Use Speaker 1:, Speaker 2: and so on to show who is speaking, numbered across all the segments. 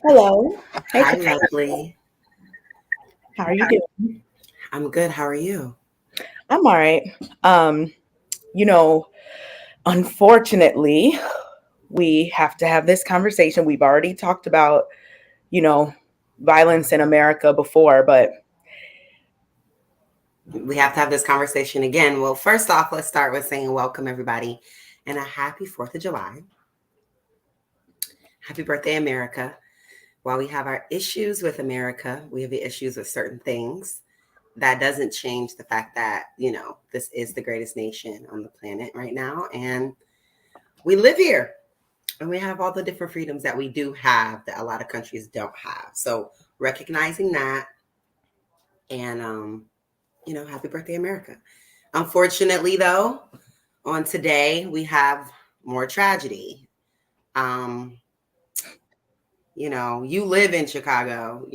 Speaker 1: Hello. Hey,
Speaker 2: Hi,
Speaker 1: Kayla.
Speaker 2: lovely.
Speaker 1: How are you doing?
Speaker 2: I'm good. How are you?
Speaker 1: I'm all right. Um, you know, Unfortunately, we have to have this conversation. We've already talked about, you know, violence in America before, but
Speaker 2: We have to have this conversation again. Well, first off, let's start with saying welcome, everybody, and a happy 4th of July. Happy birthday, America. While we have our issues with America, we have the issues with certain things. That doesn't change the fact that, this is the greatest nation on the planet right now. And we live here and we have all the different freedoms that we do have that a lot of countries don't have. So recognizing that and happy birthday, America. Unfortunately, though, on today we have more tragedy. Um, you live in Chicago,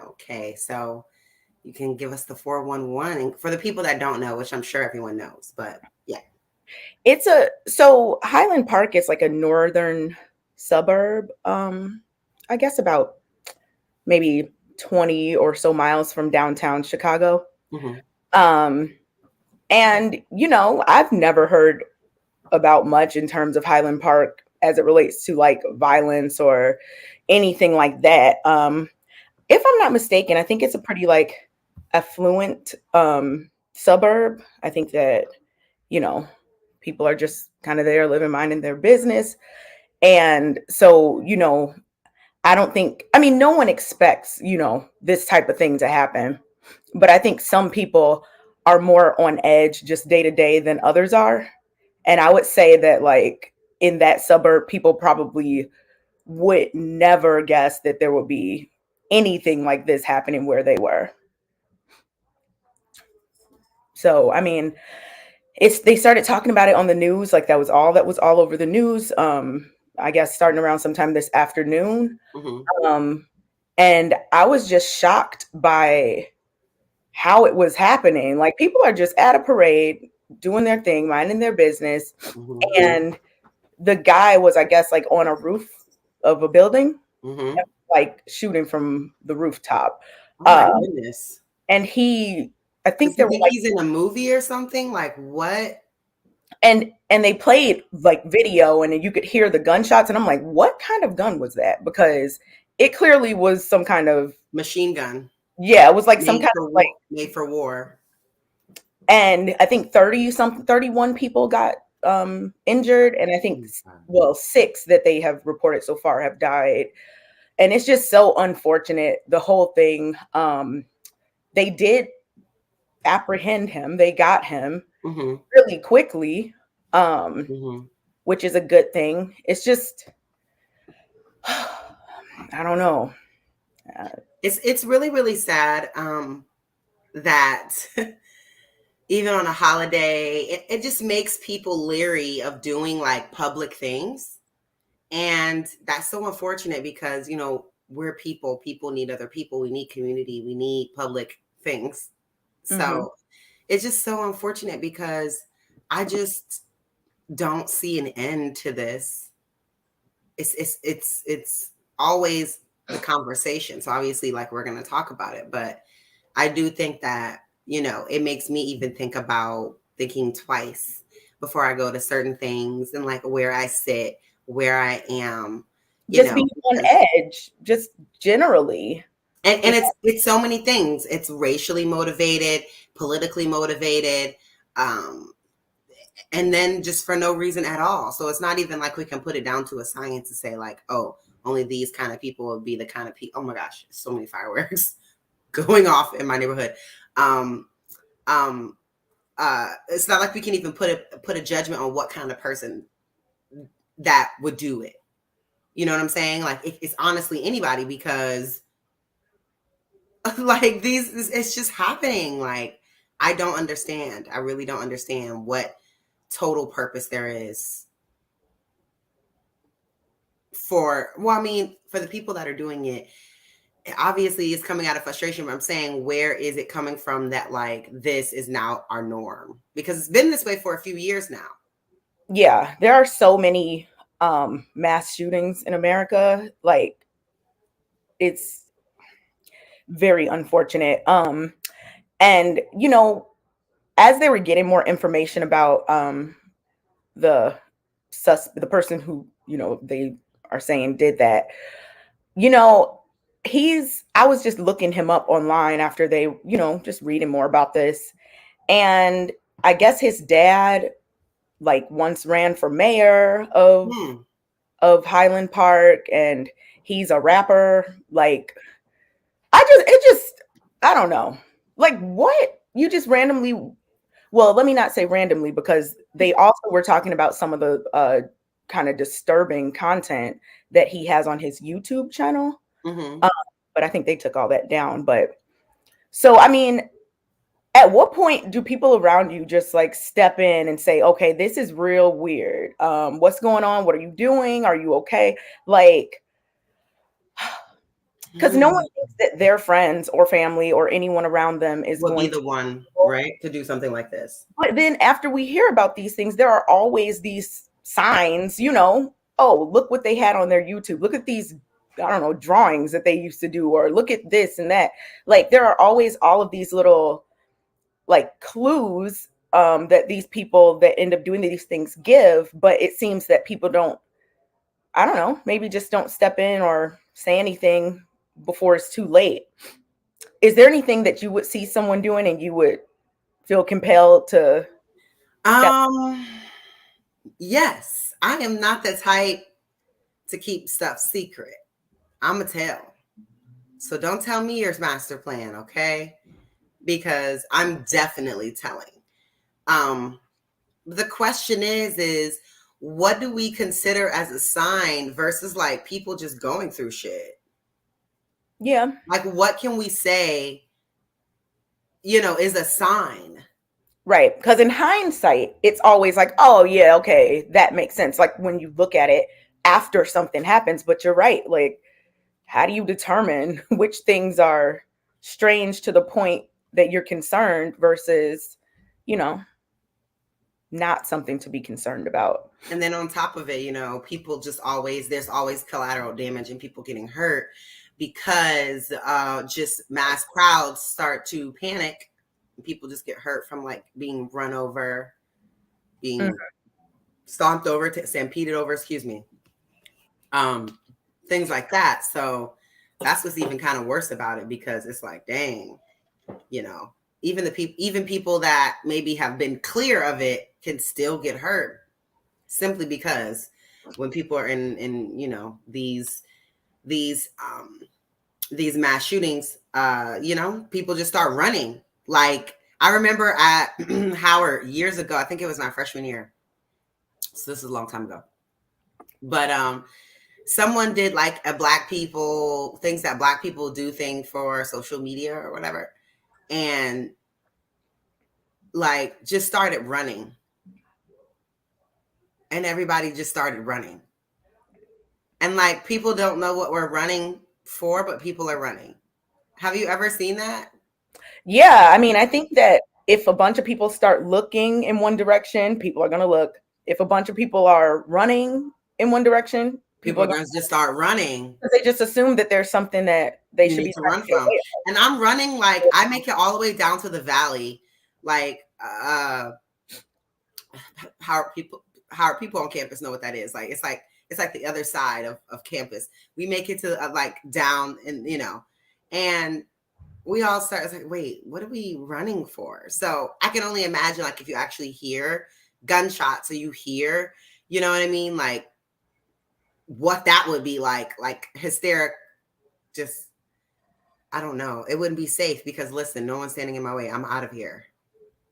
Speaker 2: okay. So you can give us the 411 and for the people that don't know, which I'm sure everyone knows, but yeah.
Speaker 1: so Highland Park is like a northern suburb. I guess about maybe 20 or so miles from downtown Chicago.
Speaker 2: Hmm.
Speaker 1: Um, and I've never heard about much in terms of Highland Park as it relates to like violence or anything like that. If I'm not mistaken, I think it's a pretty like affluent suburb. I think that, you know, people are just kind of there living, minding their business. And so, I don't think, I mean, no one expects, this type of thing to happen. But I think some people are more on edge just day to day than others are. And I would say that, like, in that suburb, people probably would never guess that there would be anything like this happening where they were. So, I mean, they started talking about it on the news, like that was all over the news. I guess starting around sometime this afternoon.
Speaker 2: Hmm.
Speaker 1: Um, and I was just shocked by how it was happening. Like people are just at a parade, doing their thing, minding their business,
Speaker 2: Hmm.
Speaker 1: and the guy was, I guess, like on a roof of a building,
Speaker 2: Hmm.
Speaker 1: like shooting from the rooftop.
Speaker 2: Oh my
Speaker 1: Uh,
Speaker 2: goodness.
Speaker 1: and he, I
Speaker 2: Does
Speaker 1: think
Speaker 2: he
Speaker 1: there were
Speaker 2: think
Speaker 1: like,
Speaker 2: he's in a movie or something? Like what?
Speaker 1: and they played like video, and you could hear the gunshots, and I'm like, what kind of gun was that? Because it clearly was some kind of,
Speaker 2: Machine gun
Speaker 1: yeah, it was like some kind of like,
Speaker 2: made for war.
Speaker 1: and I think 30 something 31 people got injured, and I think, well, six that they have reported so far have died. And it's just so unfortunate, the whole thing. They did apprehend him, they got him
Speaker 2: Hmm.
Speaker 1: really quickly, um
Speaker 2: Hmm.
Speaker 1: which is a good thing. It's just I don't know. uh,
Speaker 2: It's really really sad that even on a holiday, it just makes people leery of doing like public things. And that's so unfortunate because, we're people. People need other people. We need community. We need public things.
Speaker 1: mhm.
Speaker 2: So it's just so unfortunate because I just don't see an end to this. It's always the conversation. So obviously, like we're going to talk about it, but I do think that, it makes me even think about thinking twice before I go to certain things and like where I sit, where I am,
Speaker 1: Just being on
Speaker 2: because
Speaker 1: edge, just generally.
Speaker 2: and it's so many things. It's racially motivated, politically motivated, um, and then just for no reason at all. So it's not even like we can put it down to a science to say like, oh, only these kind of people will be the kind of people. Oh my gosh, so many fireworks going off in my neighborhood. Um, um, it's not like we can even put a judgment on what kind of person that would do it. You know what I'm saying? Like it's honestly anybody because like it's just happening. Like I don't understand. I really don't understand what total purpose there is for. Well, I mean, for the people that are doing it, obviously it's coming out of frustration. But I'm saying, where is it coming from that like this is now our norm? Because it's been this way for a few years now.
Speaker 1: Yeah, there are so many mass shootings in America. Like it's very unfortunate. And as they were getting more information about the the person who they are saying did that, you know, I was just looking him up online after they, just reading more about this. And I guess his dad like once ran for mayor
Speaker 2: Hmm.
Speaker 1: of Highland Park, and he's a rapper. Like I don't know. Like what? You just randomly, well, let me not say randomly, because they also were talking about some of the kind of disturbing content that he has on his YouTube channel.
Speaker 2: Mm-hmm.
Speaker 1: Um, but I think they took all that down. But so, I mean, at what point do people around you just like step in and say, okay, this is real weird? What's going on? What are you doing? Are you okay? Like, because no one
Speaker 2: Hmm.
Speaker 1: thinks that their friends or family or anyone around them is
Speaker 2: Will be
Speaker 1: going to.
Speaker 2: the one, right, to do something like this.
Speaker 1: But then after we hear about these things, there are always these signs, oh, look what they had on their YouTube. Look at these, I don't know, drawings that they used to do, or look at this and that. Like there are always all of these little like clues that these people that end up doing these things give, but it seems that people don't, I don't know, maybe just don't step in or say anything before it's too late. Is there anything that you would see someone doing and you would feel compelled to step?
Speaker 2: Um, yes, I am not the type to keep stuff secret. I'm a tell. So don't tell me your master plan, okay? Because I'm definitely telling. Um, the question is what do we consider as a sign versus like people just going through shit?
Speaker 1: Yeah.
Speaker 2: Like what can we say, is a sign?
Speaker 1: Right. Because in hindsight, it's always like, oh, yeah, okay, that makes sense. Like when you look at it after something happens, but you're right. Like, how do you determine which things are strange to the point that you're concerned versus, you know, not something to be concerned about?
Speaker 2: And then on top of it, people just always, there's always collateral damage and people getting hurt because just mass crowds start to panic. People just get hurt from like being run over,
Speaker 1: Mm.
Speaker 2: being stomped over, stampeded over, excuse me. Um, Things like that. So that's what's even kind of worse about it because it's like, dang, you know, even people that maybe have been clear of it can still get hurt simply because when people are in these these mass shootings, people just start running. Like I remember at Howard years ago, I think it was my freshman year. So this is a long time ago. But someone did like a black people things that black people do thing for social media or whatever. And like just started running. And everybody just started running. And like people don't know what we're running for, but people are running. Have you ever seen that?
Speaker 1: Yeah. I mean, I think that if a bunch of people start looking in one direction, people are going to look. If a bunch of people are running in one direction, people
Speaker 2: People
Speaker 1: are
Speaker 2: are
Speaker 1: going
Speaker 2: going to just start running.
Speaker 1: to, they just assume that there's something that they
Speaker 2: You
Speaker 1: should
Speaker 2: need
Speaker 1: be
Speaker 2: to
Speaker 1: trying
Speaker 2: run
Speaker 1: to get
Speaker 2: from.
Speaker 1: away
Speaker 2: And I'm running like I make it all the way down to the valley. Like how people on campus know what that is. Like it's like the other side of campus. We make it to like down and and we all start. It's like, wait, what are we running for? So I can only imagine like if you actually hear gunshots or you hear, you know what I mean, like what that would be like hysteric. Just I don't know. It wouldn't be safe because listen, no one's standing in my way. I'm out of here.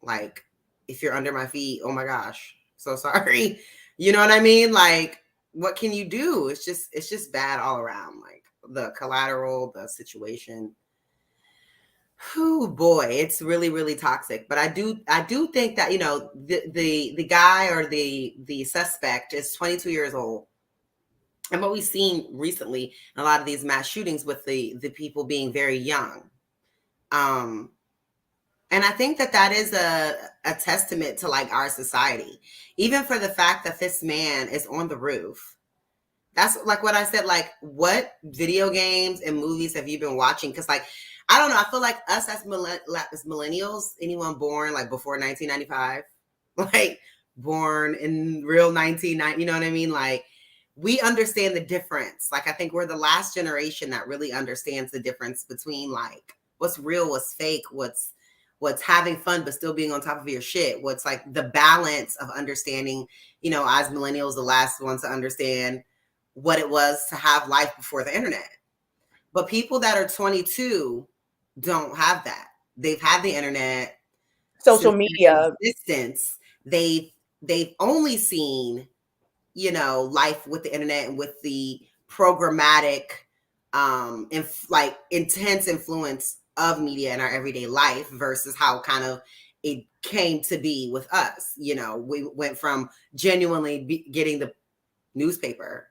Speaker 2: Like if you're under my feet, oh my gosh, so sorry. You know what I mean? Like what can you do? It's just bad all around. Like the collateral, the situation. Oh boy, it's really really toxic. But I do think that the guy or the suspect is 22 years old. And what we've seen recently in a lot of these mass shootings with the people being very young. Um and I think that that is a testament to like our society, even for the fact that this man is on the roof, That's like what I said. Like, what video games and movies have you been watching? Because, like, I don't know. I feel like us as millennials, anyone born like before 1995, like born in real 1990, you know what I mean? Like, we understand the difference. Like, I think we're the last generation that really understands the difference between like what's real, what's fake, what's having fun but still being on top of your shit. What's like the balance of understanding, you know, as millennials, the last ones to understand what it was to have life before the internet. But people that are 22 don't have that. They've had the internet
Speaker 1: Social
Speaker 2: since
Speaker 1: media.
Speaker 2: existence. They've only seen, you know, life with the internet and with the programmatic like intense influence of media in our everyday life versus how kind of it came to be with us. You know, we went from genuinely getting the newspaper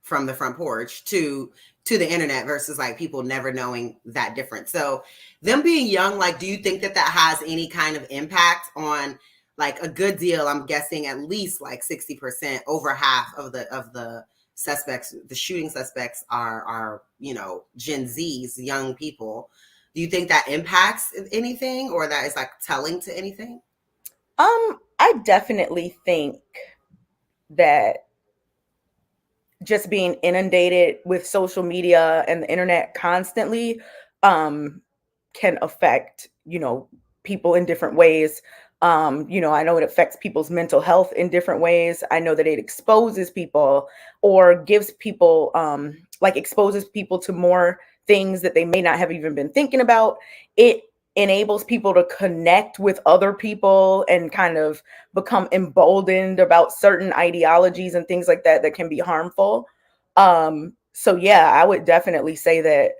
Speaker 2: from the front porch to the internet versus like people never knowing that difference. So them being young, like, do you think that that has any kind of impact on like a good deal? I'm guessing at least like 60%, over half of the suspects, the shooting suspects are, you know, Gen Zs, young people. Do you think that impacts anything or that is like telling to anything?
Speaker 1: I definitely think that just being inundated with social media and the internet constantly um can affect, you know, people in different ways. You know, I know it affects people's mental health in different ways. I know that it exposes people or gives people like exposes people to more things that they may not have even been thinking about. It enables people to connect with other people and kind of become emboldened about certain ideologies and things like that that can be harmful. So yeah, I would definitely say that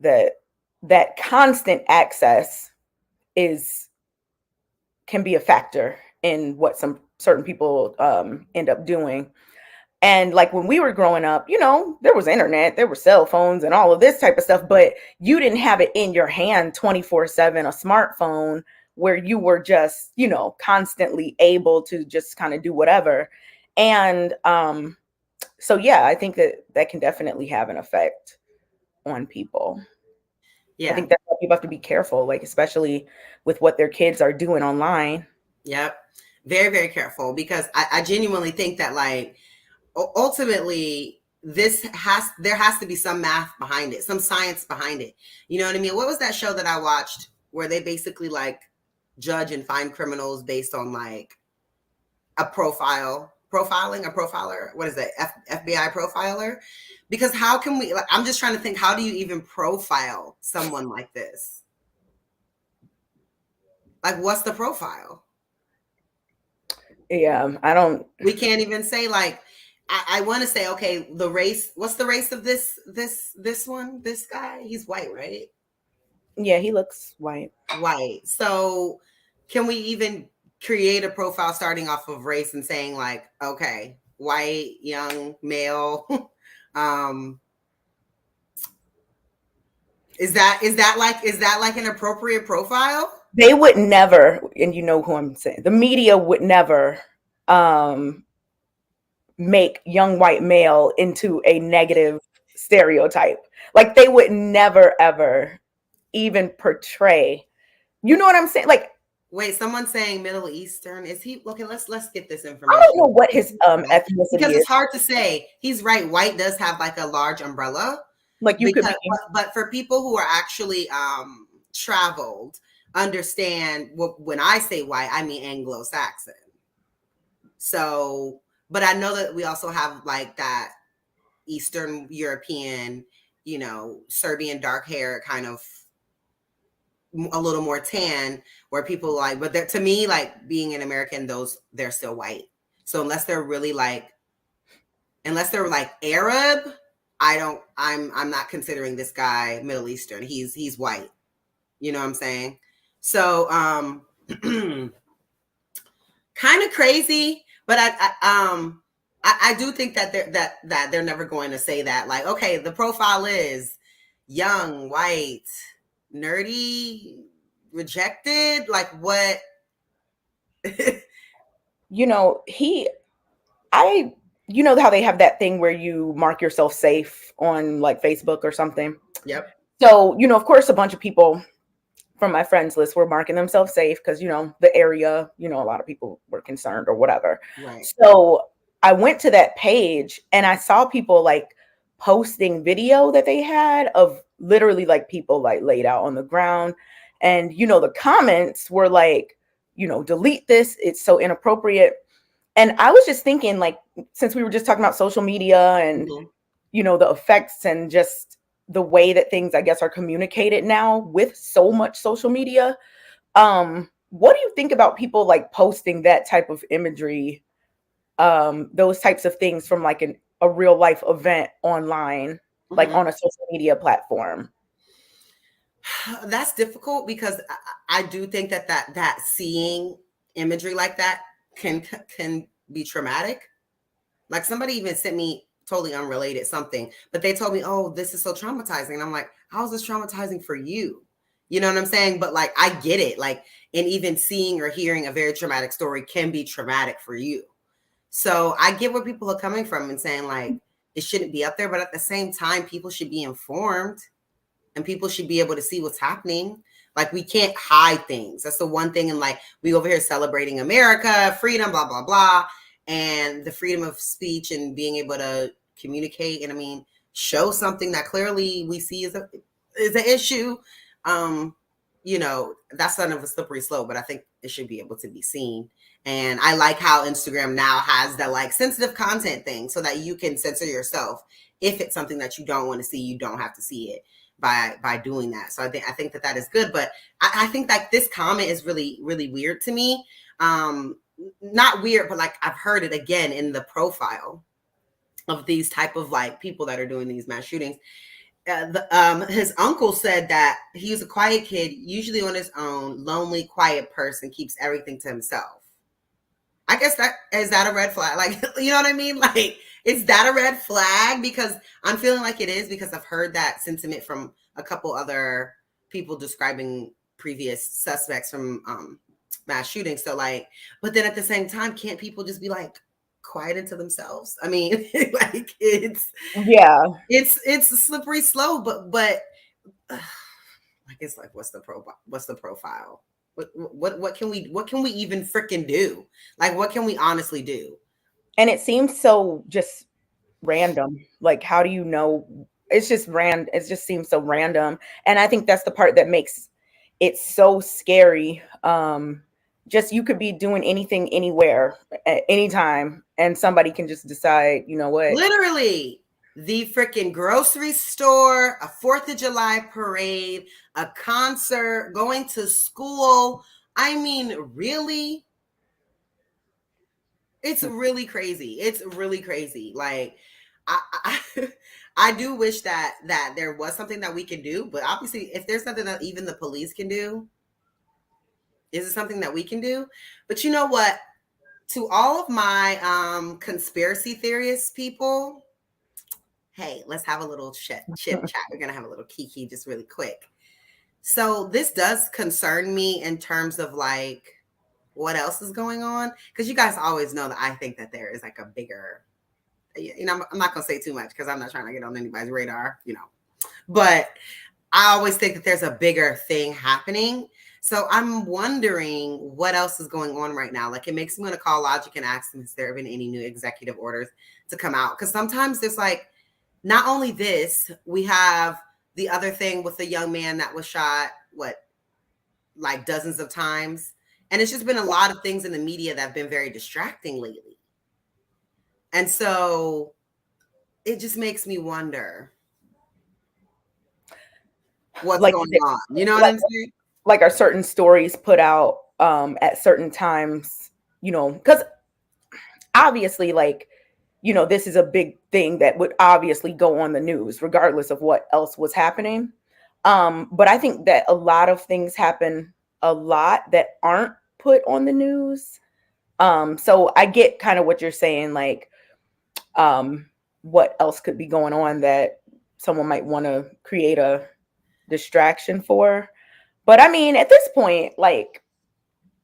Speaker 1: that that constant access is can be a factor in what some certain people end up doing. And like when we were growing up, you know, there was internet, there were cell phones and all of this type of stuff, but you didn't have it in your hand 24/7, a smartphone where you were just, you know, constantly able to just kind of do whatever. And so yeah, I think that that can definitely have an effect on people. I
Speaker 2: Yeah.
Speaker 1: think that's why people have to be careful, like especially with what their kids are doing online.
Speaker 2: Yep. Very, very careful because I genuinely think that like ultimately there has to be some math behind it, some science behind it. You know what I mean? What was that show that I watched where they basically like judge and find criminals based on like a profiling, a profiler? What is that? FBI profiler? Because how can we, like, I'm just trying to think, how do you even profile someone like this? Like, what's the profile?
Speaker 1: Yeah, I don't.
Speaker 2: We can't even say like, I want to say, okay, the race, what's the race of this one, this guy? He's white, right?
Speaker 1: Yeah, he looks white.
Speaker 2: White. So can we even create a profile starting off of race and saying like, okay, white, young, male? um, is that like an appropriate profile?
Speaker 1: They would never, and you know who I'm saying. The media would never um, make young white male into a negative stereotype. Like they would never ever even portray. You know what I'm saying? Like
Speaker 2: Wait, someone's saying Middle Eastern. Is he okay? Let's get this
Speaker 1: I
Speaker 2: information
Speaker 1: don't know what his ethnicity
Speaker 2: because
Speaker 1: is.
Speaker 2: it's hard to say. He's right. White does have like a large umbrella
Speaker 1: Like you could
Speaker 2: because,
Speaker 1: be.
Speaker 2: but for people who are actually traveled, understand what when I say white, I mean Anglo-Saxon. So, but I know that we also have like that Eastern European, you know, Serbian dark hair kind of a little more tan where people like, but to me, like being an American, those they're still white. So unless they're like Arab, I'm not considering this guy Middle Eastern. He's white. You know what I'm saying? So kind of crazy, but I do think that they're never going to say that. Like, okay, the profile is young, white, nerdy, rejected. Like what?
Speaker 1: You know, he. I you know how they have that thing where you mark yourself safe on like Facebook or something.
Speaker 2: Yep.
Speaker 1: So, of course, a bunch of people from my friends list were marking themselves safe because, the area, a lot of people were concerned or whatever.
Speaker 2: Right.
Speaker 1: So I went to that page and I saw people like posting video that they had of literally like people like laid out on the ground. And, the comments were like, delete this. It's so inappropriate. And I was just thinking, like, since we were just talking about social media and,
Speaker 2: Mhm.
Speaker 1: the effects and just the way that things, I guess, are communicated now with so much social media. What do you think about people like posting that type of imagery, those types of things from like a real life event online, like
Speaker 2: Mhm.
Speaker 1: on a social media platform?
Speaker 2: That's difficult because I do think that seeing imagery like that can be traumatic. Like somebody even sent me totally unrelated something, but they told me, "Oh, this is so traumatizing." And I'm like, "How is this traumatizing for you?" You know what I'm saying? But like I get it. Like, and even seeing or hearing a very traumatic story can be traumatic for you. So I get where people are coming from and saying like it shouldn't be up there, but at the same time, people should be informed and people should be able to see what's happening. Like we can't hide things. That's the one thing. And like we over here celebrating America, freedom, blah, blah, blah. And the freedom of speech and being able to communicate and I mean show something that clearly we see is an issue. Um, that's kind of a slippery slope, but I think it should be able to be seen. And I like how Instagram now has that like sensitive content thing so that you can censor yourself. If it's something that you don't want to see, you don't have to see it by doing that. So I think that is good. But I think like this comment is really, really weird to me. Not weird, but like I've heard it again in the profile of these type of like people that are doing these mass shootings. His uncle said that he was a quiet kid, usually on his own, lonely, quiet person, keeps everything to himself. I guess that a red flag? Like, you know what I mean? Like, is that a red flag? Because I'm feeling like it is because I've heard that sentiment from a couple other people describing previous suspects from mass shootings. So like, but then at the same time, can't people just be like quiet into themselves? I mean, like
Speaker 1: Yeah.
Speaker 2: it's a slippery slope, but I guess like what's the profile? What can we even freaking do? Like what can we honestly do?
Speaker 1: And it seems so just random. Like, how do you know? It's just it just seems so random. And I think that's the part that makes it so scary. Just you could be doing anything anywhere at any time, and somebody can just decide, you know what?
Speaker 2: Literally, the freaking grocery store, a 4th of July parade, a concert, going to school. I mean, really? It's really crazy. It's really crazy. Like I I do wish that there was something that we can do, but obviously if there's something that even the police can do, is it something that we can do? But you know what? To all of my conspiracy theorist people, hey, let's have a little chit chat. We're gonna have a little kiki just really quick. So this does concern me in terms of like what else is going on because you guys always know that I think that there is like a bigger, I'm not gonna say too much because I'm not trying to get on anybody's radar. But I always think that there's a bigger thing happening. So I'm wondering what else is going on right now. Like it makes me want to call Logic and ask them if there have been any new executive orders to come out. Because sometimes there's like, not only this, we have the other thing with the young man that was shot, like dozens of times. And it's just been a lot of things in the media that have been very distracting lately. And so it just makes me wonder what's
Speaker 1: Like,
Speaker 2: going on. You know what
Speaker 1: like,
Speaker 2: I'm saying?
Speaker 1: like, are certain stories put out at certain times? Because obviously, like, this is a big thing that would obviously go on the news, regardless of what else was happening. But I think that a lot of things happen a lot that aren't put on the news. So I get kind of what you're saying, like, um, what else could be going on that someone might want to create a distraction for. But I mean, at this point, like,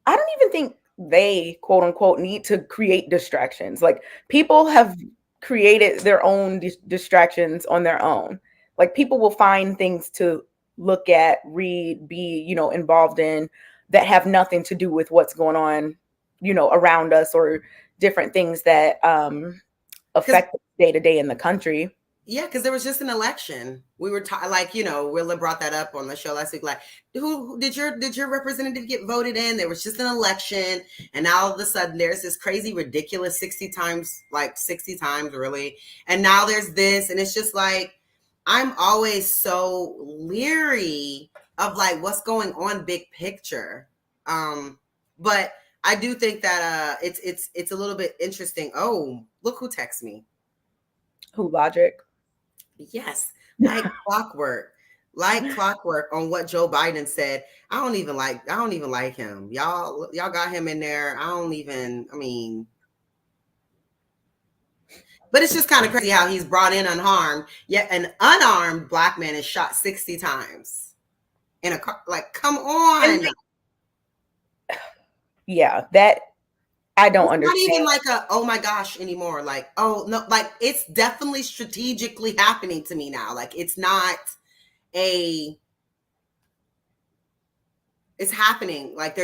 Speaker 1: I don't even think they quote unquote need to create distractions. Like people have created their own distractions on their own. Like people will find things to look at, read, be, involved in that have nothing to do with what's going on, around us, or different things that
Speaker 2: Because
Speaker 1: affect day to day in the country.
Speaker 2: yeah, because there was just an election. We were like, Willa brought that up on the show last week. Like, who did your representative get voted in? There was just an election, and now all of a sudden there's this crazy, ridiculous 60 times really, and now there's this, and it's just like I'm always so leery of like what's going on big picture. But I do think that it's a little bit interesting. Oh, look who texts me.
Speaker 1: Who, Logic?
Speaker 2: Yes, like clockwork, like clockwork on what Joe Biden said. I don't even like him. Y'all got him in there. I mean, but it's just kind of crazy how he's brought in unharmed, yet an unarmed black man is shot 60 times in a car. Like, come on.
Speaker 1: Yeah, that I don't understand.
Speaker 2: Not even like a oh my gosh anymore. Like, oh no, like it's definitely strategically happening to me now. Like it's not it's happening. Like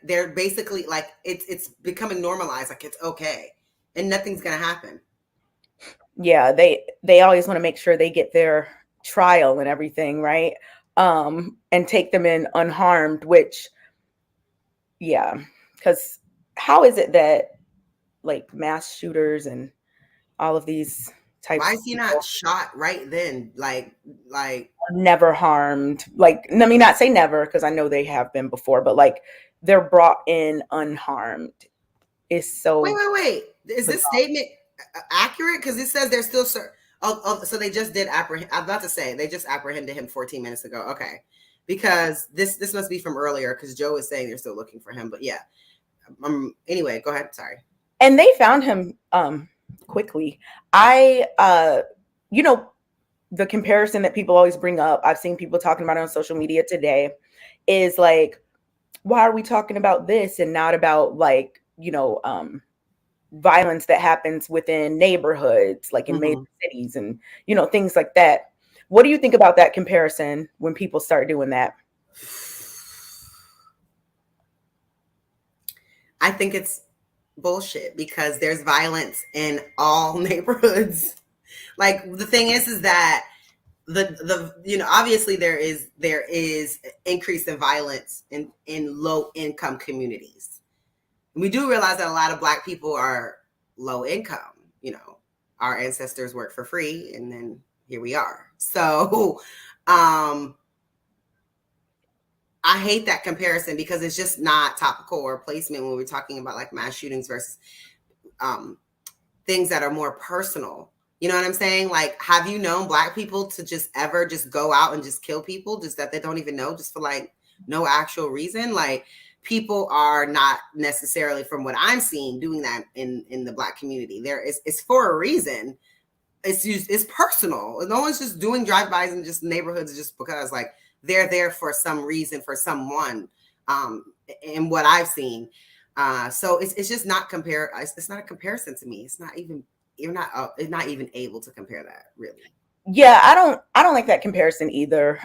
Speaker 2: they're basically like it's becoming normalized. Like it's okay. And nothing's gonna happen.
Speaker 1: Yeah, they always want to make sure they get their trial and everything, right? And take them in unharmed, which yeah, because how is it that like mass shooters and all of these types
Speaker 2: Why
Speaker 1: of
Speaker 2: is he
Speaker 1: people
Speaker 2: not shot right then? Like
Speaker 1: are never harmed? Like, let me not say never, because I know they have been before, but like they're brought in unharmed is so
Speaker 2: wait. Is this
Speaker 1: bizarre.
Speaker 2: statement accurate? Because it says they're still so they just did apprehend. I'm about to say they just apprehended him 14 minutes ago. Okay, because this must be from earlier because Joe is saying they're still looking for him. But yeah, anyway, go ahead. Sorry.
Speaker 1: And they found him quickly. I the comparison that people always bring up, I've seen people talking about it on social media today, is like, why are we talking about this and not about like, violence that happens within neighborhoods, like in major cities and, things like that. What do you think about that comparison when people start doing that?
Speaker 2: I think it's bullshit because there's violence in all neighborhoods. Like the thing is that the obviously there is increase in violence in low income communities. We do realize that a lot of Black people are low income. Our ancestors worked for free, and then here we are. So, I hate that comparison because it's just not topical or placement when we're talking about like mass shootings versus things that are more personal. You know what I'm saying? Like, have you known Black people to just ever just go out and just kill people just that they don't even know, just for like no actual reason? Like, people are not necessarily, from what I'm seeing, doing that in the Black community. It's for a reason. It's personal. No one's just doing drive-bys in just neighborhoods just because like they're there for some reason, for someone. In what I've seen, so it's just not compare. It's not a comparison to me. It's not even you're not even able to compare that really.
Speaker 1: Yeah, I don't like that comparison either.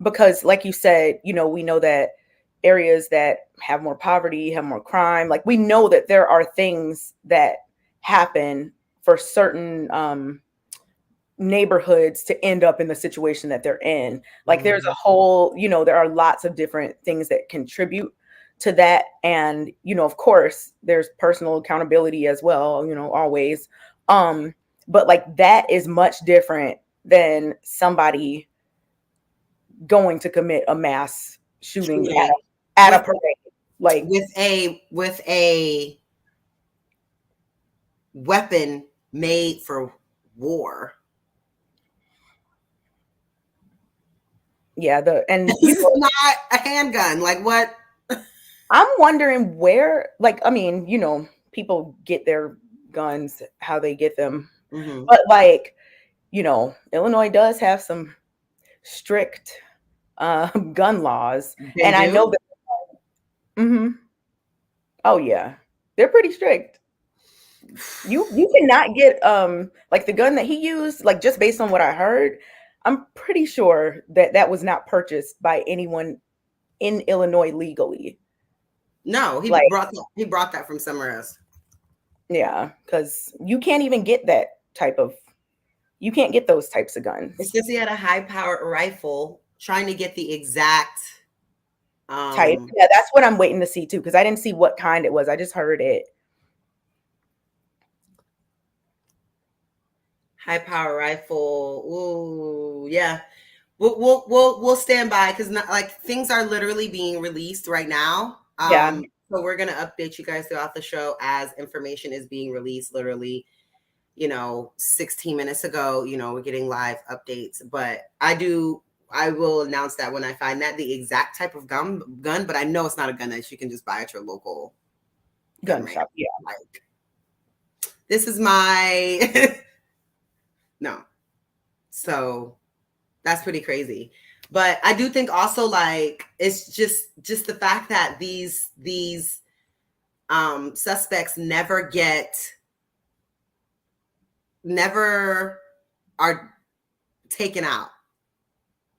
Speaker 1: Because like you said, we know that areas that have more poverty have more crime. Like we know that there are things that happen for certain neighborhoods to end up in the situation that they're in. Like there's a whole, there are lots of different things that contribute to that. And, of course, there's personal accountability as well, always. But like that is much different than somebody going to commit a mass shooting at a parade. Like
Speaker 2: with a weapon made for war.
Speaker 1: Yeah,
Speaker 2: it's not a handgun. Like what?
Speaker 1: I'm wondering where, like, I mean, people get their guns how they get them.
Speaker 2: Mm-hmm.
Speaker 1: But like, Illinois does have some strict gun laws.
Speaker 2: They
Speaker 1: I
Speaker 2: do?
Speaker 1: know that oh yeah. They're pretty strict. You cannot get like the gun that he used, like just based on what I heard, I'm pretty sure that that was not purchased by anyone in Illinois legally.
Speaker 2: No,
Speaker 1: Like,
Speaker 2: he brought that from somewhere else.
Speaker 1: yeah, because you can't even get that type of you can't get those types of
Speaker 2: It
Speaker 1: guns.
Speaker 2: says he had a high powered rifle trying to get the exact
Speaker 1: Type. Yeah, that's what I'm waiting to see too, because I didn't see what kind it was. I just heard it.
Speaker 2: high power rifle. Ooh, yeah. We'll stand by because like things are literally being released right now.
Speaker 1: Yeah,
Speaker 2: So we're gonna update you guys throughout the show as information is being released. Literally, 16 minutes ago. We're getting live updates, but I will announce that when I find that the exact type of gun. But I know it's not a gun that you can just buy at your local
Speaker 1: gun
Speaker 2: range.
Speaker 1: shop. Yeah.
Speaker 2: Like, this is my no. So that's pretty crazy. But I do think also like it's just the fact that these suspects never are taken out.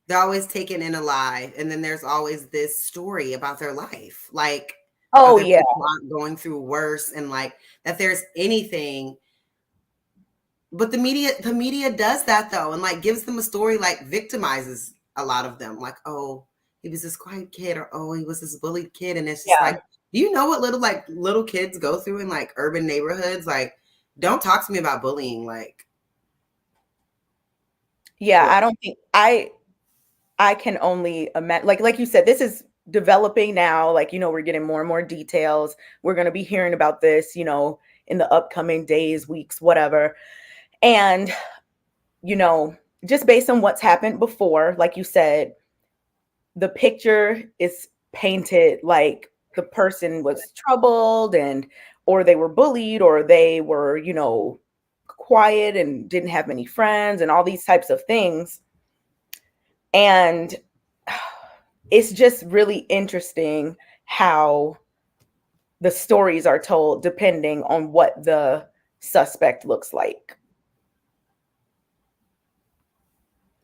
Speaker 2: They're always taken in alive, and then there's always this story about their life, like
Speaker 1: Oh
Speaker 2: other
Speaker 1: yeah.
Speaker 2: people aren't going through worse, and like that there's anything. But the media does that though, and like gives them a story, like victimizes a lot of them, like, oh, he was this quiet kid, or oh, he was this bullied kid, and it's just
Speaker 1: Yeah.
Speaker 2: like, do you know what little kids go through in like urban neighborhoods? Like, don't talk to me about bullying. Like,
Speaker 1: Yeah,
Speaker 2: ugh.
Speaker 1: I don't think I can only imagine, like you said, this is developing now. Like, we're getting more and more details. We're going to be hearing about this, in the upcoming days, weeks, whatever. And, you know, just based on what's happened before, like you said, the picture is painted like the person was troubled and or they were bullied or they were, quiet and didn't have many friends and all these types of things. And it's just really interesting how the stories are told depending on what the suspect looks like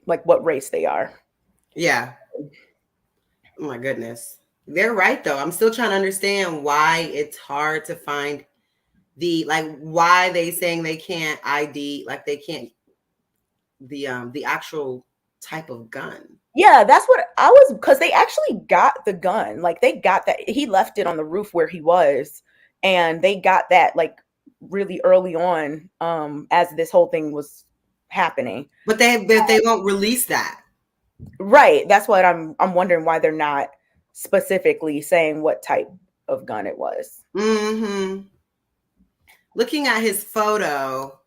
Speaker 1: what race they are.
Speaker 2: Yeah. Oh my goodness. They're right though. I'm still trying to understand why it's hard to find why they saying they can't ID, like they can't the actual type of gun.
Speaker 1: Yeah, that's what I was, because they actually got the gun. Like they got that. He left it on the roof where he was, and they got that like really early on, as this whole thing was happening.
Speaker 2: But they won't release that.
Speaker 1: Right. That's what I'm wondering why they're not specifically saying what type of gun it was.
Speaker 2: Mm-hmm. Looking at his photo,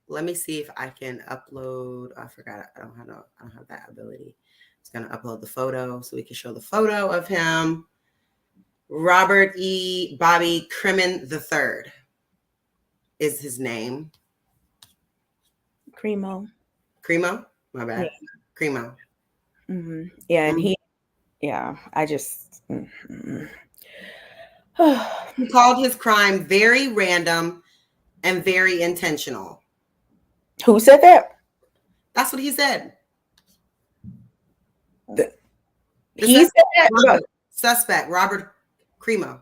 Speaker 2: let me see if I can upload. I forgot. I don't have that ability. It's gonna upload the photo so we can show the photo of him. Robert E. Bobby Crimmon III is his name.
Speaker 1: Cremo.
Speaker 2: Cremo? My bad.
Speaker 1: Yeah.
Speaker 2: Cremo.
Speaker 1: Mm-hmm. Yeah, and
Speaker 2: Mm-hmm.
Speaker 1: I just. Mm-hmm.
Speaker 2: He called his crime very random and very intentional.
Speaker 1: Who said that?
Speaker 2: That's what he said.
Speaker 1: He said that.
Speaker 2: Suspect Robert Cremo.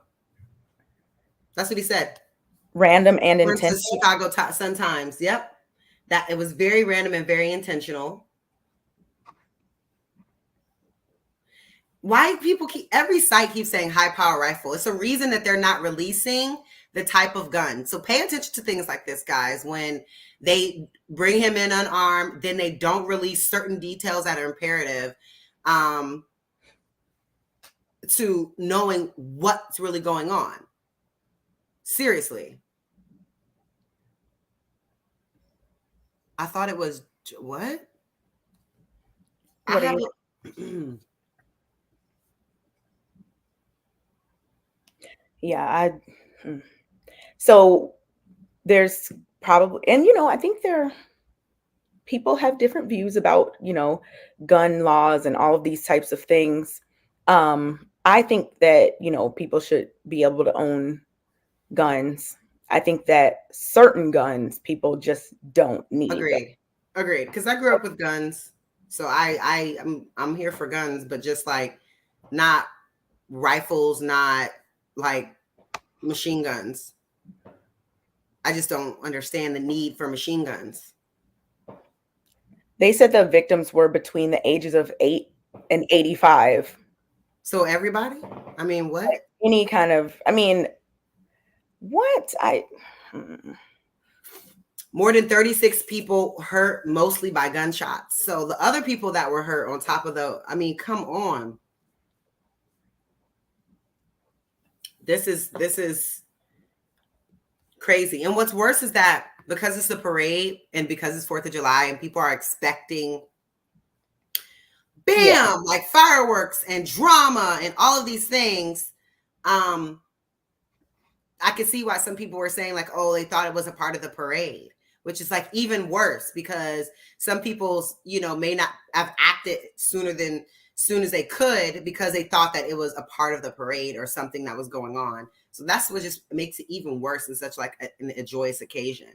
Speaker 2: That's what he said.
Speaker 1: Random and
Speaker 2: According to
Speaker 1: intentional.
Speaker 2: Chicago Sun Times. Yep. That it was very random and very intentional. Why people every site keeps saying high power rifle? It's a reason that they're not releasing the type of gun. So pay attention to things like this, guys. When they bring him in unarmed, then they don't release certain details that are imperative to knowing what's really going on. Seriously. I thought it was what?
Speaker 1: What
Speaker 2: I
Speaker 1: are
Speaker 2: have
Speaker 1: you? Yeah, so there's probably, and I think people have different views about, gun laws and all of these types of things. I think that, people should be able to own guns. I think that certain guns people just don't need.
Speaker 2: Agreed. Because I grew up with guns, so I'm here for guns, but just like not rifles, not like machine guns. I just don't understand the need for machine guns.
Speaker 1: They said the victims were between the ages of 8 and 85.
Speaker 2: So everybody? I mean, what?
Speaker 1: Like any kind of, I mean, what?
Speaker 2: More than 36 people hurt, mostly by gunshots. So the other people that were hurt on top of I mean, come on. This is crazy. And what's worse is that because it's a parade and because it's 4th of July and people are expecting bam, like fireworks and drama and all of these things. I could see why some people were saying like, oh, they thought it was a part of the parade, which is like even worse because some people, may not have acted soon as they could because they thought that it was a part of the parade or something that was going on. So that's what just makes it even worse in such like a joyous occasion.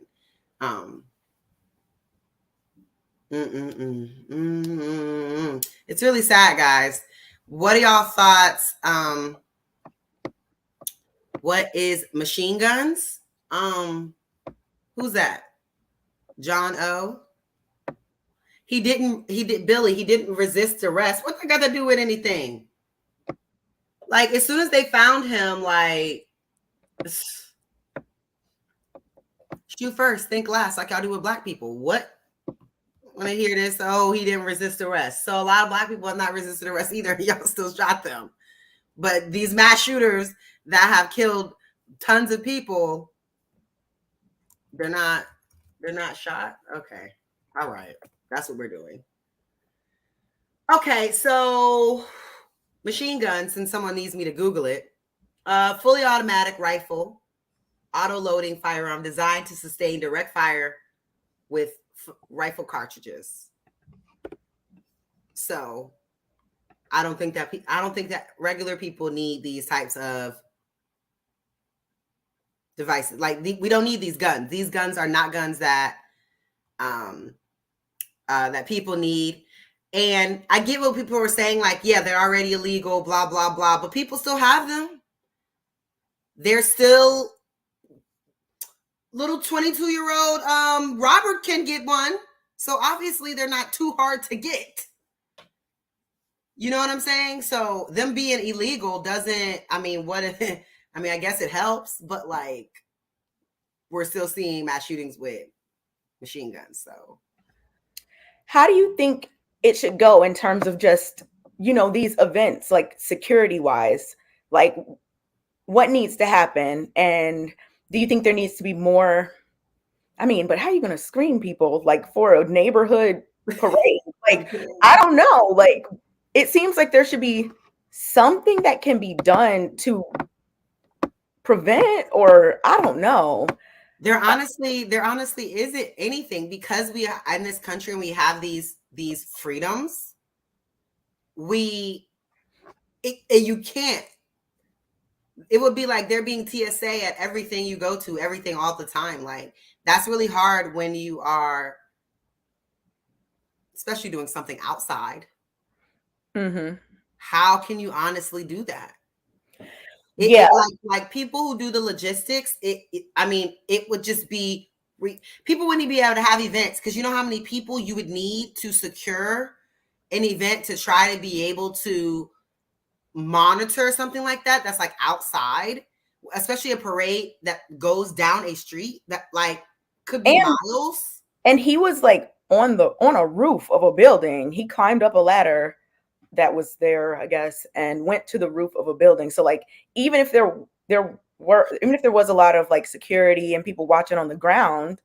Speaker 2: It's really sad, guys. What are y'all thoughts? What is machine guns? Who's that? John O. He didn't resist arrest. What that got to do with anything? Like, as soon as they found him, like, shoot first, think last, like y'all do with black people. What? When I hear this, oh, he didn't resist arrest. So a lot of black people have not resisted arrest either. Y'all still shot them. But these mass shooters that have killed tons of people, they're not shot. Okay. All right. That's what we're doing. Okay. So machine gun, since someone needs me to Google it, fully automatic rifle, auto loading firearm designed to sustain direct fire with rifle cartridges. So I don't think that regular people need these types of devices. Like we don't need these guns. These guns are not guns that that people need. And I get what people were saying, like, yeah, they're already illegal, blah, blah, blah, but people still have them. They're still little 22-year-old Robert can get one. So obviously they're not too hard to get. You know what I'm saying? So them being illegal doesn't, I mean, I guess it helps, but like we're still seeing mass shootings with machine guns. So
Speaker 1: how do you think it should go in terms of just, these events, like security wise, like what needs to happen? And do you think there needs to be more? I mean, but how are you going to screen people like for a neighborhood parade? Like, I don't know. Like, it seems like there should be something that can be done to prevent, or I don't know.
Speaker 2: There honestly isn't anything because we are in this country and we have these freedoms. You can't. It would be like there being TSA at everything you go to, everything all the time. Like that's really hard when you are, especially doing something outside.
Speaker 1: Mm-hmm.
Speaker 2: How can you honestly do that? Like people who do the logistics. It would just be people wouldn't be able to have events because you know how many people you would need to secure an event to try to be able to monitor something like that. That's like outside, especially a parade that goes down a street that like could be miles.
Speaker 1: And he was like on a roof of a building. He climbed up a ladder that was there, I guess, and went to the roof of a building. So like, even if there was a lot of like security and people watching on the ground,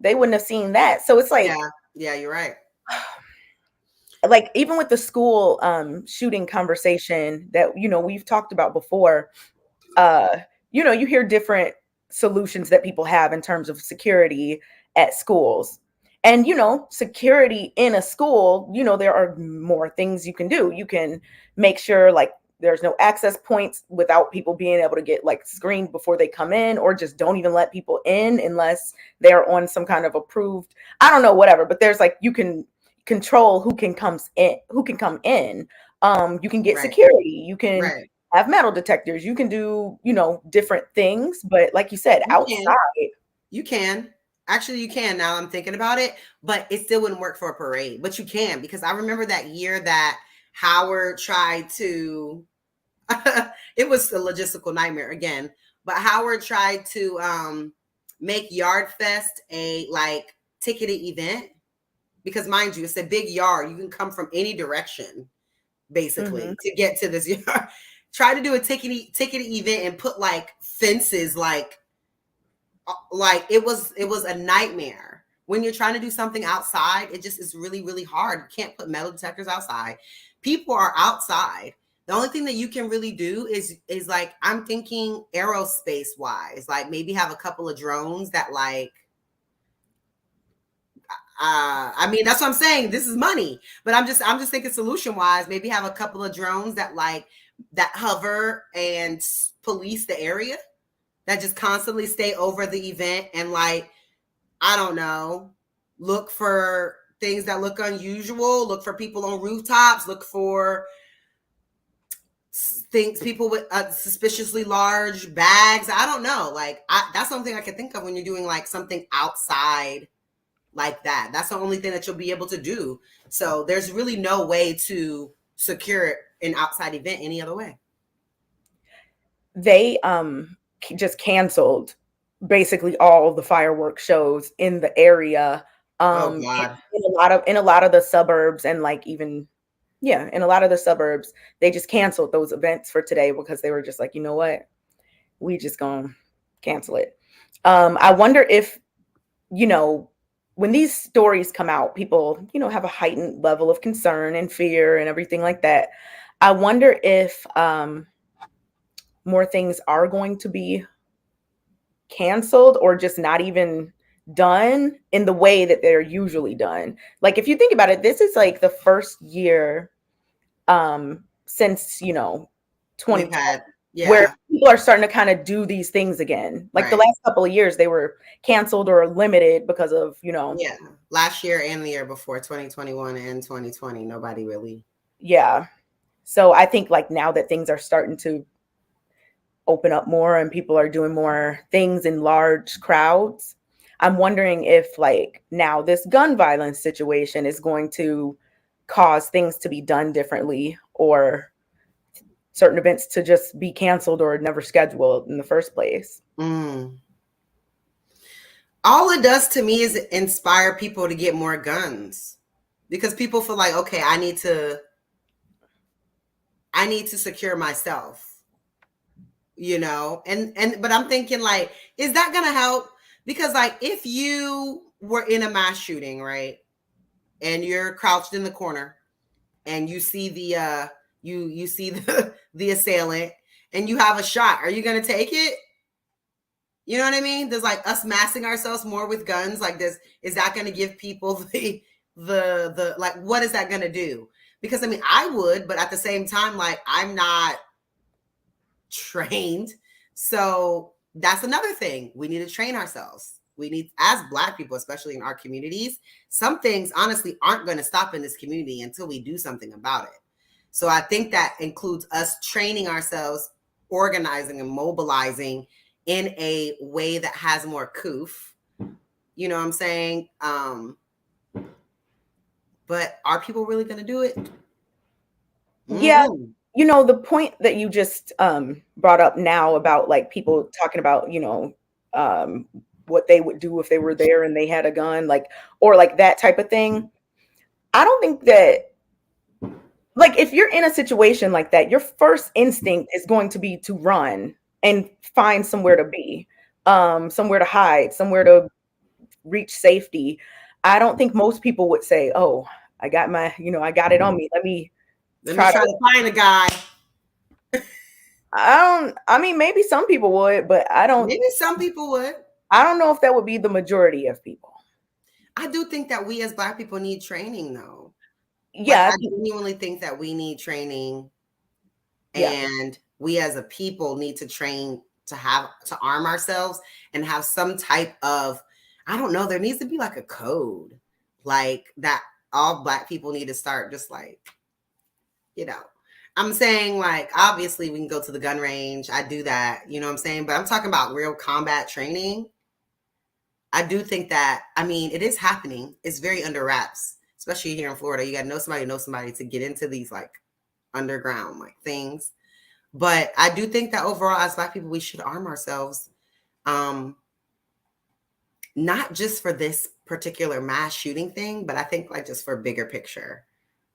Speaker 1: they wouldn't have seen that. So it's like,
Speaker 2: yeah, you're right.
Speaker 1: Like even with the school shooting conversation that, we've talked about before, you hear different solutions that people have in terms of security at schools. And, security in a school, there are more things you can do. You can make sure like there's no access points without people being able to get like screened before they come in, or just don't even let people in unless they're on some kind of approved, I don't know, whatever. But there's like, you can control who can come in. You can get
Speaker 2: Right.
Speaker 1: security, you can
Speaker 2: Right.
Speaker 1: have metal detectors, you can do, different things. But like you said,
Speaker 2: You can.
Speaker 1: outside.
Speaker 2: You can. Actually, you can. Now I'm thinking about it, but it still wouldn't work for a parade. But you can, because I remember that year that Howard tried to it was a logistical nightmare again, but Howard tried to make Yard Fest a like ticketed event, because mind you, it's a big yard. You can come from any direction
Speaker 1: Mhm.
Speaker 2: basically to get to this yard. Try to do a ticketed event and put like fences, like it was a nightmare. When you're trying to do something outside, it just is really, really hard. You can't put metal detectors outside. People are outside. The only thing that you can really do is like, I'm thinking aerospace wise, like maybe have a couple of drones that like I mean, that's what I'm saying. This is money, but I'm just thinking solution wise, maybe have a couple of drones that like that hover and police the area, that just constantly stay over the event and like, I don't know, look for things that look unusual, look for people on rooftops, look for things, people with suspiciously large bags. I don't know. Like, that's the only thing I can think of when you're doing like something outside like that. That's the only thing that you'll be able to do. So there's really no way to secure an outside event any other way.
Speaker 1: They just canceled basically all the fireworks shows in the area.
Speaker 2: Oh
Speaker 1: In
Speaker 2: God.
Speaker 1: a lot of the suburbs, and like even, yeah, in a lot of the suburbs, they just canceled those events for today because they were just like, you know what, we just gonna cancel it. I wonder if, you know, when these stories come out, people, have a heightened level of concern and fear and everything like that. I wonder if more things are going to be canceled, or just not even done in the way that they're usually done. Like, if you think about it, this is like the first year since,
Speaker 2: We've
Speaker 1: 2020,
Speaker 2: had,
Speaker 1: where
Speaker 2: yeah,
Speaker 1: people are starting to kind of do these things again. Like the
Speaker 2: right.
Speaker 1: last couple of years they were canceled or limited because of,
Speaker 2: Yeah. Last year and the year before, 2021 and 2020, nobody really.
Speaker 1: yeah. So I think like now that things are starting to open up more and people are doing more things in large crowds, I'm wondering if like now this gun violence situation is going to cause things to be done differently, or certain events to just be canceled or never scheduled in the first place.
Speaker 2: Mm. All it does to me is inspire people to get more guns, because people feel like, okay, I need to secure myself, and but I'm thinking like, is that going to help? Because like, if you were in a mass shooting, right, and you're crouched in the corner and you see you see the assailant and you have a shot, are you going to take it? You know what I mean? There's like us massing ourselves more with guns like this. Is that going to give people the like, what is that going to do? Because I mean, I would, but at the same time, like, I'm not trained. So that's another thing. We need to train ourselves. We need, as Black people, especially in our communities, some things honestly aren't going to stop in this community until we do something about it. So I think that includes us training ourselves, organizing and mobilizing in a way that has more coof. You know what I'm saying? But are people really going to do it?
Speaker 1: Yeah,
Speaker 2: Mm-hmm.
Speaker 1: the point that you just brought up now about like people talking about, um, what they would do if they were there and they had a gun, like, or like that type of thing. I don't think that, like, if you're in a situation like that, your first instinct is going to be to run and find somewhere to be, somewhere to hide, somewhere to reach safety. I don't think most people would say, "Oh, I got it on me. Let me
Speaker 2: Let me
Speaker 1: try
Speaker 2: try
Speaker 1: to."
Speaker 2: to find a guy.
Speaker 1: I mean, maybe some people would, but I don't.
Speaker 2: Maybe some people would.
Speaker 1: I don't know if that would be the majority of people.
Speaker 2: I do think that we as Black people need training, though. Like,
Speaker 1: Yeah,
Speaker 2: I genuinely think that we need training
Speaker 1: Yeah.
Speaker 2: And we as a people need to train to arm ourselves and have some type of, I don't know, there needs to be like a code like that all Black people need to start just like, you know, I'm saying like, obviously we can go to the gun range. I do that, you know what I'm saying? But I'm talking about real combat training. I do think that, I mean, it is happening. It's very under wraps, especially here in Florida. You got to know somebody to get into these like underground like things. But I do think that overall, as Black people, we should arm ourselves, not just for this particular mass shooting thing, but I think like just for bigger picture.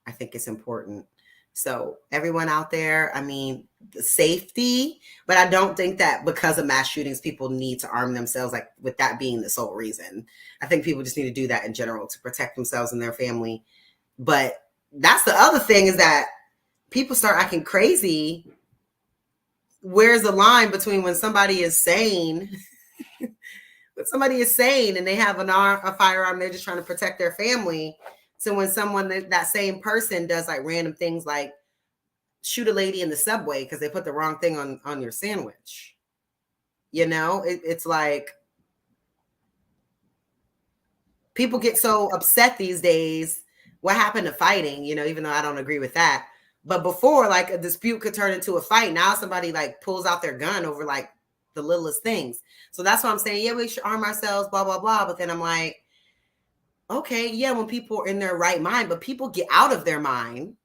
Speaker 2: I think it's important. So everyone out there, I mean, the safety, but I don't think that because of mass shootings, people need to arm themselves, like with that being the sole reason. I think people just need to do that in general to protect themselves and their family. But that's the other thing, is that people start acting crazy. Where's the line between when somebody is sane, and they have a firearm, they're just trying to protect their family, so when someone, that same person does like random things like shoot a lady in the subway because they put the wrong thing on your sandwich. You know, it's like people get so upset these days. What happened to fighting? You know, even though I don't agree with that. But before, like a dispute could turn into a fight. Now somebody like pulls out their gun over like the littlest things. So that's what I'm saying. Yeah, we should arm ourselves, blah, blah, blah. But then I'm like, okay, yeah, when people are in their right mind, but people get out of their mind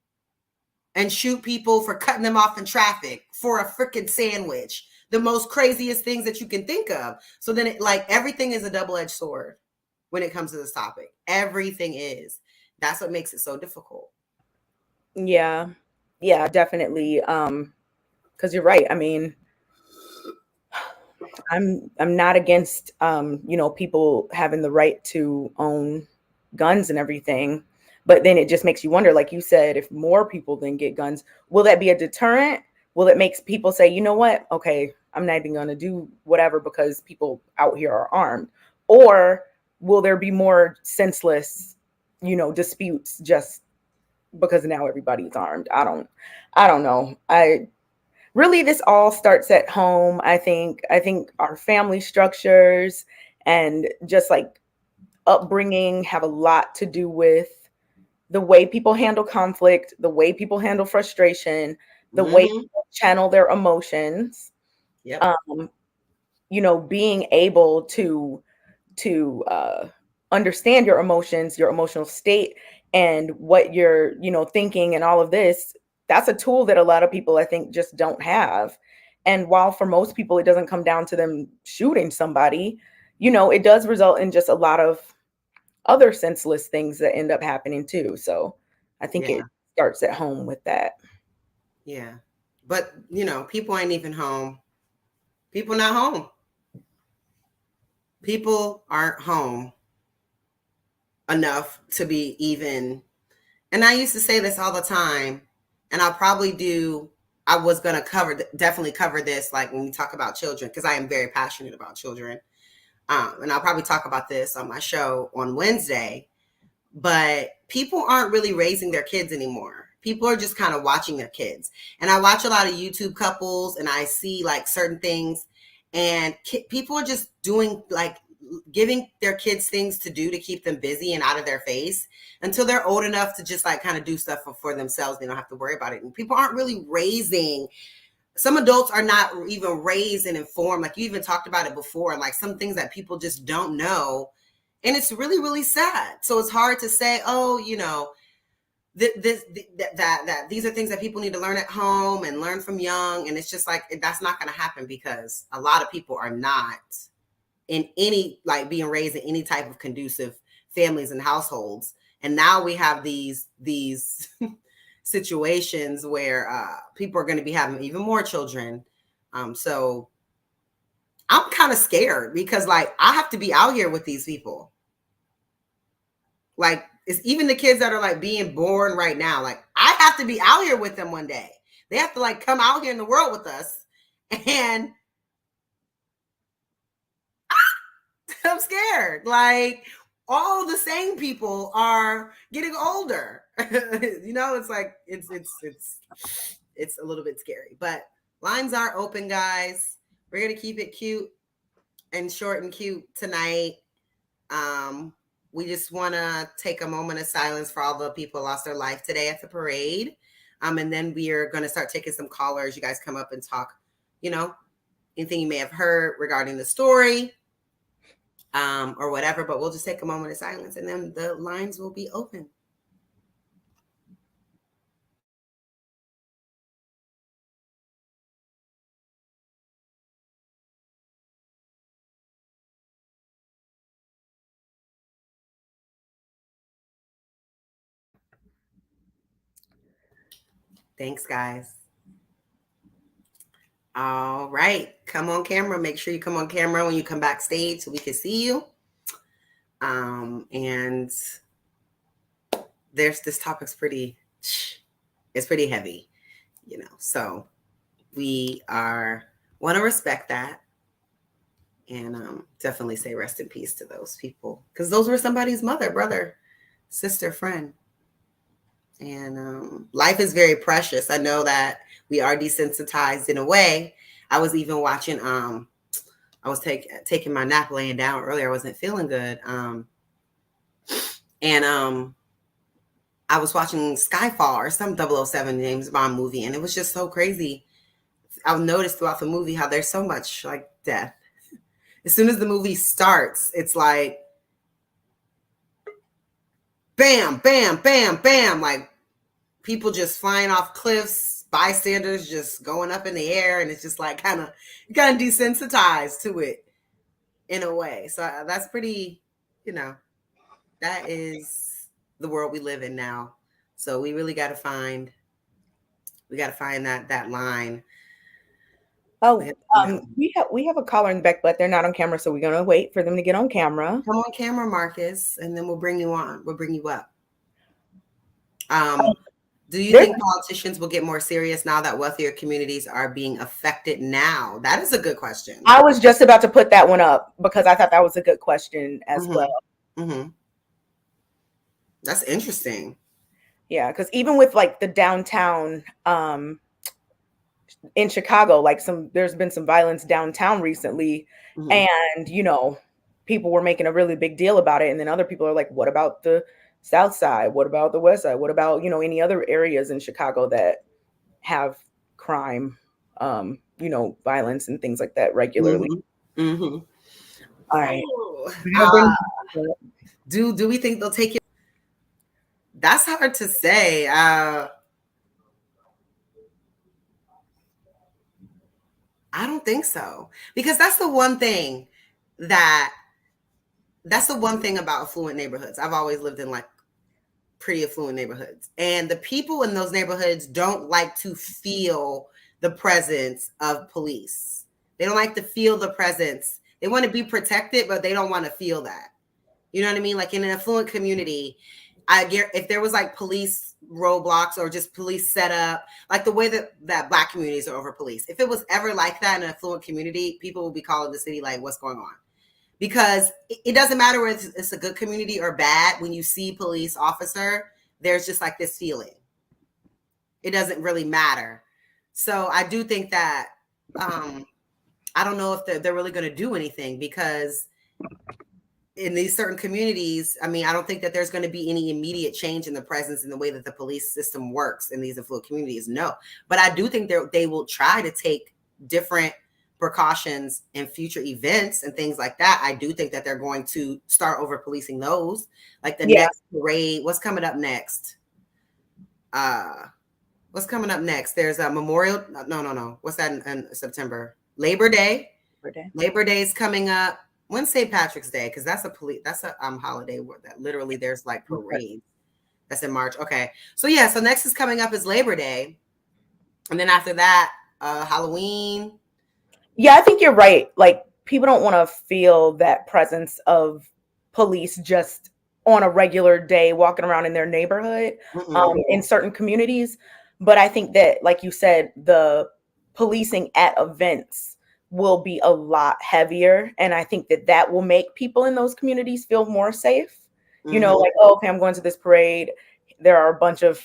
Speaker 2: and shoot people for cutting them off in traffic for a freaking sandwich. The most craziest things that you can think of. So then it, like, everything is a double-edged sword when it comes to this topic. Everything is. That's what makes it so difficult.
Speaker 1: Yeah. Yeah, definitely. Because you're right. I mean, I'm not against people having the right to own guns and everything. But then it just makes you wonder, like you said, if more people then get guns, will that be a deterrent? Will it make people say, you know what? Okay, I'm not even going to do whatever because people out here are armed? Or will there be more senseless, disputes just because now everybody's armed? I don't know. I really, this all starts at home. I think our family structures and just like upbringing have a lot to do with the way people handle conflict, the way people handle frustration, the way
Speaker 2: Mm-hmm.
Speaker 1: people channel their emotions.
Speaker 2: Yep.
Speaker 1: um Being able to understand your emotions, your emotional state, and what you're thinking, and all of this. That's a tool that a lot of people, I think, just don't have. And while for most people it doesn't come down to them shooting somebody, it does result in just a lot of other senseless things that end up happening too. So I think
Speaker 2: Yeah.
Speaker 1: it starts at home with that.
Speaker 2: Yeah. But, people ain't even home. People not home. People aren't home enough to be even. And I used to say this all the time, and I'll probably do. I was going to definitely cover this, like when we talk about children, because I am very passionate about children. And I'll probably talk about this on my show on Wednesday. But people aren't really raising their kids anymore. People are just kind of watching their kids. And I watch a lot of YouTube couples, and I see like certain things, and people are just doing like giving their kids things to do to keep them busy and out of their face until they're old enough to just like kind of do stuff for themselves. They don't have to worry about it. And people aren't really raising. Some adults are not even raised and informed. Like you even talked about it before, like some things that people just don't know. And it's really, really sad. So it's hard to say, oh, that these are things that people need to learn at home and learn from young. And it's just like, that's not going to happen because a lot of people are not in any, like being raised in any type of conducive families and households. And now we have these situations where people are going to be having even more children. So I'm kind of scared because like I have to be out here with these people. Like it's even the kids that are like being born right now. Like I have to be out here with them one day. They have to like come out here in the world with us. And I'm scared. Like all the same people are getting older. It's like it's it's a little bit scary. But lines are open, guys. We're gonna keep it cute and short and cute tonight. We just want to take a moment of silence for all the people who lost their life today at the parade. And then we are going to start taking some callers. You guys come up and talk, anything you may have heard regarding the story, or whatever. But we'll just take a moment of silence, and then the lines will be open. Thanks, guys. All right. Come on camera. Make sure you come on camera when you come backstage so we can see you. And this topic's it's pretty heavy, so we want to respect that, and definitely say rest in peace to those people, because those were somebody's mother, brother, sister, friend. And life is very precious. I know that we are desensitized in a way. I was even watching, I was taking my nap laying down earlier. I wasn't feeling good. And I was watching Skyfall or some 007 James Bond movie, and it was just so crazy. I've noticed throughout the movie how there's so much like death. As soon as the movie starts, it's like bam, bam, bam, bam, like people just flying off cliffs, bystanders just going up in the air, and it's just like kind of desensitized to it in a way. So that's pretty, that is the world we live in now. So we really got to find that line.
Speaker 1: Oh, we have a caller in the back, but they're not on camera, so we're gonna wait for them to get on camera.
Speaker 2: Come on camera, Marcus, and then we'll bring you on. We'll bring you up. Do you think politicians will get more serious now that wealthier communities are being affected now? That is a good question.
Speaker 1: I was just about to put that one up because I thought that was a good question as well.
Speaker 2: Mm-hmm. That's interesting.
Speaker 1: Yeah, because even with like the downtown in Chicago, like there's been some violence downtown recently, and people were making a really big deal about it, and then other people are like, what about the South Side? What about the West Side? What about any other areas in Chicago that have crime, violence and things like that regularly?
Speaker 2: Mm-hmm.
Speaker 1: All right.
Speaker 2: Do we think they'll take it? That's hard to say. I don't think so, because that's the one thing about affluent neighborhoods. I've always lived in like pretty affluent neighborhoods, and the people in those neighborhoods don't like to feel the presence of police. They don't like to feel the presence. They want to be protected, but they don't want to feel that. You know what I mean? Like in an affluent community, if there was like police roadblocks or just police set up, like the way that Black communities are over police, if it was ever like that in an affluent community, people will be calling the city like, what's going on? Because it doesn't matter whether it's a good community or bad. When you see police officer, there's just like this feeling. It doesn't really matter. So I do think that I don't know if they're really going to do anything, because in these certain communities, I mean, I don't think that there's going to be any immediate change in the presence in the way that the police system works in these affluent communities. No, but I do think they will try to take different precautions in future events and things like that. I do think that they're going to start over policing those, like the next parade. What's coming up next? What's coming up next? There's a Memorial. No. What's that in September? Labor Day. Labor Day is coming up. When's St. Patrick's Day? Because that's a holiday where that literally there's like parade. That's in March. Okay. So yeah, so next is coming up is Labor Day. And then after that, Halloween.
Speaker 1: Yeah, I think you're right. Like people don't want to feel that presence of police just on a regular day walking around in their neighborhood in certain communities. But I think that, like you said, the policing at events will be a lot heavier. And I think that will make people in those communities feel more safe. Like, oh, okay, I'm going to this parade. There are a bunch of,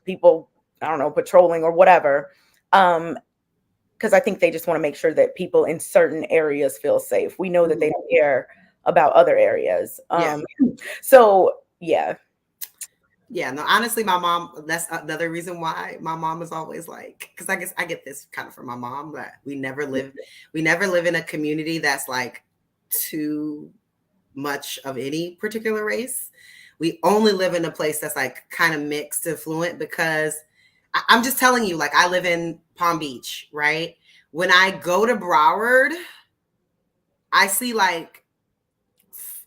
Speaker 1: people I don't know, patrolling or whatever. Because I think they just want to make sure that people in certain areas feel safe. We know that they don't care about other areas.
Speaker 2: Yeah.
Speaker 1: So yeah.
Speaker 2: Yeah, no, honestly, my mom, that's another reason why my mom is always like, because I guess I get this kind of from my mom, that we never live in a community that's like too much of any particular race. We only live in a place that's like kind of mixed and fluent, because I'm just telling you, like, I live in Palm Beach, right? When I go to Broward, I see like,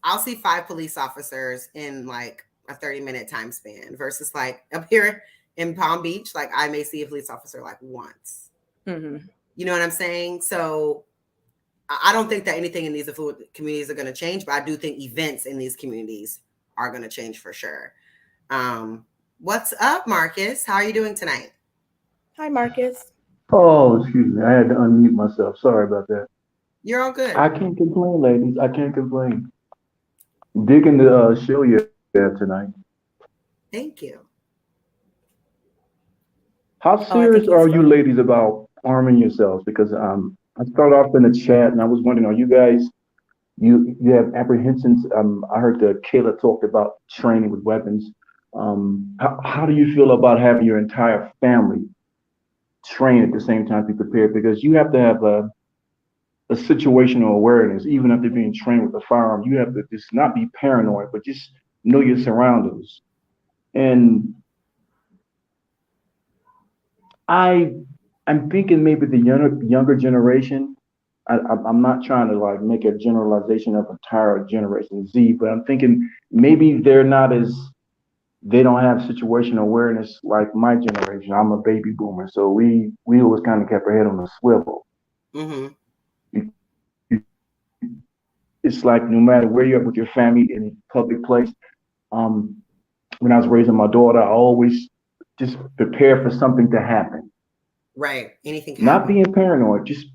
Speaker 2: I'll see 5 police officers in like a 30-minute time span, versus like up here in Palm Beach, like I may see a police officer like once.
Speaker 1: Mm-hmm.
Speaker 2: You know what I'm saying? So I don't think that anything in these affluent communities are going to change, but I do think events in these communities are going to change for sure. What's up, Marcus? How are you doing tonight?
Speaker 1: Hi, Marcus.
Speaker 3: Oh, excuse me. I had to unmute myself. Sorry about that.
Speaker 2: You're all good.
Speaker 3: I can't complain, ladies. I can't complain. Digging the show you have tonight.
Speaker 2: Thank you.
Speaker 3: How
Speaker 1: Oh, I
Speaker 3: serious
Speaker 1: think
Speaker 3: are
Speaker 1: he's
Speaker 3: you ladies about arming yourselves? Because I started off in the chat and I was wondering, are you guys you have apprehensions? I heard that Kayla talked about training with weapons. How do you feel about having your entire family train at the same time to be prepared? Because you have to have a situational awareness, even after being trained with a firearm. You have to just not be paranoid, but just know your surroundings. And I, I'm thinking maybe the younger generation. I'm not trying to like make a generalization of entire Generation Z, but I'm thinking maybe they're not as they don't have situational awareness like my generation. I'm a baby boomer, so we always kind of kept our head on a swivel.
Speaker 2: Mm-hmm.
Speaker 3: It's like no matter where you're at with your family in a public place. Um, when I was raising my daughter, I always just prepare for something to happen.
Speaker 2: Right. Anything can
Speaker 3: Not
Speaker 2: happen.
Speaker 3: being paranoid, just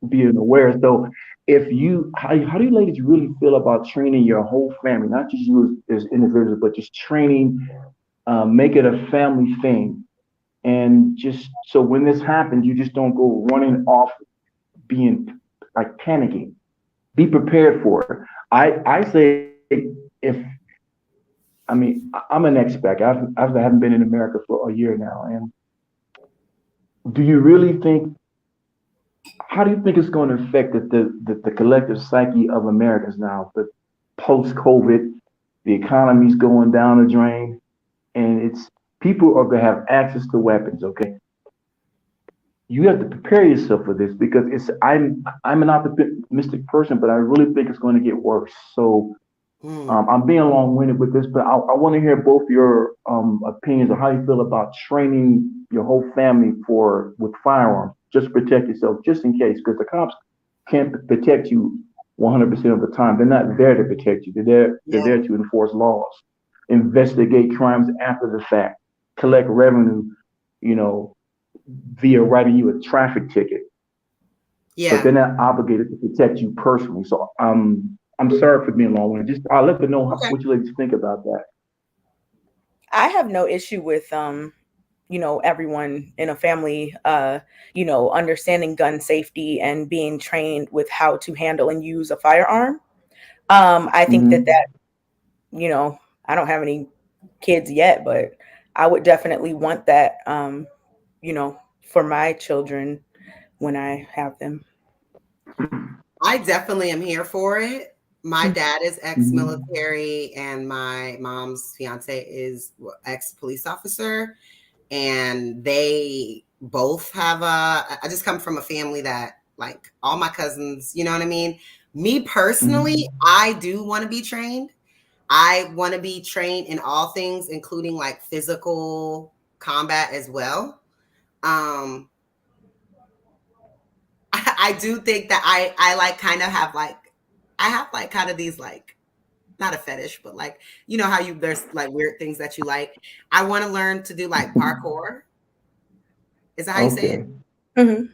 Speaker 3: being aware. So, if you, how do you ladies really feel about training your whole family, not just you as individuals, but just training, make it a family thing, and just so when this happens, you just don't go running off, being like panicking. Be prepared for it. I say if I mean, I'm an expat. I haven't been in America for a year now. And do you really think, how do you think it's going to affect the collective psyche of Americans now? The post COVID, the economy's going down the drain, and it's people are going to have access to weapons. Okay, you have to prepare yourself for this because I'm an optimistic person, but I really think it's going to get worse. So
Speaker 2: Mm.
Speaker 3: I'm being long-winded with this, but I want to hear both your opinions on how you feel about training your whole family for with firearms, just to protect yourself, just in case, because the cops can't protect you 100% of the time. They're not there to protect you. They're
Speaker 2: Yeah.
Speaker 3: there to enforce laws, investigate crimes after the fact, collect revenue, you know, via writing you a traffic ticket, but
Speaker 2: Yeah.
Speaker 3: they're not obligated to protect you personally. So I'm sorry for being long-winded. Just I'll let them know
Speaker 2: Okay.
Speaker 3: what you ladies think about that.
Speaker 1: I have no issue with everyone in a family understanding gun safety and being trained with how to handle and use a firearm. I think that
Speaker 3: Hmm.
Speaker 1: you know, I don't have any kids yet, but I would definitely want that for my children when I have them.
Speaker 2: I definitely am here for it. My dad is
Speaker 3: Hmm.
Speaker 2: ex-military, and my mom's fiance is ex-police officer, and they both have a. I just come from a family that, like, all my cousins, you know what I mean? Me personally,
Speaker 3: Hmm.
Speaker 2: I do want to be trained. I want to be trained in all things, including like physical combat as well. Um, I do think that I like kind of have like I have like kind of these like not a fetish, but like you know how you there's like weird things that you like. I want to learn to do like parkour. Is that how you say it?
Speaker 3: Okay.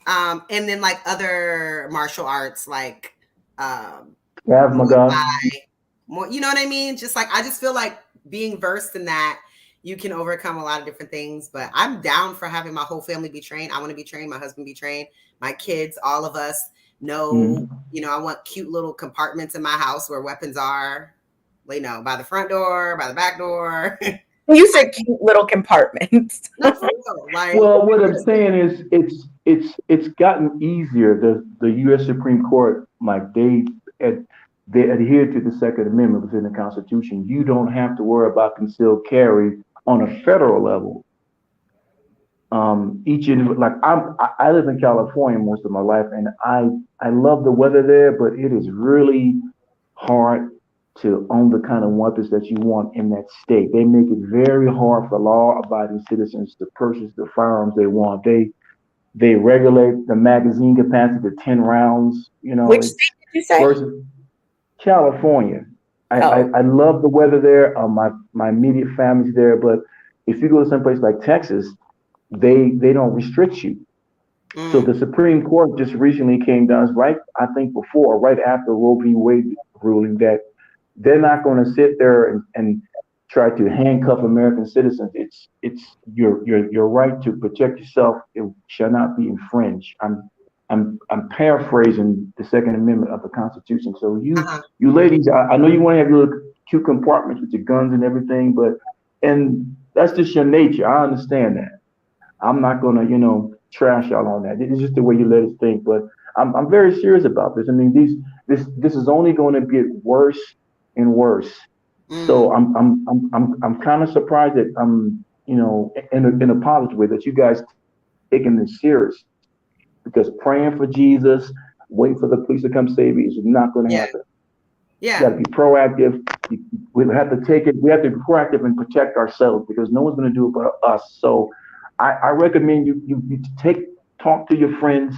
Speaker 1: Hmm.
Speaker 2: And then like other martial arts like um
Speaker 3: Krav
Speaker 2: Muay
Speaker 3: Maga.
Speaker 2: Thai, more, you know what I mean? Just like I just feel like being versed in that you can overcome a lot of different things. But I'm down for having my whole family be trained. I want to be trained, my husband be trained, my kids, all of us know,
Speaker 3: Mhm.
Speaker 2: I want cute little compartments in my house where weapons are, by the front door, by the back door.
Speaker 1: You said cute little compartments.
Speaker 2: No, for real. Like,
Speaker 3: Well, what I'm saying is, it's gotten easier. The U.S. Supreme Court, like they adhere to the Second Amendment within the Constitution. You don't have to worry about concealed carry on a federal level. Each like I live in California most of my life, and I love the weather there, but it is really hard to own the kind of weapons that you want in that state. They make it very hard for law-abiding citizens to purchase the firearms they want. They regulate the magazine capacity to 10 rounds.
Speaker 1: Which state
Speaker 3: It's
Speaker 1: did you say?
Speaker 3: versus California.
Speaker 1: Oh,
Speaker 3: I love the weather there. My immediate family's there, but if you go to some place like Texas, they don't restrict you. So
Speaker 2: mm,
Speaker 3: the Supreme Court just recently came down, right? I think before, right after Roe v. Wade ruling, that they're not going to sit there and try to handcuff American citizens. It's your right to protect yourself. It shall not be infringed. I'm paraphrasing the Second Amendment of the Constitution. So
Speaker 2: uh-huh.
Speaker 3: you ladies, I know you want to have your cute compartments with your guns and everything, but and that's just your nature. I understand that. I'm not gonna, trash y'all on that. It's just the way you let us think. But I'm very serious about this. I mean, this is only going to get worse and worse. So
Speaker 2: Mm,
Speaker 3: I'm kind of surprised that in a positive way that you guys taking this serious because praying for Jesus, waiting for the police to come save you is not going to
Speaker 2: yeah.
Speaker 3: happen. You got
Speaker 2: Yeah.
Speaker 3: to be proactive. We have to take it. We have to be proactive and protect ourselves because no one's going to do it but us. So I recommend you talk to your friends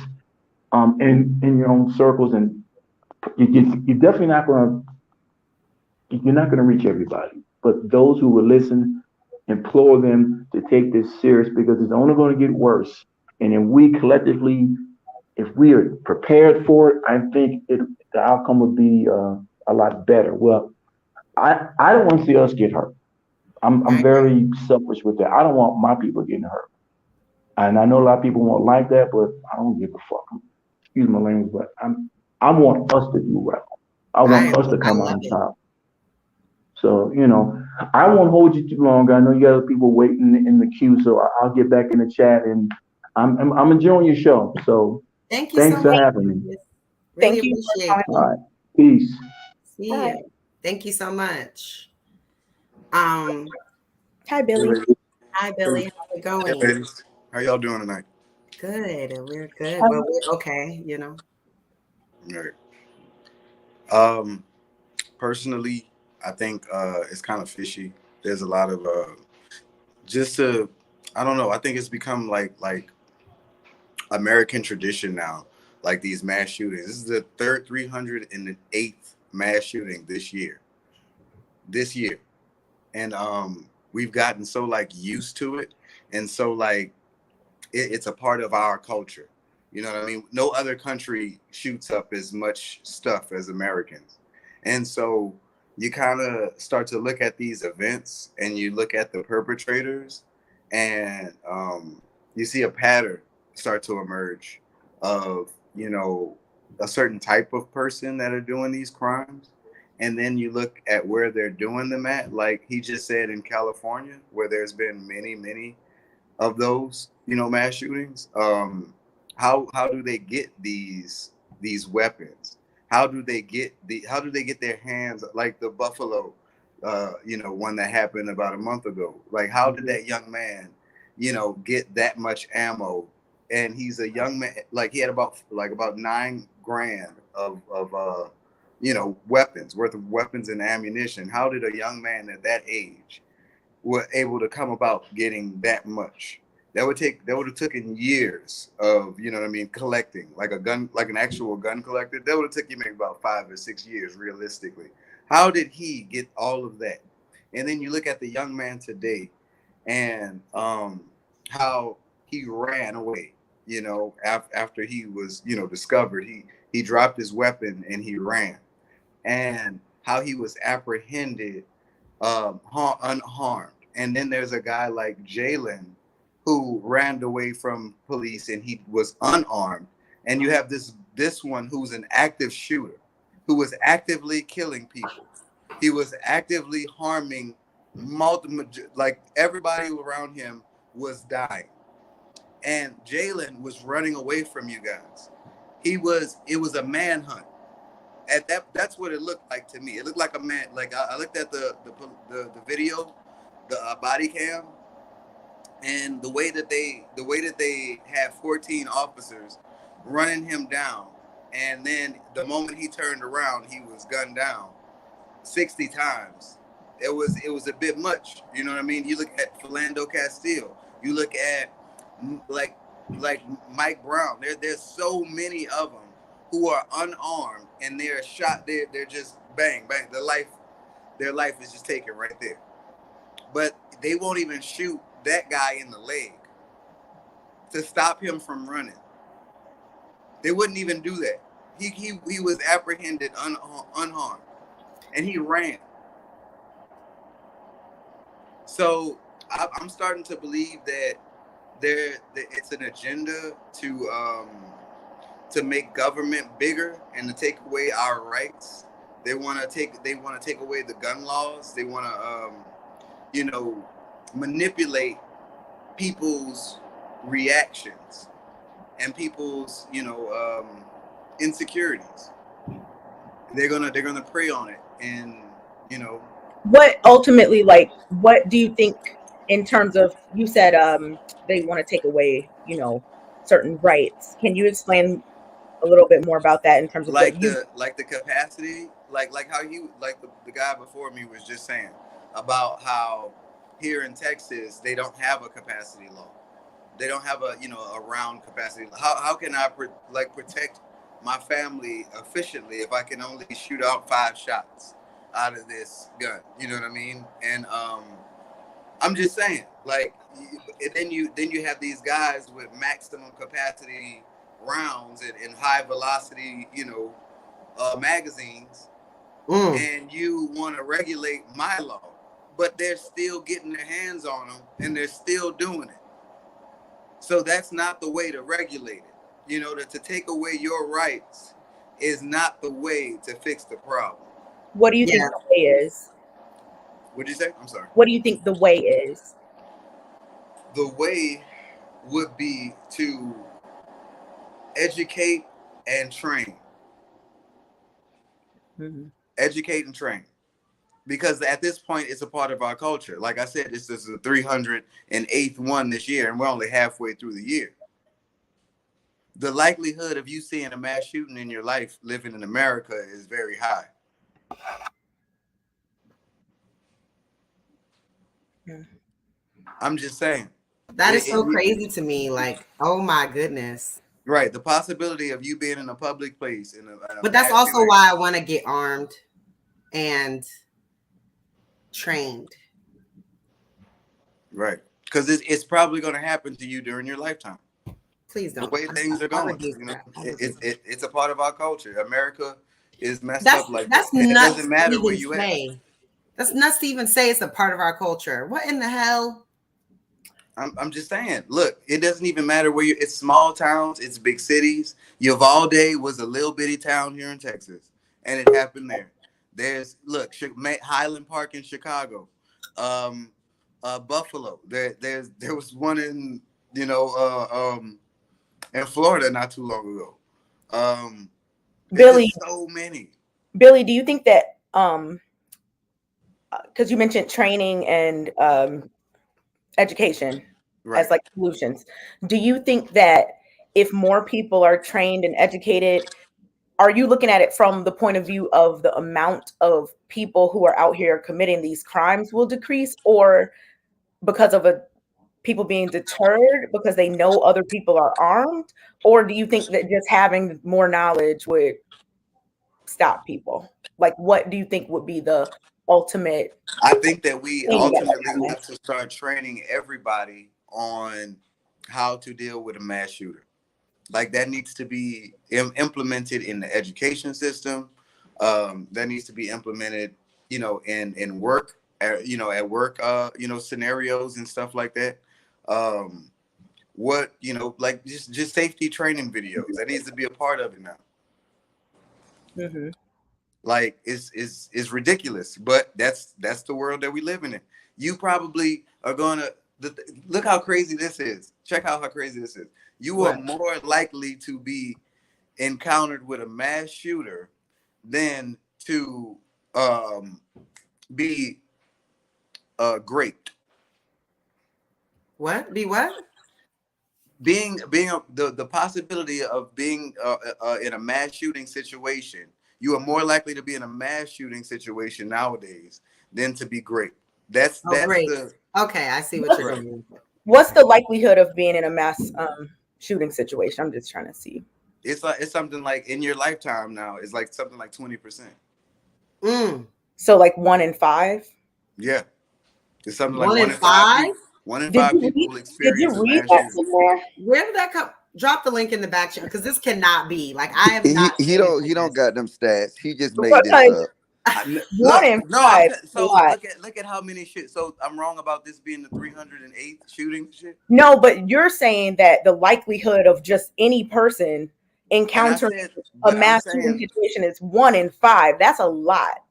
Speaker 3: in your own circles, and you're definitely not going to reach everybody, but those who will listen, implore them to take this serious because it's only going to get worse. And if we collectively, if we are prepared for it, I think the outcome would be a lot better. Well, I don't want to see us get hurt. I'm
Speaker 2: I agree.
Speaker 3: very selfish with that. I don't want my people getting hurt. And I know a lot of people won't like that, but I don't give a fuck. Excuse my language, but I want us to do well. I want us to
Speaker 2: I
Speaker 3: come out
Speaker 2: love
Speaker 3: on
Speaker 2: it.
Speaker 3: top. So, I won't hold you too long. I know you got other people waiting in the queue, so I'll get back in the chat and I'm enjoying your show. So
Speaker 2: Thank you so
Speaker 3: thanks for
Speaker 2: much.
Speaker 3: having me.
Speaker 2: Really
Speaker 1: thank you for
Speaker 2: appreciate
Speaker 1: calling.
Speaker 3: All
Speaker 2: you.
Speaker 3: right. Peace.
Speaker 2: See
Speaker 1: Bye.
Speaker 2: ya. Thank you so much. Um,
Speaker 1: Hi,
Speaker 4: Hey,
Speaker 1: Billy.
Speaker 4: ladies.
Speaker 2: Hi Billy, how's it
Speaker 4: Hey,
Speaker 2: going?
Speaker 4: ladies. How y'all doing tonight?
Speaker 2: Good. We're good.
Speaker 1: Um,
Speaker 2: Well, we're okay.
Speaker 4: All right. Um, Personally, I think it's kind of fishy. There's a lot of just to, I don't know. I think it's become like American tradition now. Like these mass shootings. This is the third 308th mass shooting this year. This year, and we've gotten so like used to it, and so like it's a part of our culture. You know what I mean? No other country shoots up as much stuff as Americans. And so you kind of start to look at these events and you look at the perpetrators and you see a pattern start to emerge of, a certain type of person that are doing these crimes. And then you look at where they're doing them at, like he just said in California, where there's been many, many of those, mass shootings. How do they get these weapons? How do they get their hands like the Buffalo, one that happened about a month ago? Like how did that young man, get that much ammo? And he's a young man, like he had about 9 grand of weapons worth of weapons and ammunition. How did a young man at that age were able to come about getting that much? That would have taken years of, what I mean, collecting like a gun, like an actual gun collector. That would have took you maybe about 5 or 6 years realistically. How did he get all of that? And then you look at the young man today and how he ran away, after he was, discovered. He dropped his weapon and he ran, and how he was apprehended unharmed. And then there's a guy like Jalen who ran away from police and he was unarmed. And you have this one who's an active shooter, who was actively killing people. He was actively harming multiple, like everybody around him was dying. And Jalen was running away from you guys. It was a manhunt. At that's what it looked like to me. It looked like a man. Like I looked at the video, the body cam, and the way that they had 14 officers running him down, and then the moment he turned around, he was gunned down 60 times. It was a bit much. You know what I mean? You look at Philando Castile. You look at like like Mike Brown. There's so many of them who are unarmed and they're shot. They're just bang bang. Their life is just taken right there. But they won't even shoot that guy in the leg to stop him from running. They wouldn't even do that. He was apprehended unharmed, and he ran. So I'm starting to believe that it's an agenda to make government bigger and to take away our rights. They want to take away the gun laws. They want to manipulate people's reactions and people's insecurities. They're gonna prey on it, and
Speaker 1: What ultimately, like, what do you think in terms of, you said they want to take away, certain rights. Can you explain a little bit more about that in terms of
Speaker 4: like
Speaker 1: what you
Speaker 4: the capacity, like how the guy before me was just saying about how here in Texas they don't have a capacity law. They don't have a round capacity. How can I protect my family efficiently if I can only shoot out 5 shots out of this gun? You know what I mean? And I'm just saying, like, then you have these guys with maximum capacity rounds and high velocity, magazines, and you want to regulate my law, but they're still getting their hands on them and they're still doing it. So that's not the way to regulate it. To take away your rights is not the way to fix the problem.
Speaker 1: what do you think the way is?
Speaker 4: What'd you say? I'm sorry.
Speaker 1: What do you think the way is?
Speaker 4: The way would be to educate and train.
Speaker 1: Mm-hmm.
Speaker 4: Educate and train. Because at this point, it's a part of our culture. Like I said, this is the 308th one this year, and we're only halfway through the year. The likelihood of you seeing a mass shooting in your life living in America is very high.
Speaker 1: Yeah.
Speaker 4: I'm just saying.
Speaker 2: That is so crazy to me. Like, oh my goodness.
Speaker 4: Right. The possibility of you being in a public place.
Speaker 2: But that's also why I want to get armed and trained.
Speaker 4: Right. Because it's probably going to happen to you during your lifetime.
Speaker 2: Please don't.
Speaker 4: The way things are going. It's a part of our culture. America is messed up like that.
Speaker 2: It
Speaker 4: doesn't matter where you at.
Speaker 2: That's nuts to even say it's a part of our culture. What in the hell?
Speaker 4: I'm just saying, look, it doesn't even matter where it's small towns, it's big cities. Uvalde was a little bitty town here in Texas, and it happened there. There's Highland Park in Chicago, Buffalo. There was one in in Florida not too long ago.
Speaker 1: Billy,
Speaker 4: so many.
Speaker 1: Billy, do you think that because you mentioned training and education as like solutions, do you think that if more people are trained and educated, are you looking at it from the point of view of the amount of people who are out here committing these crimes will decrease, or because of people being deterred because they know other people are armed? Or do you think that just having more knowledge would stop people? Like, what do you think would be the ultimate?
Speaker 4: I think that we ultimately have to start training everybody on how to deal with a mass shooter. Like, that needs to be implemented in the education system. That needs to be implemented, in work at work, scenarios and stuff like that. What like just safety training videos that needs to be a part of it now.
Speaker 1: Mm-hmm.
Speaker 4: Like it's ridiculous, but that's the world that we live in. You probably are gonna look how crazy this is. Check out how crazy this is. You are
Speaker 2: What?
Speaker 4: more likely to be encountered with a mass shooter than to be raped.
Speaker 2: What? Be what?
Speaker 4: The possibility of being in a mass shooting situation, you are more likely to be in a mass shooting situation nowadays than to be great. That's
Speaker 2: Oh, great.
Speaker 4: the
Speaker 2: Okay, I see what you're
Speaker 4: right.
Speaker 2: doing.
Speaker 1: What's the likelihood of being in a mass shooting situation? I'm just trying to see.
Speaker 4: It's something like in your lifetime now. It's like something like 20%.
Speaker 2: Mm.
Speaker 1: So like 1 in 5.
Speaker 4: Yeah, it's something like
Speaker 2: One
Speaker 4: one
Speaker 2: in
Speaker 4: in five
Speaker 2: five?
Speaker 4: people. One in
Speaker 1: Did
Speaker 4: five
Speaker 1: you
Speaker 4: people
Speaker 1: read?
Speaker 4: will
Speaker 1: Did you
Speaker 4: experience a
Speaker 1: read
Speaker 4: mass
Speaker 1: that
Speaker 4: shooting.
Speaker 1: somewhere?
Speaker 2: Where did that come? Drop the link in the back channel because this cannot be. Like I have
Speaker 5: He
Speaker 2: not
Speaker 5: he
Speaker 2: seen it
Speaker 5: don't
Speaker 2: like
Speaker 5: he don't
Speaker 2: this.
Speaker 5: got them stats. He just made this
Speaker 1: Because
Speaker 5: up.
Speaker 1: one
Speaker 4: Look,
Speaker 1: in
Speaker 4: no,
Speaker 1: five is a
Speaker 4: so
Speaker 1: lot.
Speaker 4: look at how many shit. So I'm wrong about this being the 308th shooting shit.
Speaker 1: No, but you're saying that the likelihood of just any person
Speaker 4: And I
Speaker 1: encountering
Speaker 4: said,
Speaker 1: a
Speaker 4: but I'm
Speaker 1: mass shooting
Speaker 4: saying
Speaker 1: situation is 1 in 5. That's a lot.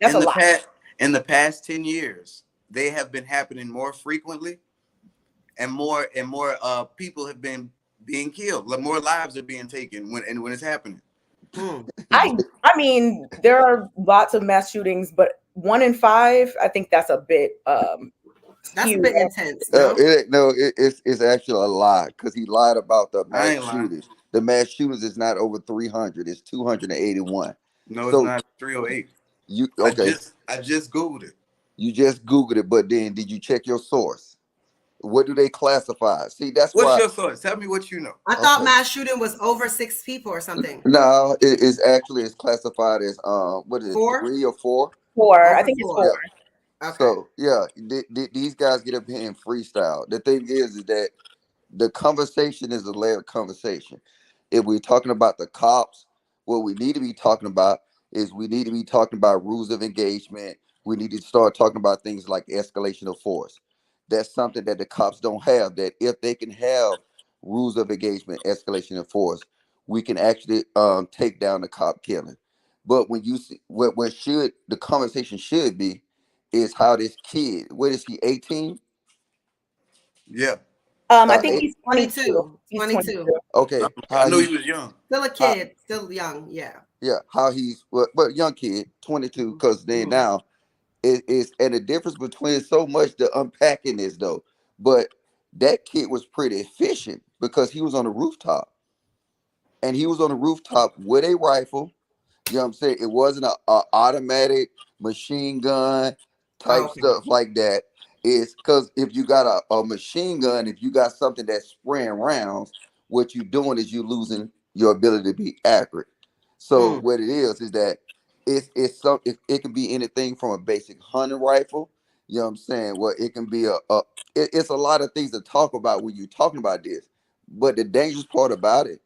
Speaker 1: That's
Speaker 4: in
Speaker 1: a
Speaker 4: the
Speaker 1: lot.
Speaker 4: past in the past 10 years, they have been happening more frequently, and more people have been being killed. More lives are being taken when it's happening.
Speaker 2: Mm.
Speaker 1: I mean, there are lots of mass shootings, but 1 in 5, I think that's a bit
Speaker 2: That's a
Speaker 1: skewed.
Speaker 2: bit intense, no?
Speaker 5: It's actually a lie because he lied about the
Speaker 4: I
Speaker 5: mass
Speaker 4: ain't lying.
Speaker 5: shooters. The mass shooters is not over 300. It's 281.
Speaker 4: No, it's
Speaker 5: So
Speaker 4: not 308.
Speaker 5: you
Speaker 4: I
Speaker 5: okay?
Speaker 4: just googled it.
Speaker 5: You just Googled it, but then did you check your source? What do they classify? See, that's
Speaker 4: What's
Speaker 5: why.
Speaker 4: your source? Tell me what you know.
Speaker 2: I thought
Speaker 5: Okay,
Speaker 2: mass shooting was over 6 people or something.
Speaker 5: no, it's classified as what is it,
Speaker 2: 4?
Speaker 5: 3 or 4?
Speaker 1: 4. I
Speaker 2: Over
Speaker 1: think it's 4.
Speaker 5: Yeah.
Speaker 2: 4. Okay.
Speaker 5: So yeah, these guys get up here and freestyle. The thing is that the conversation is a layered conversation. If we're talking about the cops, what we need to be talking about is we need to be talking about rules of engagement. We need to start talking about things like escalation of force. That's something that the cops don't have. That if they can have rules of engagement, escalation of force, we can actually take down the cop killing. But when you see what should the conversation should be is how this kid, what is he, 18?
Speaker 4: Yeah,
Speaker 1: I think
Speaker 5: Eight,
Speaker 1: he's 22.
Speaker 2: 22.
Speaker 1: He's 22.
Speaker 2: 22.
Speaker 5: okay,
Speaker 4: I
Speaker 5: how
Speaker 4: knew
Speaker 5: he
Speaker 4: he was young.
Speaker 2: Still a
Speaker 5: how,
Speaker 2: kid. Still young. Yeah.
Speaker 5: yeah, how he's but young kid, 22, because then
Speaker 2: Mm.
Speaker 5: now it's and the difference between so much to unpacking this though. But that kid was pretty efficient because he was on the rooftop and he was on the rooftop with a rifle. You know what I'm saying? It wasn't a automatic machine gun type
Speaker 2: Okay.
Speaker 5: stuff like that. It's because if you got a machine gun, if you got something that's spraying rounds, what you're doing is you're losing your ability to be accurate. So
Speaker 2: Mm.
Speaker 5: what it is that it can be anything from a basic hunting rifle. You know what I'm saying? Well, it can be it's a lot of things to talk about when you're talking about this. But the dangerous part about it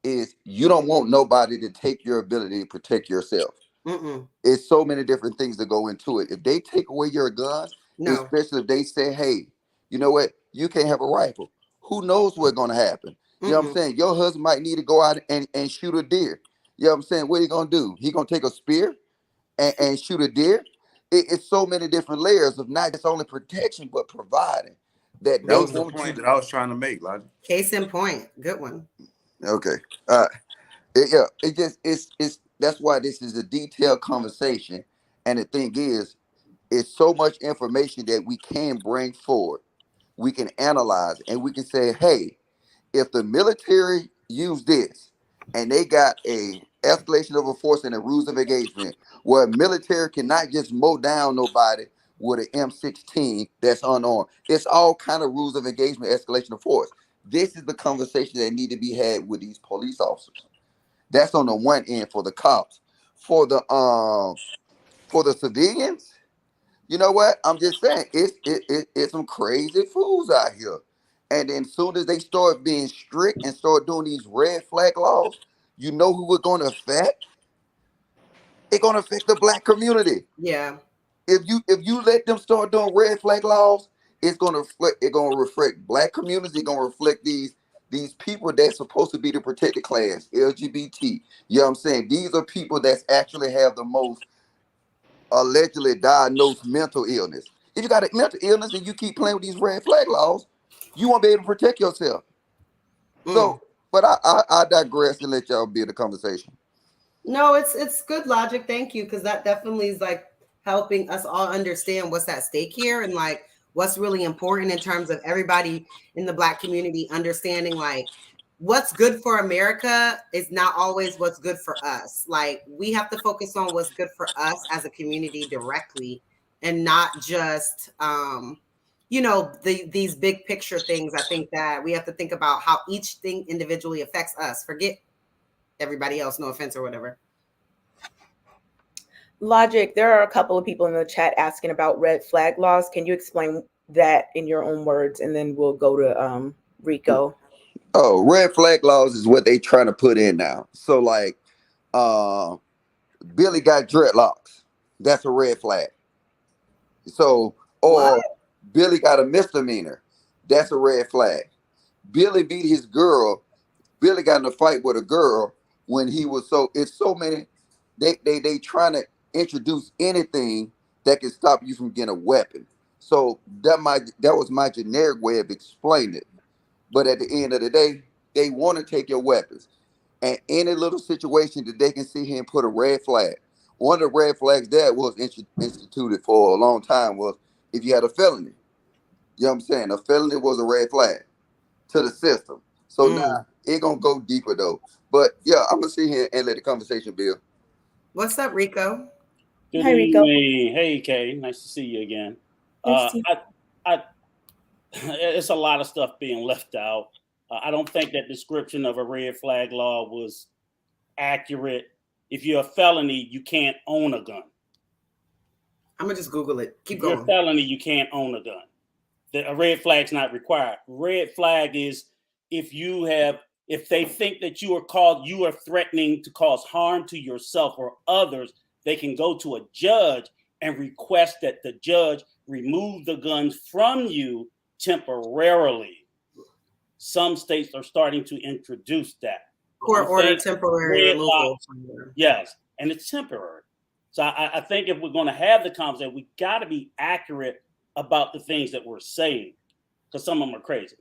Speaker 5: is you don't want nobody to take your ability to protect yourself.
Speaker 2: Mm-mm.
Speaker 5: It's so many different things that go into it. If they take away your guns,
Speaker 2: No.
Speaker 5: especially if they say, hey, you know what, you can't have a rifle. Who knows what's gonna happen? You know what I'm
Speaker 2: Mm-mm.
Speaker 5: saying? Your husband might need to go out and shoot a deer. You know what I'm saying? What he gonna do? He gonna take a spear and shoot a deer? It's so many different layers of not just only protection, but providing that
Speaker 4: That
Speaker 5: they
Speaker 4: was the
Speaker 5: want you
Speaker 4: point
Speaker 5: to.
Speaker 4: that I was trying to make, Logic.
Speaker 2: Case in point. Good one.
Speaker 5: Okay. Uh, yeah, it's that's why this is a detailed conversation. And the thing is, it's so much information that we can bring forward. We can analyze and we can say, hey, if the military used this and they got a escalation of a force and a rules of engagement where military cannot just mow down nobody with an M16 that's unarmed. It's all kind of rules of engagement, escalation of force. This is the conversation that need to be had with these police officers. That's on the one end for the cops. For the civilians, you know what? I'm just saying it's some crazy fools out here. And then soon as they start being strict and start doing these red flag laws, you know who we're gonna affect? It's gonna affect the black community.
Speaker 2: Yeah.
Speaker 5: if you let them start doing red flag laws, it's gonna reflect black communities. It's gonna reflect these people that's supposed to be the protected class, LGBT. You know what I'm saying? These are people that actually have the most allegedly diagnosed mental illness. If you got a mental illness and you keep playing with these red flag laws, you won't be able to protect yourself.
Speaker 2: Mm.
Speaker 5: So, but I digress and let y'all be in the conversation.
Speaker 2: No, it's good logic. Thank you, because that definitely is like helping us all understand what's at stake here and like what's really important in terms of everybody in the Black community understanding like what's good for America is not always what's good for us. Like we have to focus on what's good for us as a community directly and not just these big picture things. I think that we have to think about how each thing individually affects us. Forget everybody else, no offense or whatever.
Speaker 1: Logic, there are a couple of people in the chat asking about red flag laws. Can you explain that in your own words? And then we'll go to Rico.
Speaker 5: Oh, red flag laws is what they trying to put in now. So like, uh, Billy got dreadlocks. That's a red flag. So,
Speaker 2: What?
Speaker 5: or Billy got a misdemeanor. That's a red flag. Billy beat his girl. Billy got in a fight with a girl when he was so. It's so many. They trying to introduce anything that can stop you from getting a weapon. So that was my generic way of explaining it. But at the end of the day, they want to take your weapons. And any little situation that they can see here and put a red flag. One of the red flags that was instituted for a long time was if you had a felony. You know what I'm saying? A felony was a red flag to the system. So now it gonna go deeper though. But yeah, I'm gonna sit here and let the conversation build.
Speaker 2: What's up, Rico?
Speaker 6: Good
Speaker 1: Hi, Rico.
Speaker 6: evening. Hey, Kay. Nice to see you again.
Speaker 1: Nice to-
Speaker 6: I it's a lot of stuff being left out. I don't think that description of a red flag law was accurate. If you're a felony, you can't own a gun.
Speaker 2: I'm gonna just Google it. Keep
Speaker 6: If you're a
Speaker 2: going.
Speaker 6: felony, you can't own a gun. A red flag's not required. Red flag is if they think that you are threatening to cause harm to yourself or others, they can go to a judge and request that the judge remove the guns from you temporarily. Some states are starting to introduce that.
Speaker 2: Court order temporary removal.
Speaker 6: Yes, and it's temporary. So I think if we're going to have the conversation, we got to be accurate about the things that we're saying, because some of them are crazy.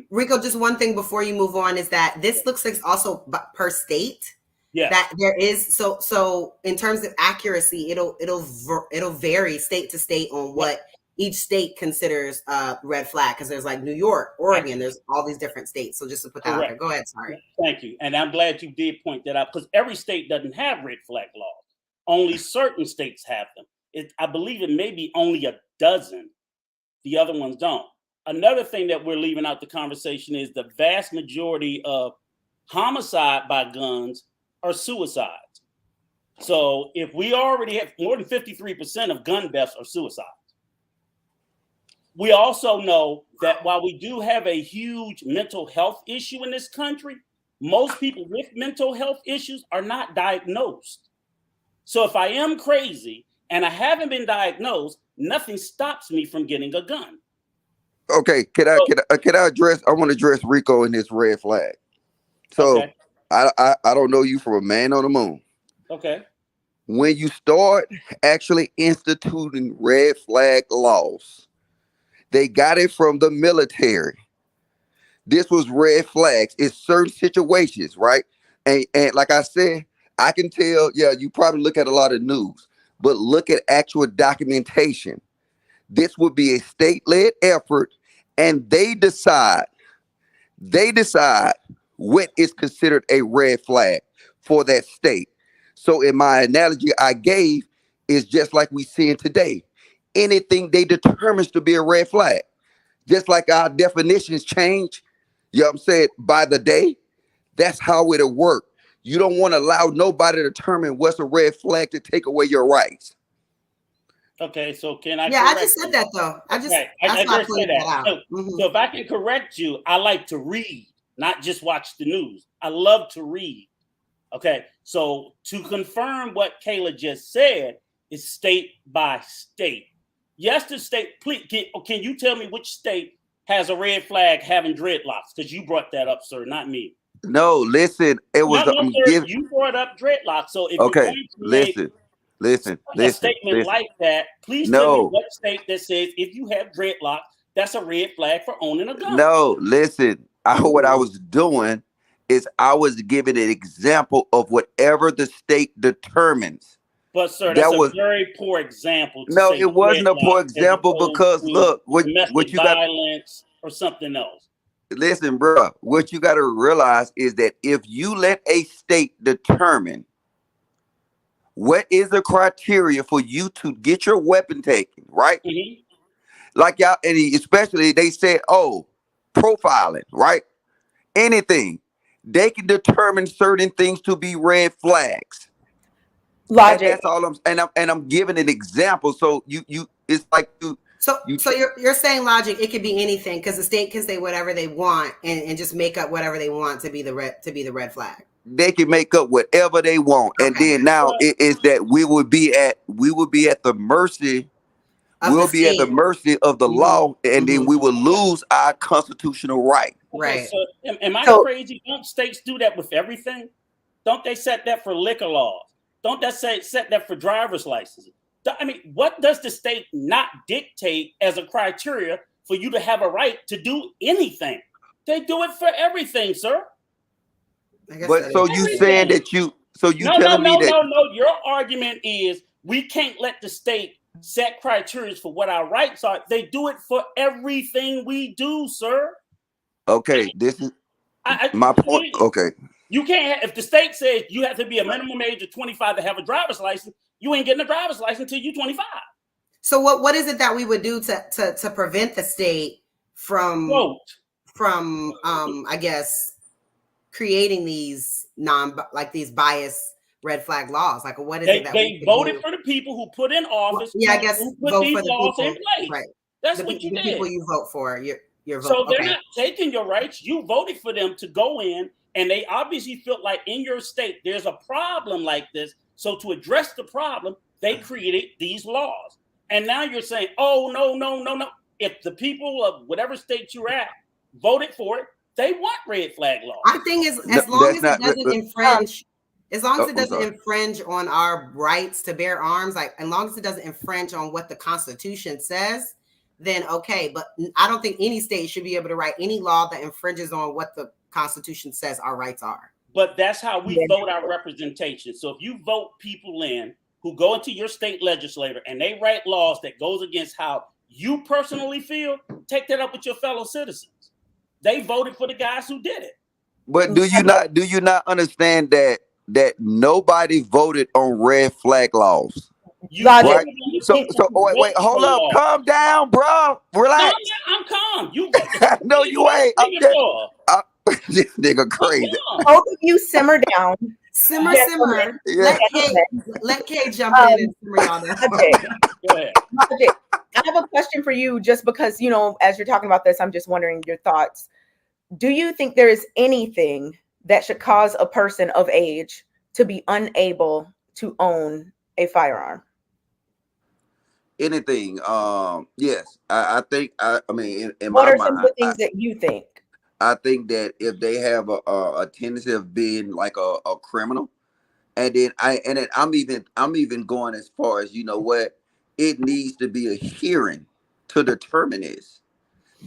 Speaker 2: Rico, just one thing before you move on is that this looks like also per state. Yeah. That there is so in terms of accuracy, it'll vary state to state on what each state considers red flag, because there's like New York, Oregon, there's all these different states. So just to put that out there, go ahead. Sorry.
Speaker 6: Thank you, and I'm glad you did point that out, because every state doesn't have red flag laws. Only certain states have them. I believe it may be only a dozen. The other ones don't. Another thing that we're leaving out the conversation is the vast majority of homicide by guns are suicides. So if we already have more than 53% of gun deaths are suicides. We also know that while we do have a huge mental health issue in this country, most people with mental health issues are not diagnosed. So if I am crazy and I haven't been diagnosed, nothing stops me from getting a gun.
Speaker 5: Okay, can I address? I want to address Rico and this red flag. So okay. I don't know you from a man on the moon.
Speaker 6: Okay.
Speaker 5: When you start actually instituting red flag laws, they got it from the military. This was red flags. It's certain situations, right? And like I said, I can tell, yeah, you probably look at a lot of news, but look at actual documentation. This would be a state-led effort, and they decide what is considered a red flag for that state. So in my analogy I gave is just like we see in today. Anything they determines to be a red flag. Just like our definitions change, you know what I'm saying, by the day, that's how it'll work. You don't want to allow nobody to determine what's a red flag to take away your rights.
Speaker 6: Okay, so can I?
Speaker 2: Yeah, I just said that though. I just said that.
Speaker 6: So if I can correct you, I like to read, not just watch the news. I love to read. Okay, so to confirm what Kayla just said, is state by state. Yes, the state. Please, can you tell me which state has a red flag having dreadlocks? Because you brought that up, sir, not me.
Speaker 5: No, listen, it was
Speaker 6: No, sir, you brought up dreadlocks. So if you're going to make a statement like that, please tell me what state that says if you have dreadlocks, that's a red flag for owning a gun.
Speaker 5: No, listen. What I was doing is I was giving an example of whatever the state determines.
Speaker 6: But sir, that's a very poor example.
Speaker 5: No, it wasn't a poor example because look, what you got
Speaker 6: violence or something else.
Speaker 5: Listen, bro, what you got to realize is that if you let a state determine what is the criteria for you to get your weapon taken, right?
Speaker 6: Mm-hmm.
Speaker 5: Like y'all, and especially they said, oh, profiling, right? Anything. They can determine certain things to be red flags.
Speaker 1: Logic.
Speaker 5: And that's all I'm giving an example. So you it's like you.
Speaker 2: So you're saying logic, it could be anything because the state can say whatever they want and just make up whatever they want to be the red flag.
Speaker 5: They can make up whatever they want. Okay. And then now it is that we would be at the mercy. We'll be at the mercy of the law, and then we will lose our constitutional right.
Speaker 2: Right.
Speaker 6: So am I crazy? Don't states do that with everything? Don't they set that for liquor laws? Don't that set that for driver's licenses? I mean, what does the state not dictate as a criteria for you to have a right to do anything? They do it for everything, sir.
Speaker 5: But so you saying that you telling me that
Speaker 6: no. Your argument is we can't let the state set criteria for what our rights are. They do it for everything we do, sir.
Speaker 5: Okay, this is my point. Okay.
Speaker 6: You can't if the state says you have to be a minimum age of 25 to have a driver's license, you ain't getting a driver's license until you're 25.
Speaker 2: So what is it that we would do to prevent the state from I guess creating these these bias red flag laws? Like what is it that
Speaker 6: they voted for the people who put in office?
Speaker 2: Well, yeah, I guess
Speaker 6: who put
Speaker 2: vote
Speaker 6: these
Speaker 2: for the
Speaker 6: laws
Speaker 2: people.
Speaker 6: In place.
Speaker 2: Right.
Speaker 6: That's what you did.
Speaker 2: The people you vote for. Your vote.
Speaker 6: So they're not taking your rights. You voted for them to go in, and they obviously felt like in your state there's a problem like this. So to address the problem, they created these laws. And now you're saying, oh, no. If the people of whatever state you're at voted for it, they want red flag laws.
Speaker 2: Our thing is, as long as it doesn't infringe, infringe on our rights to bear arms, like as long as it doesn't infringe on what the Constitution says, then okay. But I don't think any state should be able to write any law that infringes on what the Constitution says our rights are.
Speaker 6: But that's how we vote our representation. So if you vote people in who go into your state legislature and they write laws that goes against how you personally feel, take that up with your fellow citizens. They voted for the guys who did it.
Speaker 5: But do you not understand that nobody voted on red flag laws? Right? So wait, hold up, calm down, bro. Relax.
Speaker 6: No, I'm calm.
Speaker 5: No, you ain't. This nigga crazy.
Speaker 1: Both of you simmer down.
Speaker 2: Simmer. Yeah. Let Kay jump in and simmer y'all down.
Speaker 6: Go ahead.
Speaker 1: I have a question for you just because, as you're talking about this, I'm just wondering your thoughts. Do you think there is anything that should cause a person of age to be unable to own a firearm?
Speaker 5: Anything. Yes. I think, I mean, in
Speaker 1: what
Speaker 5: my
Speaker 1: are
Speaker 5: mind,
Speaker 1: some of the things that you think?
Speaker 5: I think that if they have a tendency of being like a criminal, and then I'm even going as far as, you know what, it needs to be a hearing to determine this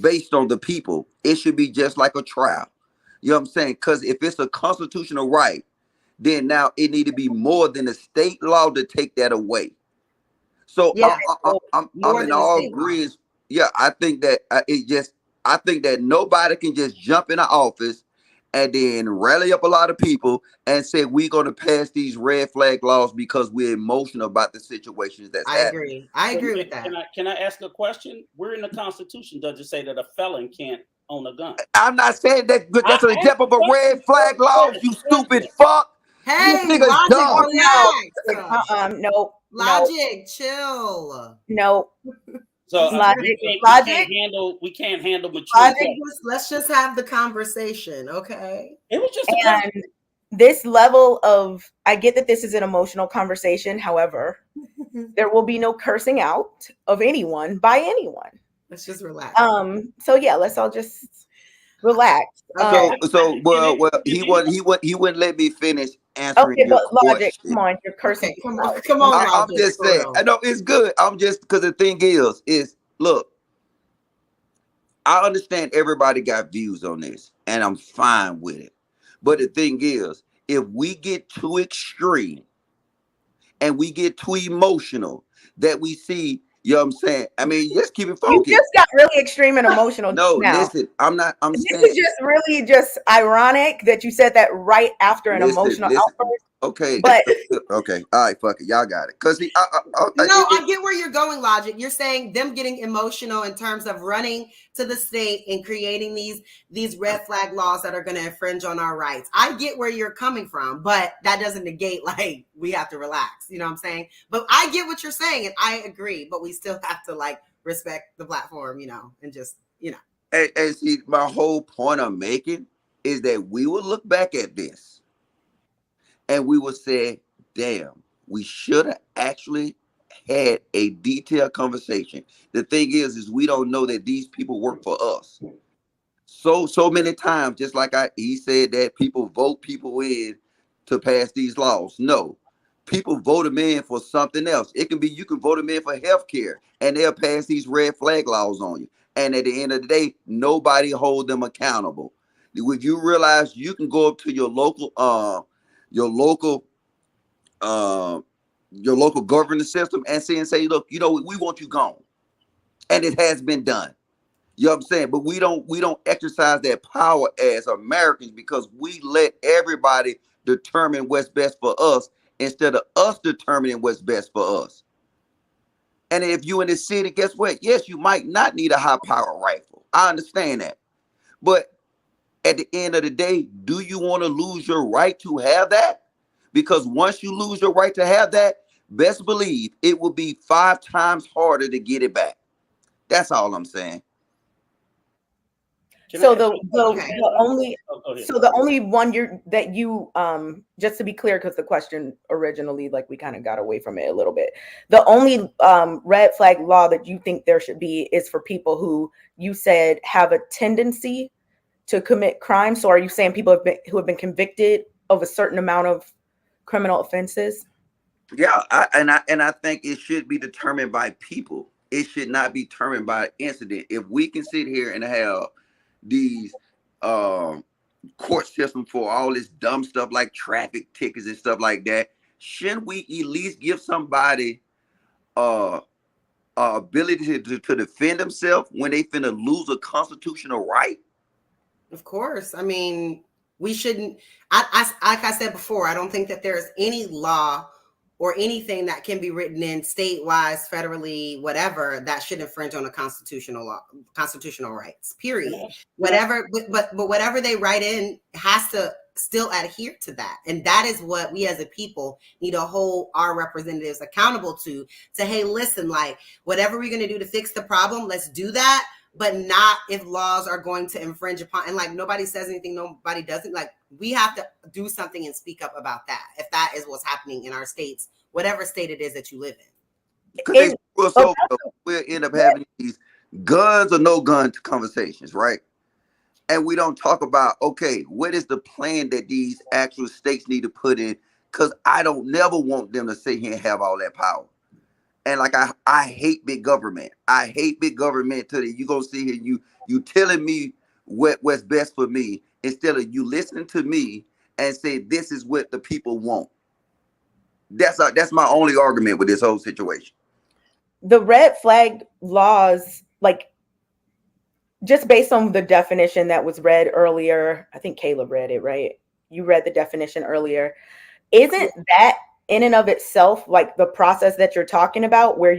Speaker 5: based on the people. It should be just like a trial. You know what I'm saying? Because if it's a constitutional right, then now it need to be more than a state law to take that away. So yeah, I'm in all agreement. Yeah, I think that I think that nobody can just jump in the office and then rally up a lot of people and say we're going to pass these red flag laws because we're emotional about the situations that's happening.
Speaker 2: I agree with that.
Speaker 6: Can I ask a question? Where in the Constitution does it say that a felon can't own a gun?
Speaker 5: I'm not saying that, but that's an example of a red flag law, you stupid fuck.
Speaker 2: Hey,
Speaker 5: this nigga's
Speaker 2: dumb.
Speaker 1: No.
Speaker 2: Logic, chill.
Speaker 1: No.
Speaker 6: So we can't handle mature.
Speaker 2: Let's just have the conversation, okay?
Speaker 6: It was just
Speaker 1: this level of, I get that this is an emotional conversation. However, There will be no cursing out of anyone by anyone.
Speaker 2: Let's just relax.
Speaker 1: So yeah, let's all just relax.
Speaker 2: Okay.
Speaker 5: Well, he wouldn't let me finish answering
Speaker 1: Okay,
Speaker 5: your
Speaker 1: but Logic, come
Speaker 5: question.
Speaker 1: on, you're cursing.
Speaker 2: Okay, come on,
Speaker 5: I'm
Speaker 2: Logic,
Speaker 5: just
Speaker 2: for
Speaker 5: saying.
Speaker 2: real.
Speaker 5: I know it's good. I'm just because the thing is look, I understand everybody got views on this, and I'm fine with it. But the thing is, if we get too extreme and we get too emotional, that we see, you know what I'm saying? I mean, just keep it
Speaker 1: You
Speaker 5: focused.
Speaker 1: just got really extreme and emotional
Speaker 5: No,
Speaker 1: now.
Speaker 5: listen, I'm
Speaker 1: This
Speaker 5: saying.
Speaker 1: is just really just ironic that you said that right after an emotional outburst.
Speaker 5: Okay.
Speaker 1: But
Speaker 5: Okay. All right. Fuck it. Y'all got it. Cause
Speaker 2: I get where you're going, Logic. You're saying them getting emotional in terms of running to the state and creating these red flag laws that are going to infringe on our rights. I get where you're coming from, but that doesn't negate like we have to relax. You know what I'm saying? But I get what you're saying, and I agree. But we still have to like respect the platform, and just
Speaker 5: And see, my whole point I'm making is that we will look back at this and we will say, damn, we should have actually had a detailed conversation. The thing is we don't know that these people work for us. So many times, just like he said that people vote people in to pass these laws. No, people vote them in for something else. It can be you can vote them in for health care and they'll pass these red flag laws on you. And at the end of the day, nobody hold them accountable. Would you realize you can go up to your local your local governance system and say, look, we want you gone. And it has been done. You know what I'm saying? But we don't exercise that power as Americans because we let everybody determine what's best for us instead of us determining what's best for us. And if you in the city, guess what? Yes, you might not need a high power rifle. I understand that. But at the end of the day, do you want to lose your right to have that? Because once you lose your right to have that, best believe it will be 5 times harder to get it back. That's all I'm saying.
Speaker 1: So the only one just to be clear, because the question originally, like we kind of got away from it a little bit. The only red flag law that you think there should be is for people who you said have a tendency to commit crime. So are you saying people who have been convicted of a certain amount of criminal offenses?
Speaker 5: Yeah, I think it should be determined by people. It should not be determined by incident. If we can sit here and have these court system for all this dumb stuff like traffic tickets and stuff like that, shouldn't we at least give somebody ability to defend themselves when they finna lose a constitutional right?
Speaker 2: Of course. I mean, we shouldn't. Like I said before, I don't think that there's any law or anything that can be written in state-wise, federally, whatever, that should infringe on a constitutional rights. Period. Whatever, but whatever they write in has to still adhere to that, and that is what we as a people need to hold our representatives accountable to. Say, hey, listen, like whatever we're going to do to fix the problem, let's do that. But not if laws are going to infringe upon, and like nobody says anything, nobody doesn't. Like we have to do something and speak up about that if that is what's happening in our states, whatever state it is that you live in.
Speaker 5: Because we'll end up having these guns or no gun conversations, right? And we don't talk about, okay, what is the plan that these actual states need to put in? Because I don't never want them to sit here and have all that power. And like I hate big government. I hate big government till you gonna sit here, you telling me what's best for me instead of you listening to me and say this is what the people want. That's my only argument with this whole situation.
Speaker 1: The red flag laws, like just based on the definition that was read earlier, I think Kayla read it, right? You read the definition earlier. Isn't that in and of itself like the process that you're talking about, where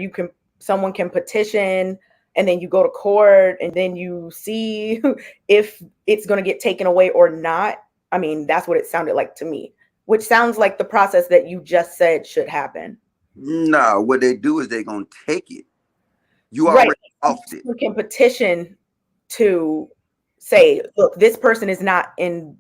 Speaker 1: someone can petition and then you go to court and then you see if it's going to get taken away or not? I mean, that's what it sounded like to me, which sounds like the process that you just said should happen.
Speaker 5: No, what they do is they're going to take it. You already lost it.
Speaker 1: You can petition to say, look, this person is not in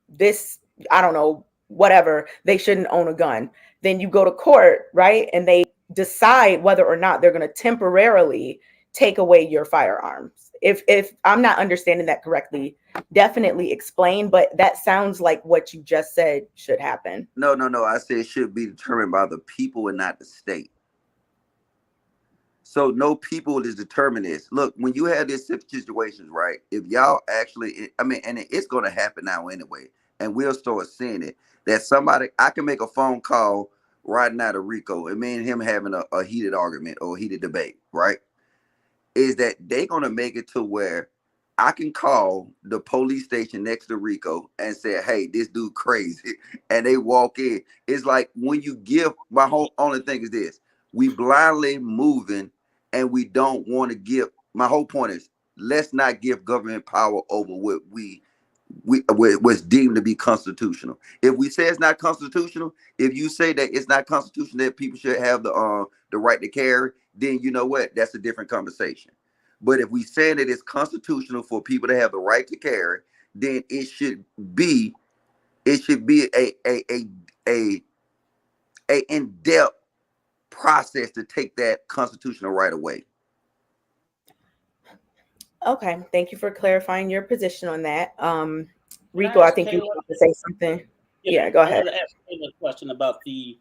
Speaker 1: this, I don't know, whatever, they shouldn't own a gun. Then you go to court, right? And they decide whether or not they're going to temporarily take away your firearms. If I'm not understanding that correctly, definitely explain, but that sounds like what you just said should happen.
Speaker 5: No. I said it should be determined by the people and not the state. So no people is determine this. Look, when you have these situations, right? If y'all actually, I mean, and it's going to happen now anyway, and we'll start seeing it. That somebody, I can make a phone call right now to Rico, and me and him having a heated argument or a heated debate, right? Is that they gonna make it to where I can call the police station next to Rico and say, "Hey, this dude crazy," and they walk in. It's like when you give. My whole only thing is this: we blindly moving, and we don't want to give. My whole point is, let's not give government power over what was deemed to be constitutional. If we say it's not constitutional, if you say that it's not constitutional that people should have the right to carry, then you know what? That's a different conversation. But if we say that it's constitutional for people to have the right to carry, then be it should be a in-depth process to take that constitutional right away.
Speaker 1: Okay, thank you for clarifying your position on that. Rico, I think you want to say something. Yeah, go ahead.
Speaker 6: I want to ask Kayla a question about the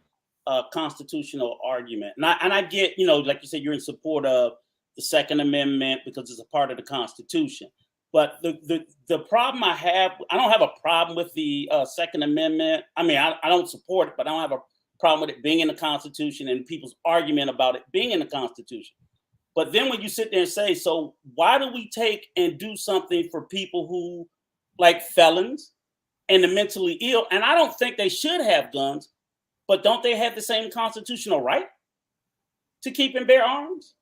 Speaker 6: constitutional argument, and I get, like you said, you're in support of the Second Amendment because it's a part of the Constitution. But the problem I don't have a problem with the Second Amendment. I mean, I don't support it, but I don't have a problem with it being in the Constitution and people's argument about it being in the Constitution. But then when you sit there and say, so why do we take and do something for people who, like felons and the mentally ill? And I don't think they should have guns, but don't they have the same constitutional right to keep and bear arms?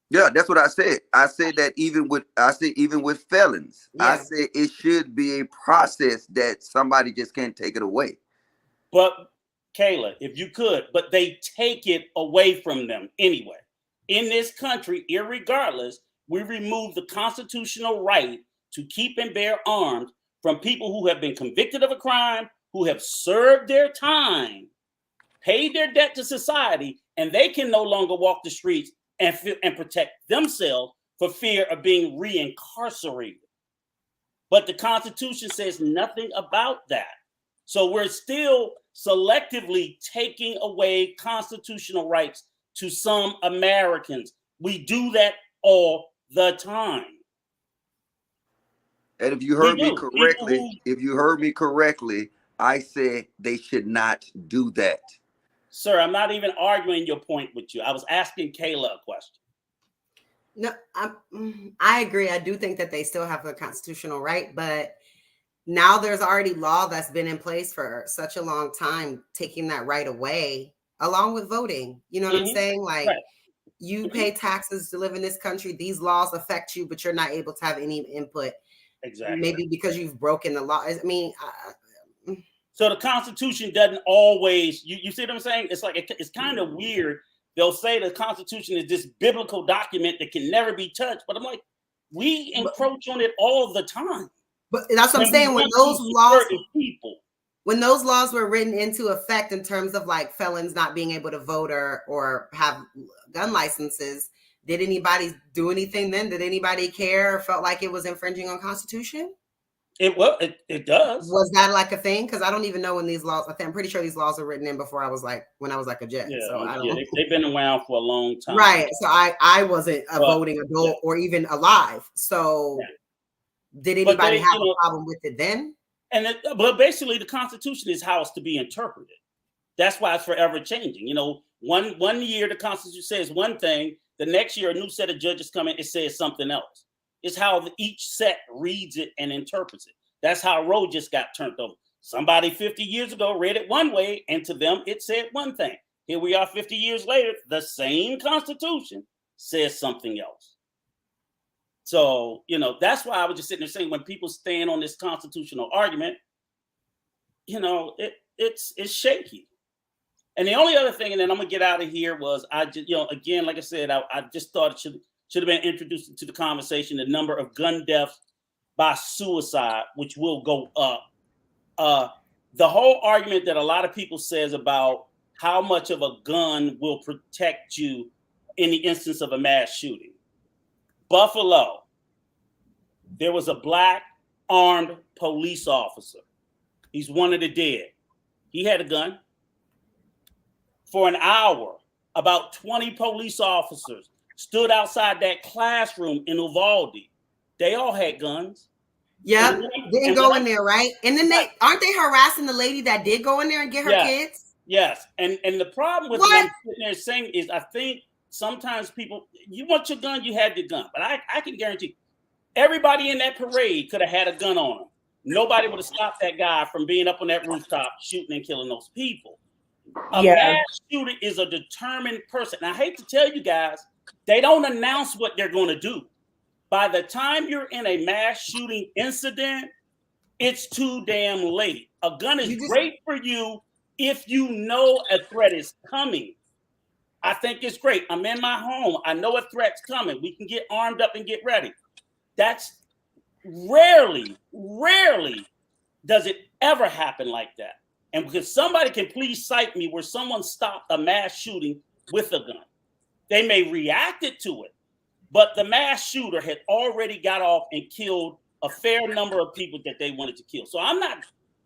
Speaker 5: Yeah, that's what I said. I said that even with felons,
Speaker 2: Yeah.
Speaker 5: I said it should be a process that somebody just can't take it away.
Speaker 6: But Kayla, if you could, but they take it away from them anyway. In this country, irregardless, we remove the constitutional right to keep and bear arms from people who have been convicted of a crime, who have served their time, paid their debt to society, and they can no longer walk the streets and protect themselves for fear of being reincarcerated. But the Constitution says nothing about that. So we're still selectively taking away constitutional rights to some Americans. We do that all the time.
Speaker 5: And if you heard me correctly, I said they should not do that.
Speaker 6: Sir, I'm not even arguing your point with you. I was asking Kayla a question.
Speaker 2: No, I agree. I do think that they still have a constitutional right, but now there's already law that's been in place for such a long time, taking that right away, along with voting. You know what I'm saying? Like, right. You pay taxes to live in this country. These laws affect you, but you're not able to have any input.
Speaker 6: Exactly.
Speaker 2: Maybe because you've broken the law. I mean,
Speaker 6: so the Constitution doesn't always. You see what I'm saying? It's like it's kind of weird. They'll say the Constitution is this biblical document that can never be touched, but I'm like, we encroach on it all the time.
Speaker 2: But that's what I'm saying. When those laws were written into effect in terms of like felons not being able to vote or have gun licenses, did anybody do anything then? Did anybody care or felt like it was infringing on Constitution?
Speaker 6: It does.
Speaker 2: Was that like a thing? Because I don't even know when these laws. I'm pretty sure these laws were written in before I was a jet.
Speaker 6: Yeah,
Speaker 2: so I don't.
Speaker 6: They've been around for a long time.
Speaker 2: Right. So I wasn't a voting adult or even alive. So did anybody have a problem with it then?
Speaker 6: But basically, the Constitution is how it's to be interpreted. That's why it's forever changing. One year the Constitution says one thing, the next year a new set of judges come in, it says something else. It's how each set reads it and interprets it. That's how Roe just got turned over. Somebody 50 years ago read it one way, and to them it said one thing. Here we are 50 years later, the same Constitution says something else. So, that's why I was just sitting there saying when people stand on this constitutional argument, it's shaky. And the only other thing, and then I'm gonna get out of here, was I just, again, like I said, I just thought it should have been introduced into the conversation, the number of gun deaths by suicide, which will go up. The whole argument that a lot of people says about how much of a gun will protect you in the instance of a mass shooting. Buffalo, there was a black armed police officer. He's one of the dead. He had a gun. For an hour, about 20 police officers stood outside that classroom in Uvalde. They all had guns.
Speaker 2: Yep, didn't go in there, right? And then aren't they harassing the lady that did go in there and get her kids?
Speaker 6: Yes, and the problem with what I'm sitting there saying is, I think sometimes people, you want your gun, you have your gun, but I can guarantee everybody in that parade could have had a gun on them. Nobody would have stopped that guy from being up on that rooftop shooting and killing those people. A mass shooter is a determined person. And I hate to tell you guys, they don't announce what they're going to do. By the time you're in a mass shooting incident, it's too damn late. A gun is great for you if you know a threat is coming. I think it's great. I'm in my home. I know a threat's coming. We can get armed up and get ready. That's rarely does it ever happen like that. And because somebody can please cite me where someone stopped a mass shooting with a gun. They may reacted to it, but the mass shooter had already got off and killed a fair number of people that they wanted to kill. So I'm not,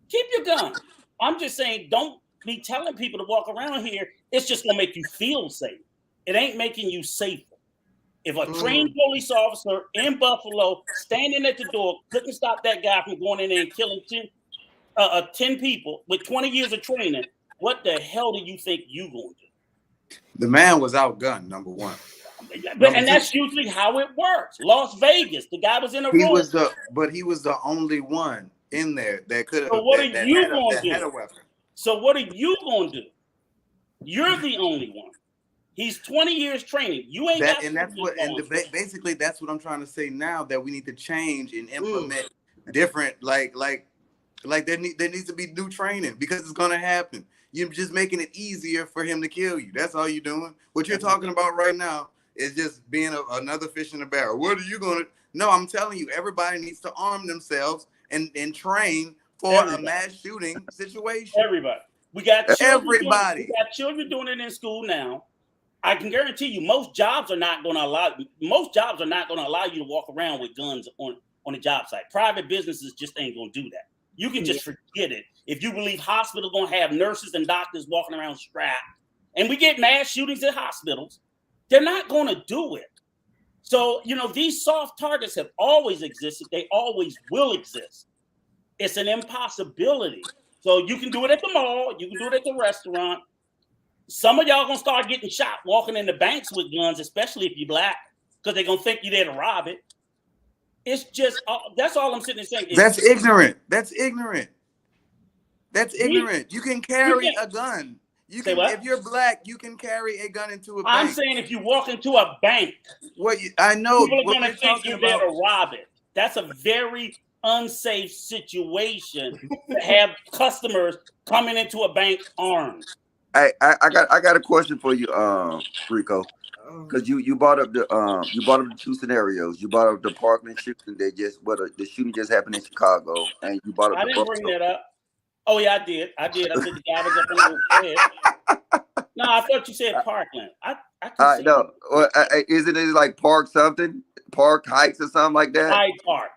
Speaker 6: keep your gun. I'm just saying, don't be telling people to walk around here. It's just gonna make you feel safe. It ain't making you safer. If a trained police officer in Buffalo standing at the door couldn't stop that guy from going in there and killing 10 people with 20 years of training, what the hell do you think you gonna do?
Speaker 4: The man was outgunned, number one.
Speaker 6: And that's usually how it works. Las Vegas, the guy was in a room.
Speaker 4: He was the only one in there that could have.
Speaker 6: So what are you gonna do? So what are you gonna do? You're the only one. He's 20 years training. You ain't got.
Speaker 4: And that's what. And basically, that's what I'm trying to say now. That we need to change and implement different, like there needs to be new training because it's gonna happen. You're just making it easier for him to kill you. That's all you're doing. What you're talking about right now is just being another fish in a barrel. What are you gonna? No, I'm telling you, everybody needs to arm themselves and train for a mass shooting situation.
Speaker 6: Everybody. We got children doing it in school now. I can guarantee you, most jobs are not going to allow you to walk around with guns on a job site. Private businesses just ain't going to do that. You can just forget it. If you believe hospitals going to have nurses and doctors walking around strapped, and we get mass shootings at hospitals, they're not going to do it. So, these soft targets have always existed. They always will exist. It's an impossibility. So you can do it at the mall. You can do it at the restaurant. Some of y'all gonna start getting shot walking in the banks with guns, especially if you're black, because they're gonna think you're there to rob it. It's just that's all I'm sitting there saying.
Speaker 4: That's ignorant. That's ignorant. You can carry a gun. You can, if you're black, you can carry a gun into a bank.
Speaker 6: I'm saying if you walk into a bank,
Speaker 4: I know
Speaker 6: people are gonna think you're there to rob it. That's a very unsafe situation to have customers coming into a bank armed.
Speaker 5: I got a question for you, Rico, because you brought up the two scenarios. You brought up the Parkland shooting the shooting just happened in Chicago, and you brought up.
Speaker 6: I didn't bring that up. Oh yeah, I did. I said the guy was up in the head. No, I thought you said Parkland. I
Speaker 5: no. Isn't it like Park something? Park Heights or something like that?
Speaker 6: Hyde Park.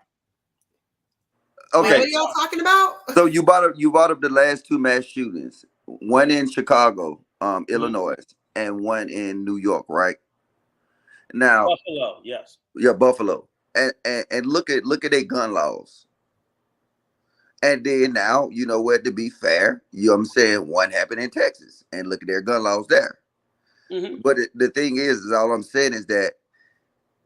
Speaker 5: Okay.
Speaker 2: Wait, what are y'all talking about?
Speaker 5: So you brought up the last two mass shootings. One in Chicago, Illinois, and one in New York, right? Now
Speaker 6: Buffalo, yes.
Speaker 5: Yeah, Buffalo. And look at their gun laws. And then now, to be fair, I'm saying one happened in Texas, and look at their gun laws there. Mm-hmm. But the thing is all I'm saying is that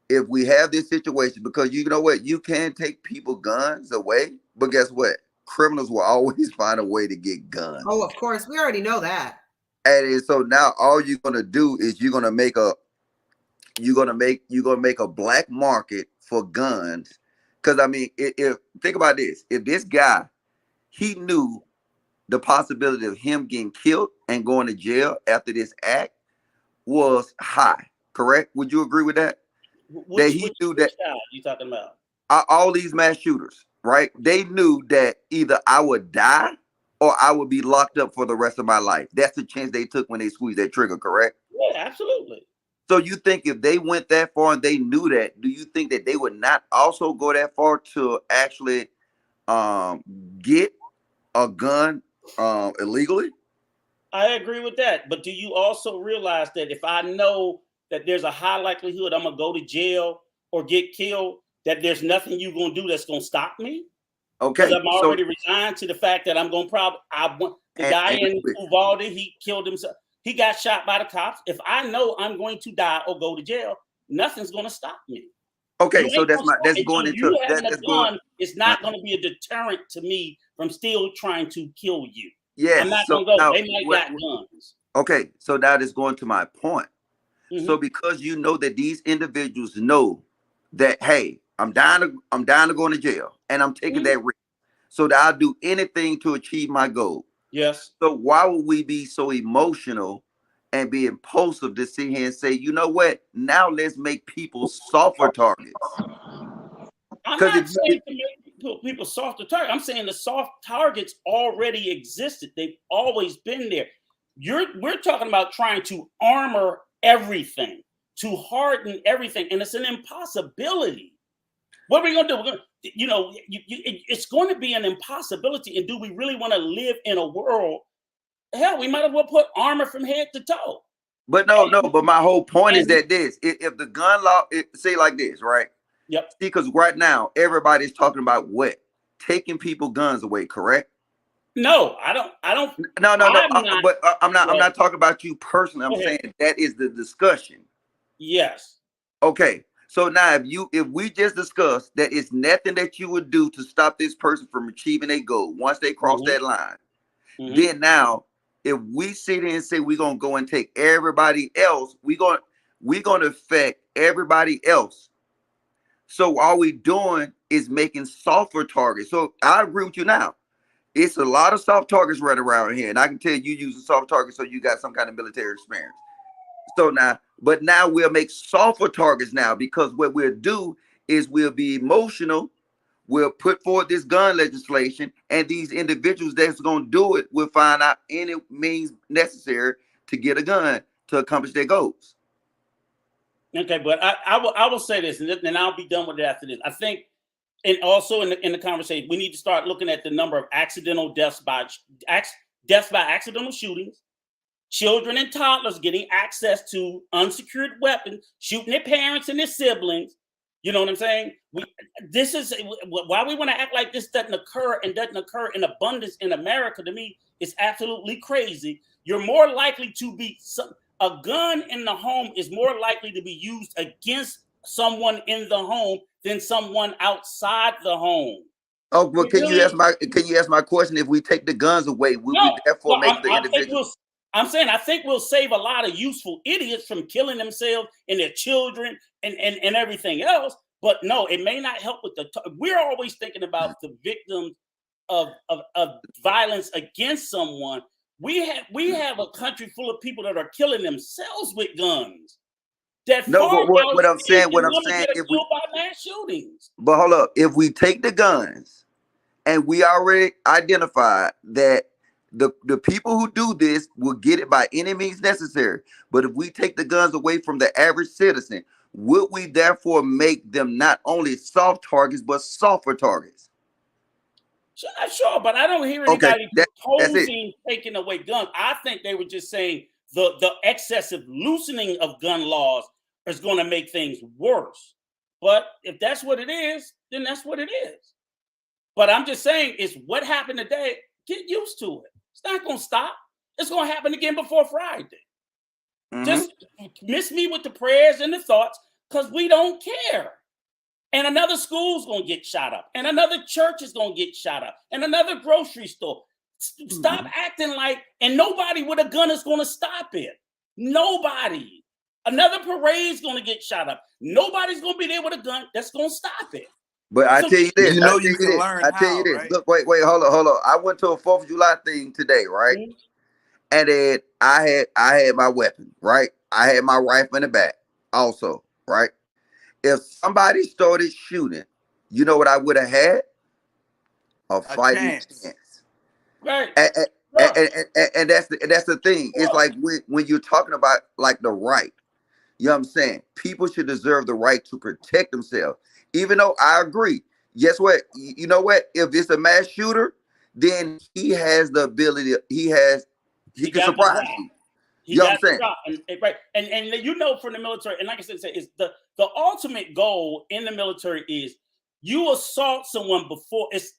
Speaker 5: if we have this situation, because you know what, you can take people guns away, but guess what? Criminals will always find a way to get guns.
Speaker 2: Oh, of course, we already know that.
Speaker 5: And so now all you're gonna do is you're gonna make a black market for guns. Because I mean, if think about this, if this guy, he knew the possibility of him getting killed and going to jail after this act was high, correct? Would you agree with that? Which
Speaker 6: you talking about?
Speaker 5: All these mass shooters, right? They knew that either I would die or I would be locked up for the rest of my life. That's the chance they took when they squeezed that trigger, correct?
Speaker 6: Yeah, absolutely.
Speaker 5: So you think if they went that far and they knew that, do you think that they would not also go that far to actually get a gun illegally?
Speaker 6: I agree with that. But do you also realize that if I know that there's a high likelihood I'm gonna go to jail or get killed, that there's nothing you're gonna do that's gonna stop me? Because
Speaker 5: Okay,
Speaker 6: I'm
Speaker 5: so
Speaker 6: already resigned to the fact that I'm gonna probably the guy
Speaker 5: and
Speaker 6: in Uvalde, he killed himself. He got shot by the cops. If I know I'm going to die or go to jail, nothing's gonna stop me.
Speaker 5: okay,
Speaker 6: You
Speaker 5: so
Speaker 6: ain't gonna stop
Speaker 5: that's
Speaker 6: it.
Speaker 5: going
Speaker 6: So
Speaker 5: into
Speaker 6: you having a
Speaker 5: that's going.
Speaker 6: gun is not gonna be a deterrent to me from still trying to kill you. I'm
Speaker 5: Yes.
Speaker 6: not
Speaker 5: So
Speaker 6: gonna go.
Speaker 5: now,
Speaker 6: They might got guns.
Speaker 5: okay, so now that's going to my point. So
Speaker 6: Mhm.
Speaker 5: because you know that these individuals know that, hey, I'm down to going to jail, and I'm taking
Speaker 6: Mhm.
Speaker 5: that risk, so that I'll do anything to achieve my goal.
Speaker 6: Yes.
Speaker 5: So why would we be so emotional and be impulsive to sit here and say, you know what? Now let's make people softer targets.
Speaker 6: I'm
Speaker 5: Because
Speaker 6: not saying to make people softer target. I'm saying the soft targets already existed. They've always been there. We're talking about trying to armor everything, to harden everything, and it's an impossibility. What are we gonna do? We're gonna, it's going to be an impossibility. And do we really want to live in a world? Hell, we might as well put armor from head to toe.
Speaker 5: but no, but my whole point is
Speaker 6: And
Speaker 5: that if the gun law, say like this, right?
Speaker 6: yep.
Speaker 5: See, because right now everybody's talking about what? Taking people guns away, correct?
Speaker 6: No, I don't.
Speaker 5: No,
Speaker 6: I'm not.
Speaker 5: but I'm
Speaker 6: Well,
Speaker 5: not talking about you personally. I'm
Speaker 6: go ahead.
Speaker 5: saying that is the discussion.
Speaker 6: Yes.
Speaker 5: Okay. So now if we just discussed that it's nothing that you would do to stop this person from achieving a goal once they cross
Speaker 6: Mm-hmm.
Speaker 5: that line,
Speaker 6: Mm-hmm.
Speaker 5: then now if we sit here and say we're gonna go and take everybody else, we're gonna affect everybody else. So all we doing is making softer targets. So I agree with you now. It's a lot of soft targets right around here, and I can tell you use a soft target, so you got some kind of military experience. So now we'll make softer targets now, because what we'll do is we'll be emotional. We'll put forward this gun legislation, and these individuals that's going to do it will find out any means necessary to get a gun to accomplish their goals.
Speaker 6: Okay, but I will say this, and then I'll be done with it after this. I think, and also in the conversation, we need to start looking at the number of accidental deaths by accidental shootings, children and toddlers getting access to unsecured weapons, shooting their parents and their siblings. You know what I'm saying? This is why we want to act like this doesn't occur and doesn't occur in abundance in America. To me, it's absolutely crazy. You're more likely to be a gun in the home is more likely to be used against someone in the home than someone outside the home.
Speaker 5: Oh, well, can you ask my question? If we take the guns away, will we
Speaker 6: No.
Speaker 5: therefore
Speaker 6: Well,
Speaker 5: make the individual?
Speaker 6: I'm saying I think we'll save a lot of useful idiots from killing themselves and their children and everything else. But no, it may not help with we're always thinking about the victims of violence against someone. We have a country full of people that are killing themselves with guns. That
Speaker 5: No,
Speaker 6: far
Speaker 5: but what I'm
Speaker 6: outweighs
Speaker 5: saying,
Speaker 6: the numbers that are
Speaker 5: if we,
Speaker 6: killed by mass shootings.
Speaker 5: but hold up, if we take the guns and we already identified that the people who do this will get it by any means necessary, but if we take the guns away from the average citizen, would we therefore make them not only soft targets but softer targets?
Speaker 6: Sure, but I don't hear
Speaker 5: Okay,
Speaker 6: anybody
Speaker 5: that's it.
Speaker 6: proposing taking away guns. I think they were just saying the excessive loosening of gun laws is going to make things worse. But if that's what it is, then that's what it is. But I'm just saying, it's what happened today. Get used to it. It's not going to stop. It's going to happen again before Friday.
Speaker 5: Mm-hmm.
Speaker 6: Just miss me with the prayers and the thoughts, because we don't care. And another school's going to get shot up. And another church is going to get shot up. And another grocery store. Stop acting like, and nobody with a gun is going to stop it. Nobody. Another parade's going to get shot up. Nobody's going to be there with a gun that's going to stop it.
Speaker 5: But I tell you this.
Speaker 4: You know you can learn
Speaker 5: I tell you this.
Speaker 4: right?
Speaker 5: Look, wait, hold on. I went to a 4th of July thing today, right?
Speaker 6: Mm-hmm.
Speaker 5: And then I had my weapon, right? I had my rifle in the back also, right? If somebody started shooting, you know what I would have had? A fighting chance.
Speaker 6: Right.
Speaker 5: And,
Speaker 6: Sure.
Speaker 5: and that's the thing. It's like when you're talking about like the right, you know what I'm saying? People should deserve the right to protect themselves. Even though I agree. Guess what? You know what? If it's a mass shooter, then he has the ability, he
Speaker 6: He
Speaker 5: can
Speaker 6: got the
Speaker 5: surprise
Speaker 6: drop.
Speaker 5: you.
Speaker 6: He
Speaker 5: You know what I'm
Speaker 6: got the
Speaker 5: saying?
Speaker 6: drop, and right, and you know, from the military, and like I said, it's the ultimate goal in the military is you assault someone before it's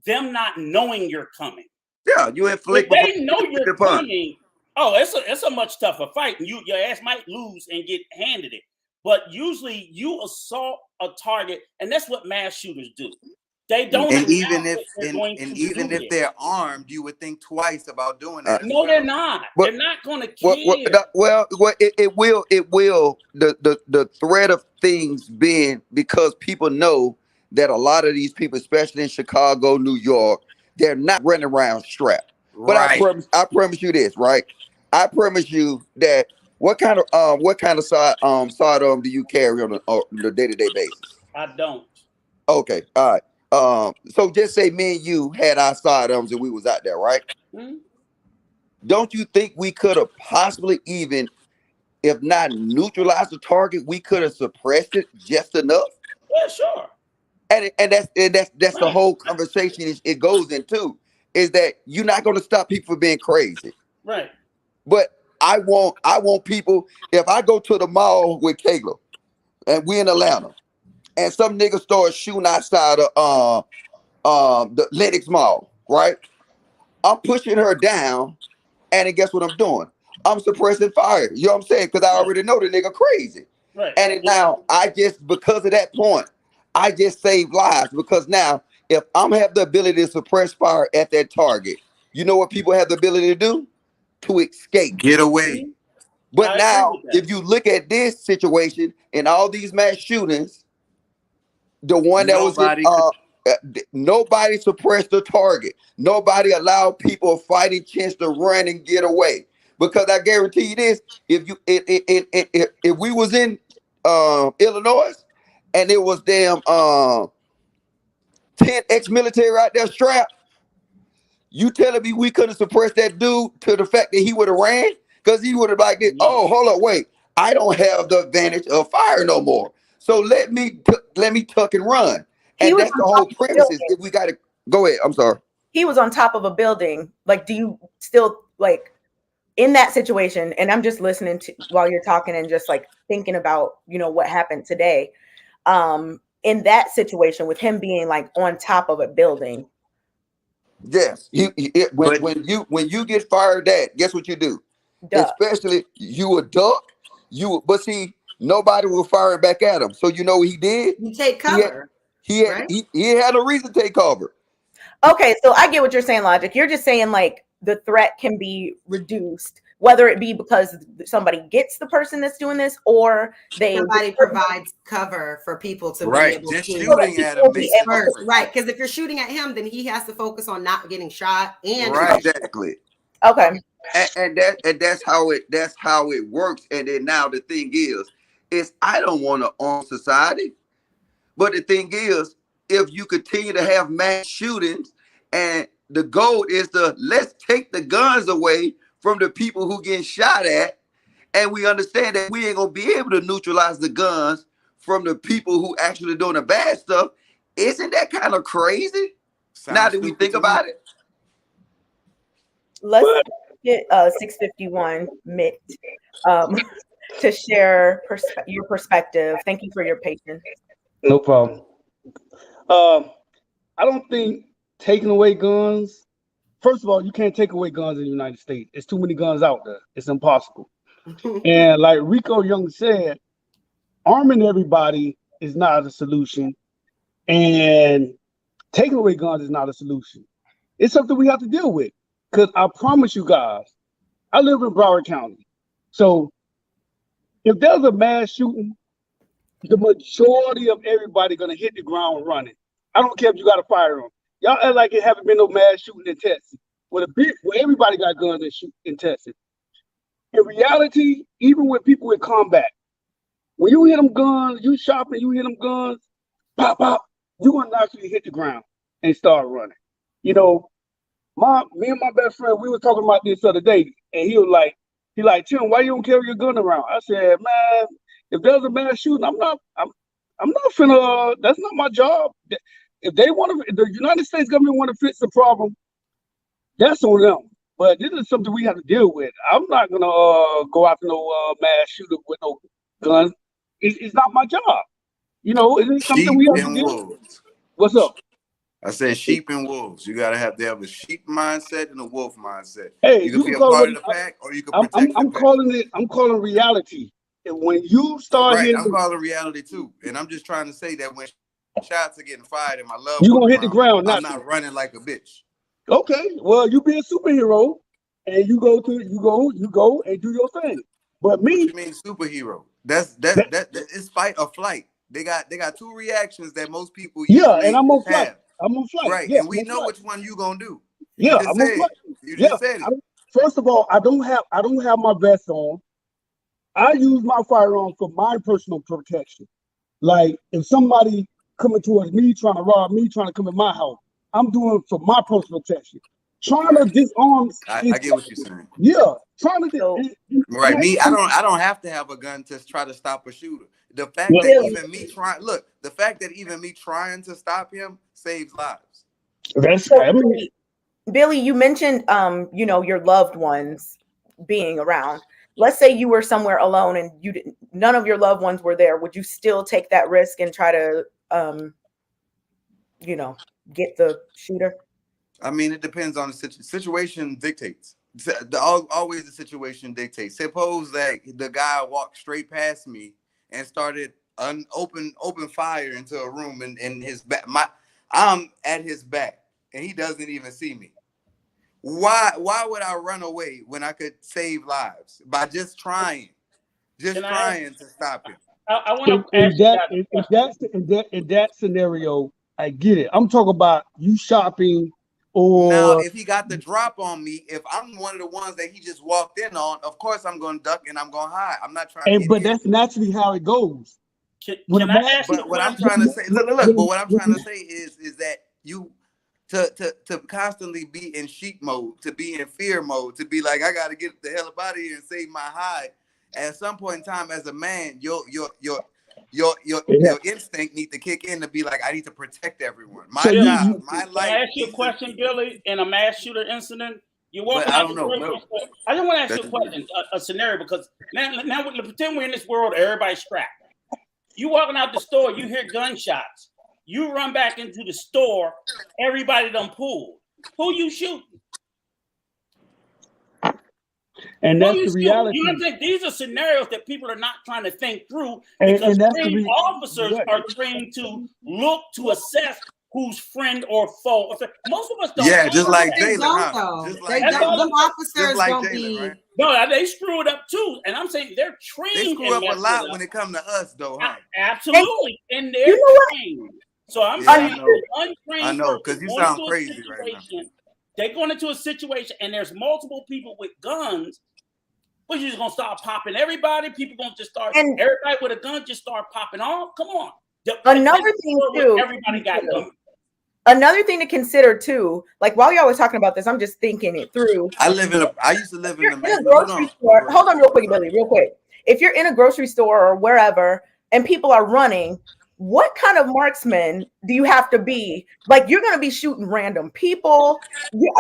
Speaker 6: them not knowing you're coming.
Speaker 5: Yeah, you
Speaker 6: If
Speaker 5: inflict before
Speaker 6: they
Speaker 5: you
Speaker 6: know
Speaker 5: inflict
Speaker 6: you're
Speaker 5: upon.
Speaker 6: coming, oh, it's a much tougher fight, and your ass might lose and get handed it. But usually, you assault a target, and that's what mass shooters do. They don't
Speaker 4: And
Speaker 6: announce
Speaker 4: even if
Speaker 6: that they're going to
Speaker 4: even
Speaker 6: do
Speaker 4: if
Speaker 6: it.
Speaker 4: they're armed, you would think twice about doing
Speaker 5: Uh,
Speaker 4: that as
Speaker 6: No, they're
Speaker 4: well.
Speaker 6: not.
Speaker 5: but
Speaker 6: They're not going to
Speaker 5: Well,
Speaker 6: care.
Speaker 5: it will. The threat of things being because people know that a lot of these people, especially in Chicago, New York, they're not running around strapped. But
Speaker 4: Right.
Speaker 5: I promise you this, right? I promise you that what kind of sidearm do you carry on the day-to-day basis?
Speaker 6: I don't.
Speaker 5: Okay, all right. So just say me and you had our sidearms and we was out there, right?
Speaker 6: Hmm?
Speaker 5: Don't you think we could have possibly even, if not neutralized the target, we could have suppressed it just enough?
Speaker 6: Yeah, sure.
Speaker 5: And that's the
Speaker 6: Right.
Speaker 5: whole conversation it goes into, is that you're not going to stop people from being crazy.
Speaker 6: Right.
Speaker 5: But I want people, if I go to the mall with Kayla and we in Atlanta and some nigga start shooting outside of the Lenox Mall, right? I'm pushing her down, and then guess what I'm doing? I'm suppressing fire. You know what I'm saying? Because I
Speaker 6: Right.
Speaker 5: already know the nigga crazy.
Speaker 6: Right.
Speaker 5: And now I just, because of that point, I just save lives. Because now, if I'm have the ability to suppress fire at that target, you know what people have the ability to do? To escape.
Speaker 4: Get away.
Speaker 6: Mhm.
Speaker 5: But
Speaker 6: I agree
Speaker 5: now,
Speaker 6: with that.
Speaker 5: if you look at this situation and all these mass shootings, the one that was in
Speaker 4: Nobody could.
Speaker 5: nobody suppressed the target. Nobody allowed people a fighting chance to run and get away. Because I guarantee you this: if we was in Illinois and it was damn 10 ex-military out there strapped, you telling me we couldn't suppress that dude to the fact that he would have ran? Because he would have like this,
Speaker 6: No.
Speaker 5: oh, hold up, wait, I don't have the advantage of fire no more. So let me tuck and run.
Speaker 1: He
Speaker 5: And
Speaker 1: was
Speaker 5: that's
Speaker 1: on
Speaker 5: the
Speaker 1: top
Speaker 5: whole
Speaker 1: of a
Speaker 5: premise is
Speaker 1: building.
Speaker 5: if we got to go ahead. I'm sorry.
Speaker 1: He was on top of a building. Like, do you still like in that situation? And I'm just listening to while you're talking and just like thinking about, what happened today. In that situation with him being like on top of a building.
Speaker 5: Yes.
Speaker 4: But
Speaker 5: When you get fired at, guess what you do?
Speaker 1: Duh.
Speaker 5: Especially you a duck, but see, nobody will fire back at him. So you know what he did?
Speaker 2: You take
Speaker 5: He had
Speaker 2: cover,
Speaker 5: he had
Speaker 2: right?
Speaker 5: he had a reason to take cover.
Speaker 1: Okay, so I get what you're saying, Logic. You're just saying like the threat can be reduced, whether it be because somebody gets the person that's doing this or they
Speaker 2: Somebody provides cover for people to be
Speaker 4: right,
Speaker 2: able
Speaker 4: just
Speaker 2: to
Speaker 1: so that
Speaker 4: shooting at
Speaker 1: people
Speaker 4: him
Speaker 1: will be
Speaker 4: makes a
Speaker 1: able to.
Speaker 2: disperse,
Speaker 4: difference.
Speaker 2: right? Because if you're shooting at him, then he has to focus on not getting shot and
Speaker 4: Right.
Speaker 5: Exactly.
Speaker 1: Okay.
Speaker 5: And that's how it works. And then now the thing is I don't want to own society. But the thing is, if you continue to have mass shootings, and the goal is to let's take the guns away from the people who getting shot at, and we understand that we ain't gonna be able to neutralize the guns from the people who actually doing the bad stuff. Isn't that kind of crazy? Now
Speaker 4: Sounds
Speaker 5: that we
Speaker 4: stupid
Speaker 5: think
Speaker 4: to me.
Speaker 5: about it.
Speaker 1: Let's get 651 Mitt to share your perspective. Thank you for your patience.
Speaker 7: No problem. I don't think taking away guns. First of all, you can't take away guns in the United States. There's too many guns out there. It's impossible. And like Rico Young said, arming everybody is not a solution, and taking away guns is not a solution. It's something we have to deal with. Because I promise you guys, I live in Broward County. So if there's a mass shooting, the majority of everybody gonna hit the ground running. I don't care if you got a firearm. Y'all act like it haven't been no mass shooting in Texas. Where everybody got guns and shoot in Texas. In reality, even with people in combat, when you hit them guns, you shopping, you hit them guns, pop, pop, you're gonna naturally hit the ground and start running. You know, Me and my best friend, we were talking about this the other day, and he like, Tim, why you don't carry your gun around? I said, man, if there's a mass shooting, I'm not finna. That's not my job. If they want to, the United States government want to fix the problem, that's on them. But this is something we have to deal with. I'm not gonna go after no mass shooter with no guns. It's not my job. You know, it is something
Speaker 4: Sheep
Speaker 7: we have to
Speaker 4: and
Speaker 7: deal with.
Speaker 4: wolves.
Speaker 7: What's up?
Speaker 4: I said sheep and wolves. You gotta have a sheep mindset and a wolf mindset.
Speaker 7: Hey,
Speaker 4: You can
Speaker 7: you
Speaker 4: be
Speaker 7: can
Speaker 4: a
Speaker 7: call
Speaker 4: part
Speaker 7: it.
Speaker 4: of the pack, or you can
Speaker 7: I'm
Speaker 4: protect the pack.
Speaker 7: calling it. I'm calling reality. And when you start
Speaker 4: Right, I'm
Speaker 7: hitting,
Speaker 4: calling reality too, and I'm just trying to say that when shots are getting fired and my loved
Speaker 7: you're
Speaker 4: ones
Speaker 7: gonna hit the
Speaker 4: around,
Speaker 7: ground
Speaker 4: I'm
Speaker 7: naturally.
Speaker 4: not running like a bitch.
Speaker 7: Okay, well, you be a superhero, and you go and do your thing. But
Speaker 4: What
Speaker 7: me,
Speaker 4: you mean superhero? That it's fight or flight. They got two reactions that most people
Speaker 7: yeah, and
Speaker 4: usually
Speaker 7: I'm on flight.
Speaker 4: have.
Speaker 7: I'm on flight.
Speaker 4: Right,
Speaker 7: Yeah,
Speaker 4: and
Speaker 7: I'm
Speaker 4: we
Speaker 7: on
Speaker 4: know
Speaker 7: flight.
Speaker 4: which one you gonna do. You
Speaker 7: Yeah,
Speaker 4: just
Speaker 7: I'm on
Speaker 4: said
Speaker 7: flight.
Speaker 4: you
Speaker 7: Yeah.
Speaker 4: just said it.
Speaker 7: First of all, I don't have my vest on. I use my firearm for my personal protection. Like if somebody coming towards me, trying to rob me, trying to come in my house, I'm doing it for my personal protection. Trying to
Speaker 4: Right.
Speaker 7: disarm
Speaker 4: I get what you're saying.
Speaker 7: yeah, trying to
Speaker 1: So,
Speaker 4: Right. Me, I don't have to have a gun to try to stop a shooter. The fact that
Speaker 1: Billy,
Speaker 4: the fact that even me trying to stop him saves lives.
Speaker 7: that's
Speaker 1: so
Speaker 7: I mean,
Speaker 1: Billy, you mentioned you know, your loved ones being around. Let's say you were somewhere alone and none of your loved ones were there. Would you still take that risk and try to you know, get the shooter?
Speaker 4: I mean, it depends on the situation dictates. Always the situation dictates. Suppose that the guy walked straight past me and started open fire into a room in his back. I'm at his back and he doesn't even see me. Why would I run away when I could save lives by just trying to stop him?
Speaker 6: I want to ask you guys a question.
Speaker 7: in that scenario, I get it. I'm talking about you shopping
Speaker 4: Now,
Speaker 7: or
Speaker 4: if he got the drop on me, if I'm one of the ones that he just walked in on, of course I'm going to duck and I'm going to hide. I'm not trying to
Speaker 7: and
Speaker 4: get
Speaker 7: but
Speaker 4: hit.
Speaker 7: that's naturally how it goes. When a
Speaker 6: Can I
Speaker 7: man,
Speaker 6: ask a
Speaker 4: But what I'm
Speaker 6: question?
Speaker 4: trying to say, look. But what I'm trying
Speaker 7: when-
Speaker 4: to say is that you to constantly be in sheep mode, to be in fear mode, to be like I got to get the hell up out of here and save my hide. At some point in time, as a man,
Speaker 7: yeah.
Speaker 4: your instinct need to kick in to be like I need to protect everyone.
Speaker 7: So
Speaker 4: My
Speaker 6: Billy,
Speaker 4: job, my
Speaker 6: can
Speaker 4: life
Speaker 6: I ask you a
Speaker 4: needs to.
Speaker 6: question, Billy? In a mass shooter incident, you're
Speaker 4: But
Speaker 6: walking
Speaker 4: I
Speaker 6: out
Speaker 4: don't
Speaker 6: the
Speaker 4: know.
Speaker 6: grocery store. I just want to ask you a question, a scenario, because now pretend we're in this world, everybody's strapped. You walking out the store, you hear gunshots. You run back into the store, everybody done pulled. Who you shooting?
Speaker 7: And
Speaker 6: Who
Speaker 7: that's
Speaker 6: you
Speaker 7: the
Speaker 6: shooting?
Speaker 7: reality.
Speaker 6: You know what I'm saying? These are scenarios that people are not trying to think through because
Speaker 7: And that's
Speaker 6: trained officers
Speaker 7: right.
Speaker 6: are trained to look to assess who's friend or foe. Most of us don't.
Speaker 4: Yeah, just like
Speaker 2: They
Speaker 4: Jalen,
Speaker 2: don't
Speaker 4: huh?
Speaker 2: though.
Speaker 4: Just
Speaker 2: They
Speaker 4: like
Speaker 6: That's all
Speaker 2: don't.
Speaker 4: Jalen.
Speaker 2: Them
Speaker 6: I'm saying.
Speaker 4: Just
Speaker 2: officers
Speaker 4: like
Speaker 2: don't
Speaker 4: Jalen, right?
Speaker 2: be.
Speaker 6: No, they screw it up too. And I'm saying they're
Speaker 4: They
Speaker 6: trained
Speaker 4: screw
Speaker 6: and
Speaker 4: up a
Speaker 6: mess it
Speaker 4: lot
Speaker 6: up.
Speaker 4: when it comes to us, though, huh?
Speaker 6: Absolutely. And they're
Speaker 1: You know what?
Speaker 6: trained. So I'm
Speaker 4: Yeah, I
Speaker 6: saying
Speaker 4: know.
Speaker 6: an
Speaker 4: I
Speaker 6: untrained
Speaker 4: know,
Speaker 6: person
Speaker 4: because you
Speaker 6: going
Speaker 4: sound
Speaker 6: into a
Speaker 4: crazy right now.
Speaker 6: situation, they're going into a situation and there's multiple people with guns. We're just gonna start popping everybody. People gonna just start.
Speaker 1: And
Speaker 6: Everybody with a gun just start popping off. Come on.
Speaker 1: another thing too,
Speaker 6: Everybody got guns.
Speaker 1: another thing to consider too, like while y'all was talking about this, I'm just thinking it through.
Speaker 4: I used to live in the
Speaker 1: In a
Speaker 4: main. Hold
Speaker 1: grocery
Speaker 4: on.
Speaker 1: store, hold on real quick, Billy, real quick. If you're in a grocery store or wherever and people are running, what kind of marksman do you have to be? Like you're gonna be shooting random people.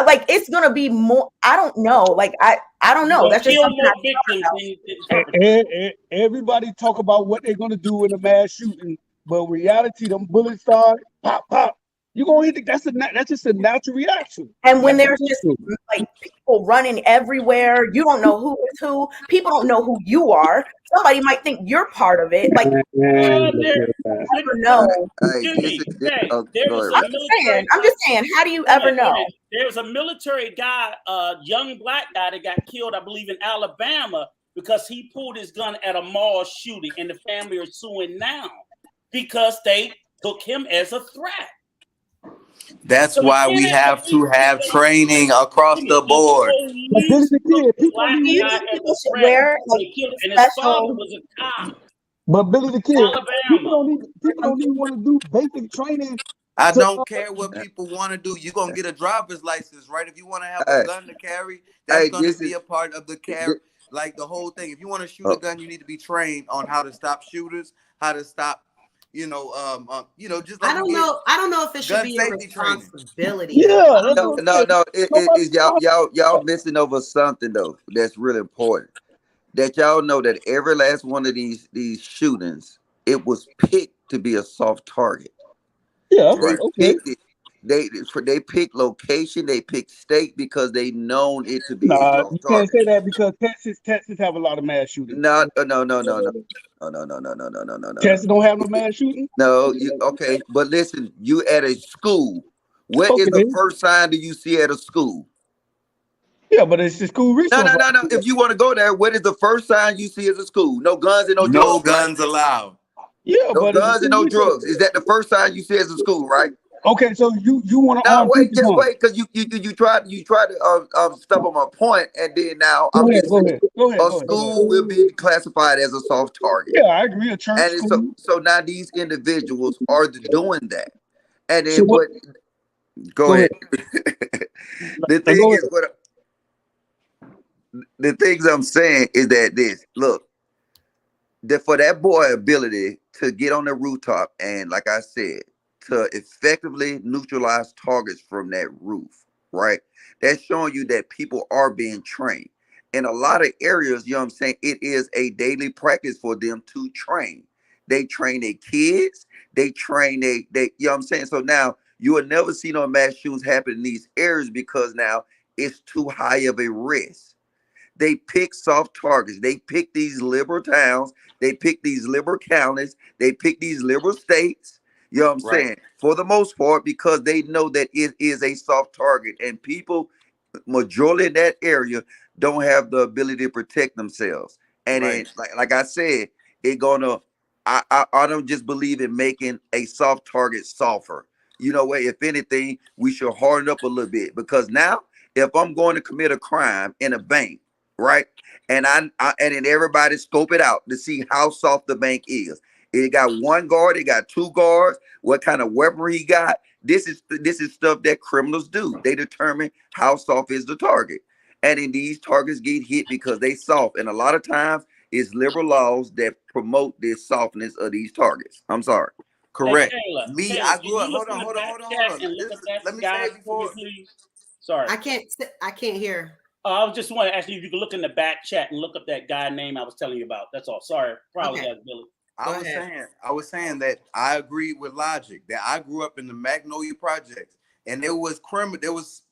Speaker 1: Like it's gonna be more. I don't know. Like I don't know. That's just
Speaker 6: Kill
Speaker 1: something
Speaker 6: more
Speaker 1: I
Speaker 6: victims than perpetrators.
Speaker 7: everybody talk about what they're gonna do in a mass shooting, but reality, them bullets start pop pop. You gonna hit that's just a natural reaction.
Speaker 1: And when
Speaker 7: That's
Speaker 1: there's just like people running everywhere, you don't know who is who. People don't know who you are. Somebody might think you're part of it. Like you never know.
Speaker 5: Hey,
Speaker 6: Jimmy, there
Speaker 5: go
Speaker 6: was
Speaker 5: ahead.
Speaker 6: a military.
Speaker 1: I'm just saying. How do you ever know?
Speaker 6: There was a military guy, young black guy that got killed, I believe, in Alabama because he pulled his gun at a mall shooting, and the family are suing now because they took him as a threat.
Speaker 4: That's why we have to have training across the board.
Speaker 7: But Billy the Kid, people
Speaker 6: Black
Speaker 7: don't
Speaker 6: guy
Speaker 1: think
Speaker 6: as
Speaker 1: people
Speaker 6: a
Speaker 1: should
Speaker 6: threat.
Speaker 1: wear, like,
Speaker 6: They killed, and his father
Speaker 1: special-
Speaker 6: was a cop.
Speaker 7: But Billy the Kid,
Speaker 6: Alabama.
Speaker 7: people don't even want to do basic training
Speaker 4: I
Speaker 7: So,
Speaker 4: don't care what people want to do. You're gonna get a driver's license, right? If you want to have a
Speaker 5: Hey,
Speaker 4: gun to carry, that's
Speaker 5: hey,
Speaker 4: gonna
Speaker 5: this is
Speaker 4: be a part of the
Speaker 5: this,
Speaker 4: like the whole thing. If you want to shoot a
Speaker 5: oh,
Speaker 4: gun, you need to be trained on how to stop shooters, how to stop, just
Speaker 2: I
Speaker 4: like you
Speaker 2: don't
Speaker 4: get
Speaker 2: know. I don't know if it should
Speaker 4: gun
Speaker 2: be a
Speaker 4: safety training.
Speaker 2: responsibility though.
Speaker 7: yeah,
Speaker 2: I don't
Speaker 7: that's
Speaker 5: no,
Speaker 2: know.
Speaker 7: what I'm
Speaker 5: no,
Speaker 7: saying.
Speaker 5: no.
Speaker 7: Nobody
Speaker 5: Is y'all missing over something though that's really important. That y'all know that every last one of these shootings, it was picked to be a soft target.
Speaker 7: Yeah,
Speaker 5: They
Speaker 4: Right.
Speaker 7: okay.
Speaker 5: picked it. They picked location. They picked state because they known it to be a
Speaker 7: Nah,
Speaker 5: soft
Speaker 7: you can't
Speaker 5: target.
Speaker 7: say that because Texas have a lot of mass shootings.
Speaker 5: No, no, no, no, no, no, no, no, no, no, no, no, no, no, no.
Speaker 7: Texas don't have no mass shooting.
Speaker 5: No, you okay? But listen, you at a school. What is the
Speaker 7: Okay.
Speaker 5: first sign that you see at a school?
Speaker 7: Yeah, but it's the school
Speaker 5: No,
Speaker 7: resource
Speaker 5: no, no, no.
Speaker 7: officer.
Speaker 5: If you want to go there, what is the first sign you see as a school? No guns and no
Speaker 4: No
Speaker 5: drugs, right?
Speaker 4: guns allowed.
Speaker 7: Yeah,
Speaker 5: No
Speaker 7: but it's a
Speaker 5: guns and
Speaker 7: school
Speaker 5: no
Speaker 7: resource.
Speaker 5: drugs. Is that the first sign you see as a school, right?
Speaker 7: Okay, so you want to
Speaker 5: Now
Speaker 7: arm
Speaker 5: wait,
Speaker 7: people
Speaker 5: just
Speaker 7: gun.
Speaker 5: wait, because you try to stop on my point, and then now
Speaker 7: Go
Speaker 5: I'm
Speaker 7: ahead,
Speaker 5: just
Speaker 7: go
Speaker 5: saying
Speaker 7: ahead, go ahead,
Speaker 5: a
Speaker 7: go ahead, go ahead.
Speaker 5: school will be classified as a soft target,
Speaker 7: Yeah, I agree. A church,
Speaker 5: and it's
Speaker 7: school.
Speaker 5: so now these individuals are doing that, and
Speaker 7: So
Speaker 5: then
Speaker 7: what?
Speaker 5: what? Go
Speaker 7: Go
Speaker 5: ahead.
Speaker 7: ahead.
Speaker 5: The
Speaker 7: Now
Speaker 5: thing
Speaker 7: go
Speaker 5: is
Speaker 7: ahead.
Speaker 5: what the things I'm saying is that this look that for that boy ability to get on the rooftop and like I said to effectively neutralize targets from that roof, right? That's showing you that people are being trained. In a lot of areas, you know what I'm saying, it is a daily practice for them to train. They train their kids, they train they you know what I'm saying? So now you will never see no mass shootings happen in these areas because now it's too high of a risk. They pick soft targets. They pick these liberal towns. They pick these liberal counties. They pick these liberal states. You know what I'm
Speaker 4: Right.
Speaker 5: saying? For the most part, because they know that it is a soft target, and people, majority in that area, don't have the ability to protect themselves. And
Speaker 4: Right.
Speaker 5: then, like I said, it gonna. I don't just believe in making a soft target softer. You know what? If anything, we should harden up a little bit because now, if I'm going to commit a crime in a bank, right? And and then everybody scope it out to see how soft the bank is. It got one guard, it got two guards, what kind of weaponry he got. This is stuff that criminals do. They determine how soft is the target. And then these targets get hit because they soft. And a lot of times it's liberal laws that promote this softness of these targets. I'm sorry.
Speaker 6: Hey,
Speaker 4: Correct. Me,
Speaker 6: Kayla,
Speaker 4: I
Speaker 6: can
Speaker 4: grew up.
Speaker 6: you look
Speaker 4: Hold
Speaker 6: in
Speaker 4: on,
Speaker 6: the
Speaker 4: hold on,
Speaker 6: back
Speaker 4: hold on, hold
Speaker 6: chat
Speaker 4: on.
Speaker 6: and look up that
Speaker 4: Let me say
Speaker 6: guy
Speaker 4: it
Speaker 6: for me,
Speaker 4: before.
Speaker 6: please? Sorry.
Speaker 2: I can't hear.
Speaker 6: I was just want to ask you if you could look in the back chat and look up that guy name I was telling you about. That's all. Sorry.
Speaker 2: Okay,
Speaker 6: Apologize, Billy.
Speaker 2: go
Speaker 4: I was
Speaker 2: ahead.
Speaker 4: saying, I was saying that I agreed with Logic that I grew up in the Magnolia Projects, and there was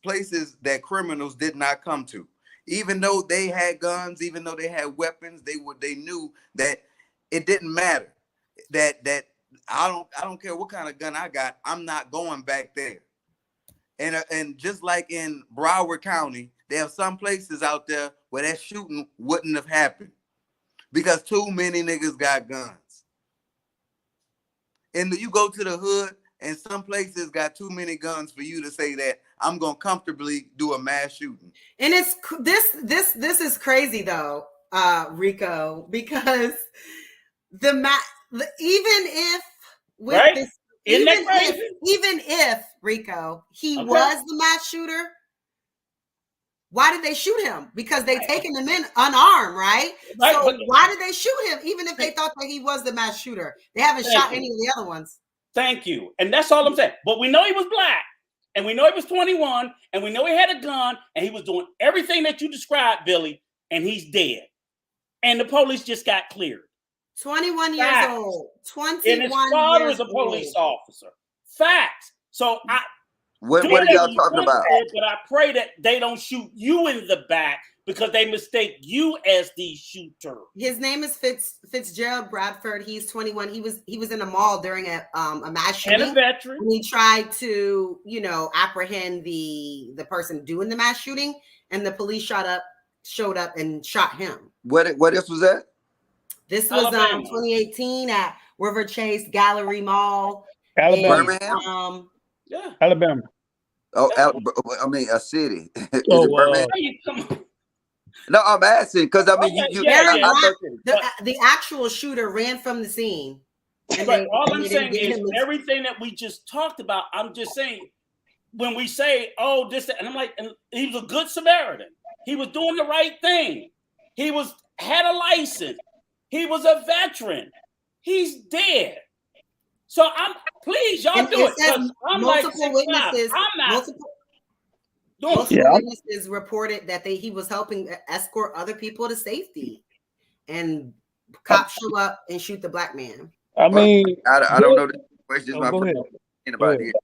Speaker 4: places that criminals did not come to, even though they had guns, even though they had weapons. They knew that it didn't matter. That I don't care what kind of gun I got. I'm not going back there. And just like in Broward County, there are some places out there where that shooting wouldn't have happened because too many niggas got guns. And you go to the hood, and some places got too many guns for you to say that I'm gonna comfortably do a mass shooting.
Speaker 2: And it's this is crazy though, Rico, because even if with
Speaker 6: Right?
Speaker 2: this,
Speaker 6: Isn't that crazy?
Speaker 2: even if Rico he
Speaker 6: Okay.
Speaker 2: was the mass shooter, why did they shoot him? Because they taken him in unarmed, right?
Speaker 6: Right.
Speaker 2: So
Speaker 6: But
Speaker 2: why did they shoot him? Even if they thought that he was the mass shooter, they haven't shot any of the other ones.
Speaker 6: Thank you. And that's all I'm saying. But we know he was black, and we know he was 21, and we know he had a gun, and he was doing everything that you described, Billy, and he's dead. And the police just got cleared.
Speaker 2: 21 years
Speaker 6: Facts.
Speaker 2: old.
Speaker 6: And his
Speaker 2: 21
Speaker 6: father
Speaker 2: years
Speaker 6: is a police
Speaker 2: old.
Speaker 6: officer. Facts. So I
Speaker 5: What
Speaker 6: do
Speaker 5: are y'all
Speaker 6: what you
Speaker 5: talking
Speaker 6: went
Speaker 5: about?
Speaker 6: for, but I pray that they don't shoot you in the back because they mistake you as the shooter.
Speaker 2: His name is Fitzgerald Bradford. He's 21. He was in a mall during a mass shooting.
Speaker 6: And a veteran.
Speaker 2: And he tried to, apprehend the person doing the mass shooting, and the police showed up and shot him.
Speaker 5: What else was that?
Speaker 2: This was
Speaker 6: Alabama.
Speaker 2: 2018 at River Chase Gallery Mall.
Speaker 7: Alabama.
Speaker 5: Birmingham?
Speaker 6: Yeah.
Speaker 7: Alabama.
Speaker 5: Oh, I mean a city. Is it
Speaker 7: Oh,
Speaker 5: Birmingham?
Speaker 6: Come on.
Speaker 5: No, I'm asking because I mean
Speaker 6: Okay,
Speaker 5: you.
Speaker 6: yeah,
Speaker 5: I thought
Speaker 2: The actual shooter ran from the scene.
Speaker 6: But all I'm saying is everything that we just talked about, I'm just saying, when we say, oh, this, and I'm like, and he was a good Samaritan. He was doing the right thing. He had a license. He was a veteran. He's dead. So please, y'all do it. I'm
Speaker 2: multiple witnesses. Multiple witnesses reported that he was helping escort other people to safety, and cops show up and shoot the black man.
Speaker 3: I mean,
Speaker 5: I don't know the questions. My
Speaker 3: go ahead.
Speaker 5: About it.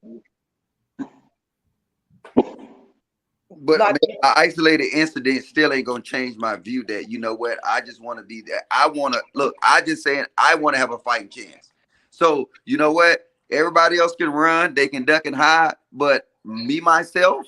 Speaker 5: But I mean, an isolated incident still ain't gonna change my view that, you know what, I just want to be there. I want to look. I just saying I want to have a fighting chance. So you know what, everybody else can run, they can duck and hide, but me myself,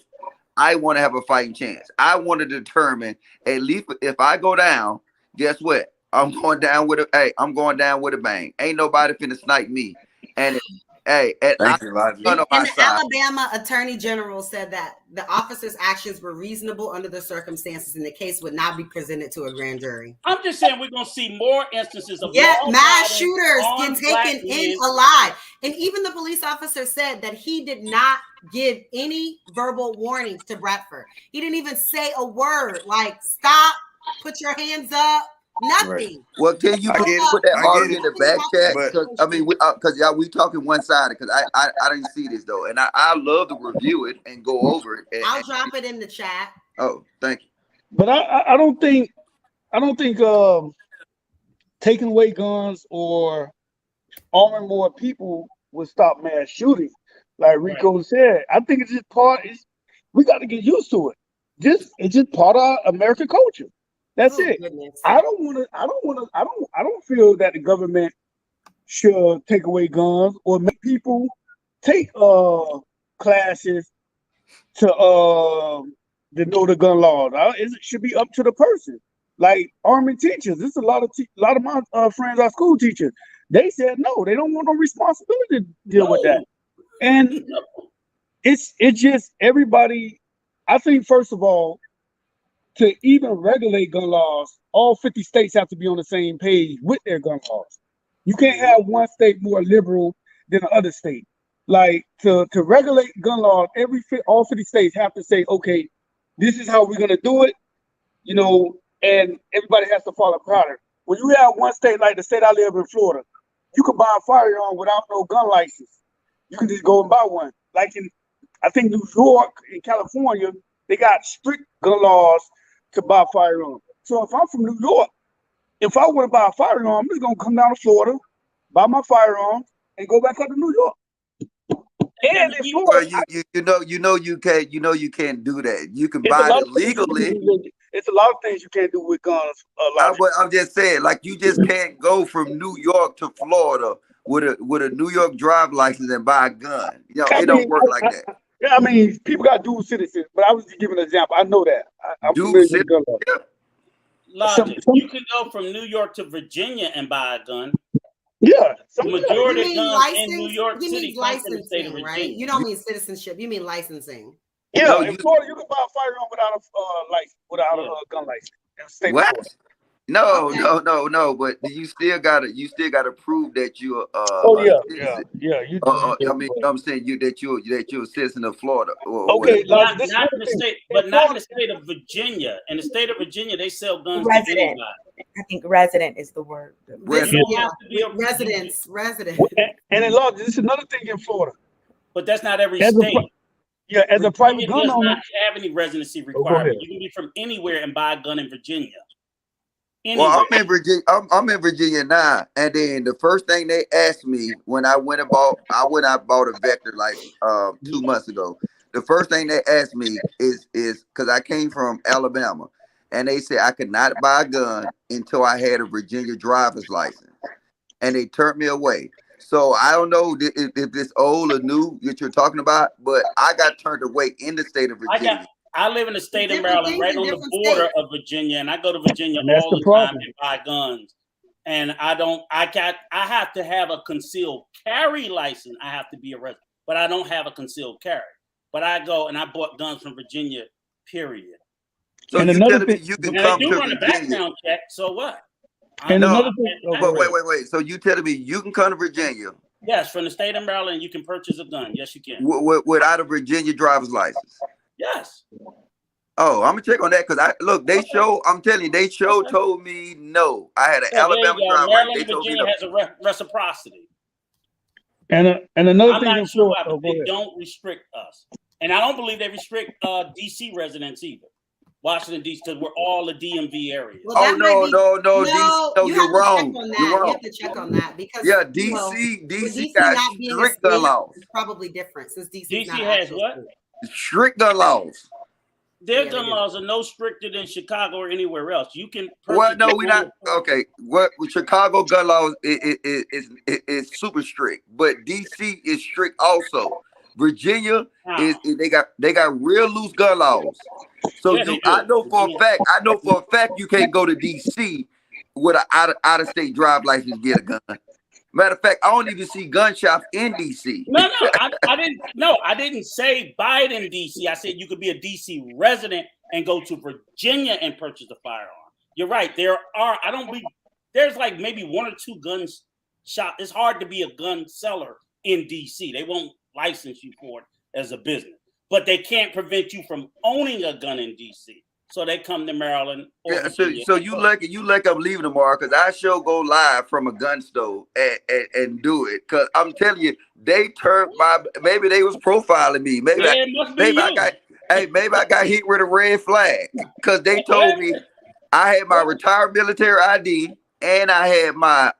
Speaker 5: I want to have a fighting chance. I want to determine, at least if I go down, guess what? I'm going down with a bang. Ain't nobody finna snipe me. And and
Speaker 2: the Alabama Attorney General said that the officer's actions were reasonable under the circumstances, and the case would not be presented to a grand jury.
Speaker 6: I'm just saying we're gonna see more instances of
Speaker 2: mass shooters get taken in alive. And even the police officer said that he did not give any verbal warnings to Bradford. He didn't even say a word like stop, put your hands up. Nothing.
Speaker 5: Right. Well, can you put that article in the back chat? I mean, because we talking one sided. Because I didn't see this though, and I love to review it and go over it.
Speaker 2: I'll drop it in the chat.
Speaker 5: Oh, thank you.
Speaker 7: But I don't think taking away guns or arming more people would stop mass shooting. Like Rico said, I think it's just we got to get used to it. It's just part of American culture. That's it. Goodness. I don't feel that the government should take away guns or make people take classes to know the gun laws. It should be up to the person. Like army teachers, this is a lot of my friends are school teachers. They said no, they don't want no responsibility to deal with that. And it's just everybody. I think first of all, to even regulate gun laws, all 50 states have to be on the same page with their gun laws. You can't have one state more liberal than the other state. Like to regulate gun laws, all 50 states have to say, okay, this is how we're gonna do it, and everybody has to follow pattern. When you have one state like the state I live in, Florida, you can buy a firearm without no gun license. You can just go and buy one. Like I think New York and California, they got strict gun laws to buy a firearm. So if I'm from New York, if I want to buy a firearm, I'm just gonna come down to Florida, buy my firearm, and go back up to New York. And in Florida,
Speaker 5: you can't do that. You can buy it legally.
Speaker 7: It's a lot of things you can't do with guns.
Speaker 5: I'm just saying, like you just can't go from New York to Florida with a New York driver's license and buy a gun. It don't work like that.
Speaker 7: Yeah, I mean, people got dual citizens, but I was just giving an example. I know that. I'm familiar with gun law.
Speaker 6: Logic. You can go from New York to Virginia and buy a gun.
Speaker 7: Yeah.
Speaker 6: The majority of guns in New York City come from the state of Virginia.
Speaker 2: Right? You don't mean citizenship. You mean licensing.
Speaker 7: Yeah, in Florida, you can buy a firearm without a gun license.
Speaker 5: What? No. But you still gotta prove that you're.
Speaker 7: Yeah. You do.
Speaker 5: I'm saying that you're a citizen of Florida.
Speaker 7: Okay,
Speaker 6: not in the state, but not in the state of Virginia. In the state of Virginia, they sell guns to anybody.
Speaker 1: I think resident is the word.
Speaker 2: Residents.
Speaker 7: And in law, this is another thing in Florida.
Speaker 6: But that's not every state.
Speaker 7: As a private gun
Speaker 6: does
Speaker 7: owner,
Speaker 6: not have any residency requirement. You can be from anywhere and buy a gun in Virginia.
Speaker 5: Anywhere. Well, I'm in Virginia now, and then the first thing they asked me when I went and bought a Vector like 2 months ago. The first thing they asked me is because I came from Alabama, and they said I could not buy a gun until I had a Virginia driver's license, and they turned me away. So I don't know if it's old or new that you're talking about, but I got turned away in the state of Virginia.
Speaker 6: I live in the state of Maryland, right on the border of Virginia, and I go to Virginia all the time and buy guns. And I have to have a concealed carry license. I have to be a resident, but I don't have a concealed carry. But I go and I bought guns from Virginia, period.
Speaker 5: So you can come to
Speaker 6: run a background check, so what?
Speaker 7: And
Speaker 5: No,
Speaker 7: another thing,
Speaker 5: but wait. So you telling me you can come to Virginia?
Speaker 6: Yes, from the state of Maryland, you can purchase a gun. Yes, you can.
Speaker 5: Without a Virginia driver's license?
Speaker 6: Yes.
Speaker 5: Oh, I'm gonna check on that because they show. I'm telling you, they show told me no. I had an
Speaker 6: So
Speaker 5: Alabama driver's license.
Speaker 6: Maryland
Speaker 5: They
Speaker 6: and
Speaker 5: told me
Speaker 6: Virginia
Speaker 5: no.
Speaker 6: has a reciprocity.
Speaker 7: and another
Speaker 6: I'm
Speaker 7: thing
Speaker 6: not
Speaker 7: in
Speaker 6: sure
Speaker 7: Florida.
Speaker 6: why, but they don't restrict us. And I don't believe they restrict DC residents either. Washington, D.C., because we're all the DMV area.
Speaker 2: Well,
Speaker 5: Oh, no, DC,
Speaker 2: you
Speaker 5: you're
Speaker 2: have to check
Speaker 5: wrong.
Speaker 2: on
Speaker 5: You're
Speaker 2: that. You
Speaker 5: wrong.
Speaker 2: have to check on that because
Speaker 5: Yeah,
Speaker 2: with
Speaker 5: DC
Speaker 2: DC
Speaker 5: got
Speaker 2: not being a
Speaker 5: strict gun
Speaker 2: state,
Speaker 5: laws.
Speaker 2: it's probably different since DC
Speaker 6: DC
Speaker 2: not
Speaker 6: has
Speaker 2: actual
Speaker 6: what?
Speaker 2: state.
Speaker 5: Strict gun laws.
Speaker 6: Their
Speaker 2: Yeah,
Speaker 6: gun
Speaker 2: they do.
Speaker 6: laws are no stricter than Chicago or anywhere else. You can
Speaker 5: Well,
Speaker 6: purchase
Speaker 5: no, we're not. Okay, what Chicago gun laws is super strict, but DC is strict also. Virginia they got real loose gun laws. So
Speaker 6: Yeah, they do.
Speaker 5: I know for a fact you can't go to DC with an out of state drive license to get a gun. Matter of fact, I don't even see gun shops in DC.
Speaker 6: No, I didn't. No, I didn't say buy it in DC. I said you could be a DC resident and go to Virginia and purchase a firearm. You're right. There are. I don't believe there's like maybe one or two gun shop. It's hard to be a gun seller in DC. They won't license you for it as a business, but they can't prevent you from owning a gun in DC. So they come to Maryland. Or
Speaker 5: Yeah,
Speaker 6: Virginia.
Speaker 5: so you like I'm leaving tomorrow because I sure go live from a gun store and do it because I'm telling you they turned maybe they was profiling me maybe I got hit with a red flag because they told me I had my retired military ID and I had my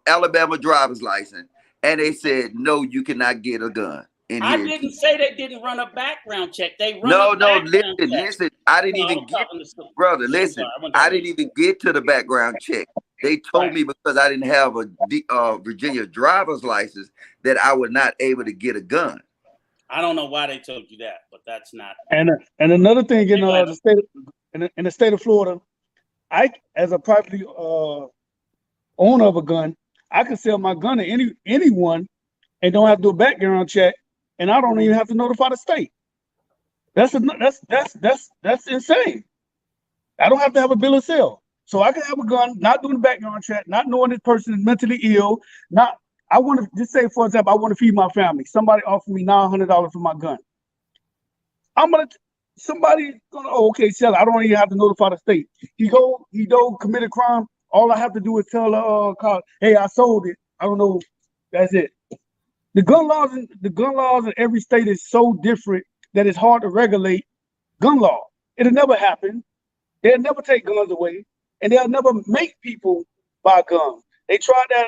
Speaker 5: Alabama driver's license and they said no, you cannot get a gun.
Speaker 6: I didn't say they didn't run a background check. They run
Speaker 5: listen. I didn't even get, brother. Listen, I didn't even get to the background check. They told me because I didn't have a Virginia driver's license that I was not able to get a gun.
Speaker 6: I don't know why they told you that, but that's not.
Speaker 7: And another thing in the state in the state of Florida, I as a privately owner of a gun, I can sell my gun to anyone and don't have to do a background check. And I don't even have to notify the state. That's insane. I don't have to have a bill of sale, so I can have a gun, not doing the background check, not knowing this person is mentally ill. I want to just say, for example, I want to feed my family. Somebody offered me $900 for my gun. Somebody's gonna okay, sell it. I don't even have to notify the state. He commit a crime. All I have to do is tell cop, hey, I sold it. I don't know. That's it. The gun laws in every state is so different that it's hard to regulate gun law. It'll never happen. They'll never take guns away, and they'll never make people buy guns. They tried that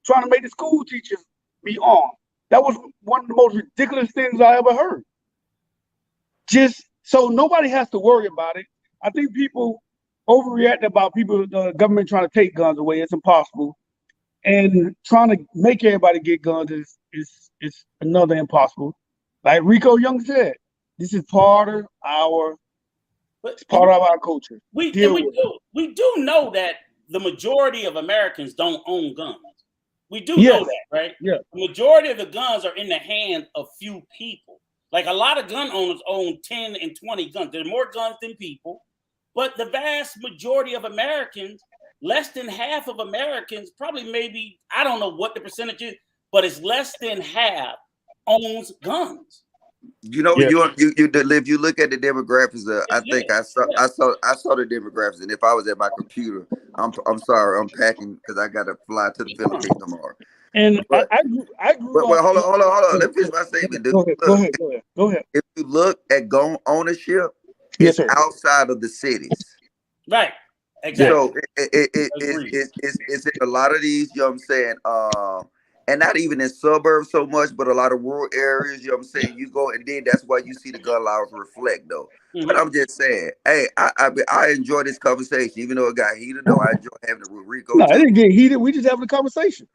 Speaker 7: trying to make the school teachers be armed. That was one of the most ridiculous things I ever heard. Just so nobody has to worry about it. I think people overreact about the government trying to take guns away. It's impossible. And trying to make everybody get guns is another impossible. Like Rico Young said, this is part of our culture.
Speaker 6: We do know that the majority of Americans don't own guns. We do know that, right?
Speaker 7: Yeah.
Speaker 6: The majority of the guns are in the hands of few people. Like a lot of gun owners own 10 and 20 guns. There are more guns than people, but the vast majority of Americans, less than half of Americans, probably maybe, I don't know what the percentage is, but it's less than half owns guns.
Speaker 5: You know, if you look at the demographics, I think I saw the demographics, and if I was at my computer, I'm sorry, I'm packing because I got to fly to the Philippines tomorrow.
Speaker 7: And I grew
Speaker 5: up. Hold on. Let me finish my statement, dude.
Speaker 7: Go ahead.
Speaker 5: If you look at gun ownership, it's outside of the cities.
Speaker 6: Right. Exactly.
Speaker 5: So it's in a lot of these, you know what I'm saying, and not even in suburbs so much, but a lot of rural areas, you know what I'm saying, you go, and then that's why you see the gun laws reflect, though. Mm-hmm. But I'm just saying, hey, I enjoy this conversation, even though it got heated, though. I enjoy having it with Rico.
Speaker 7: No, it didn't get heated. We just having a conversation.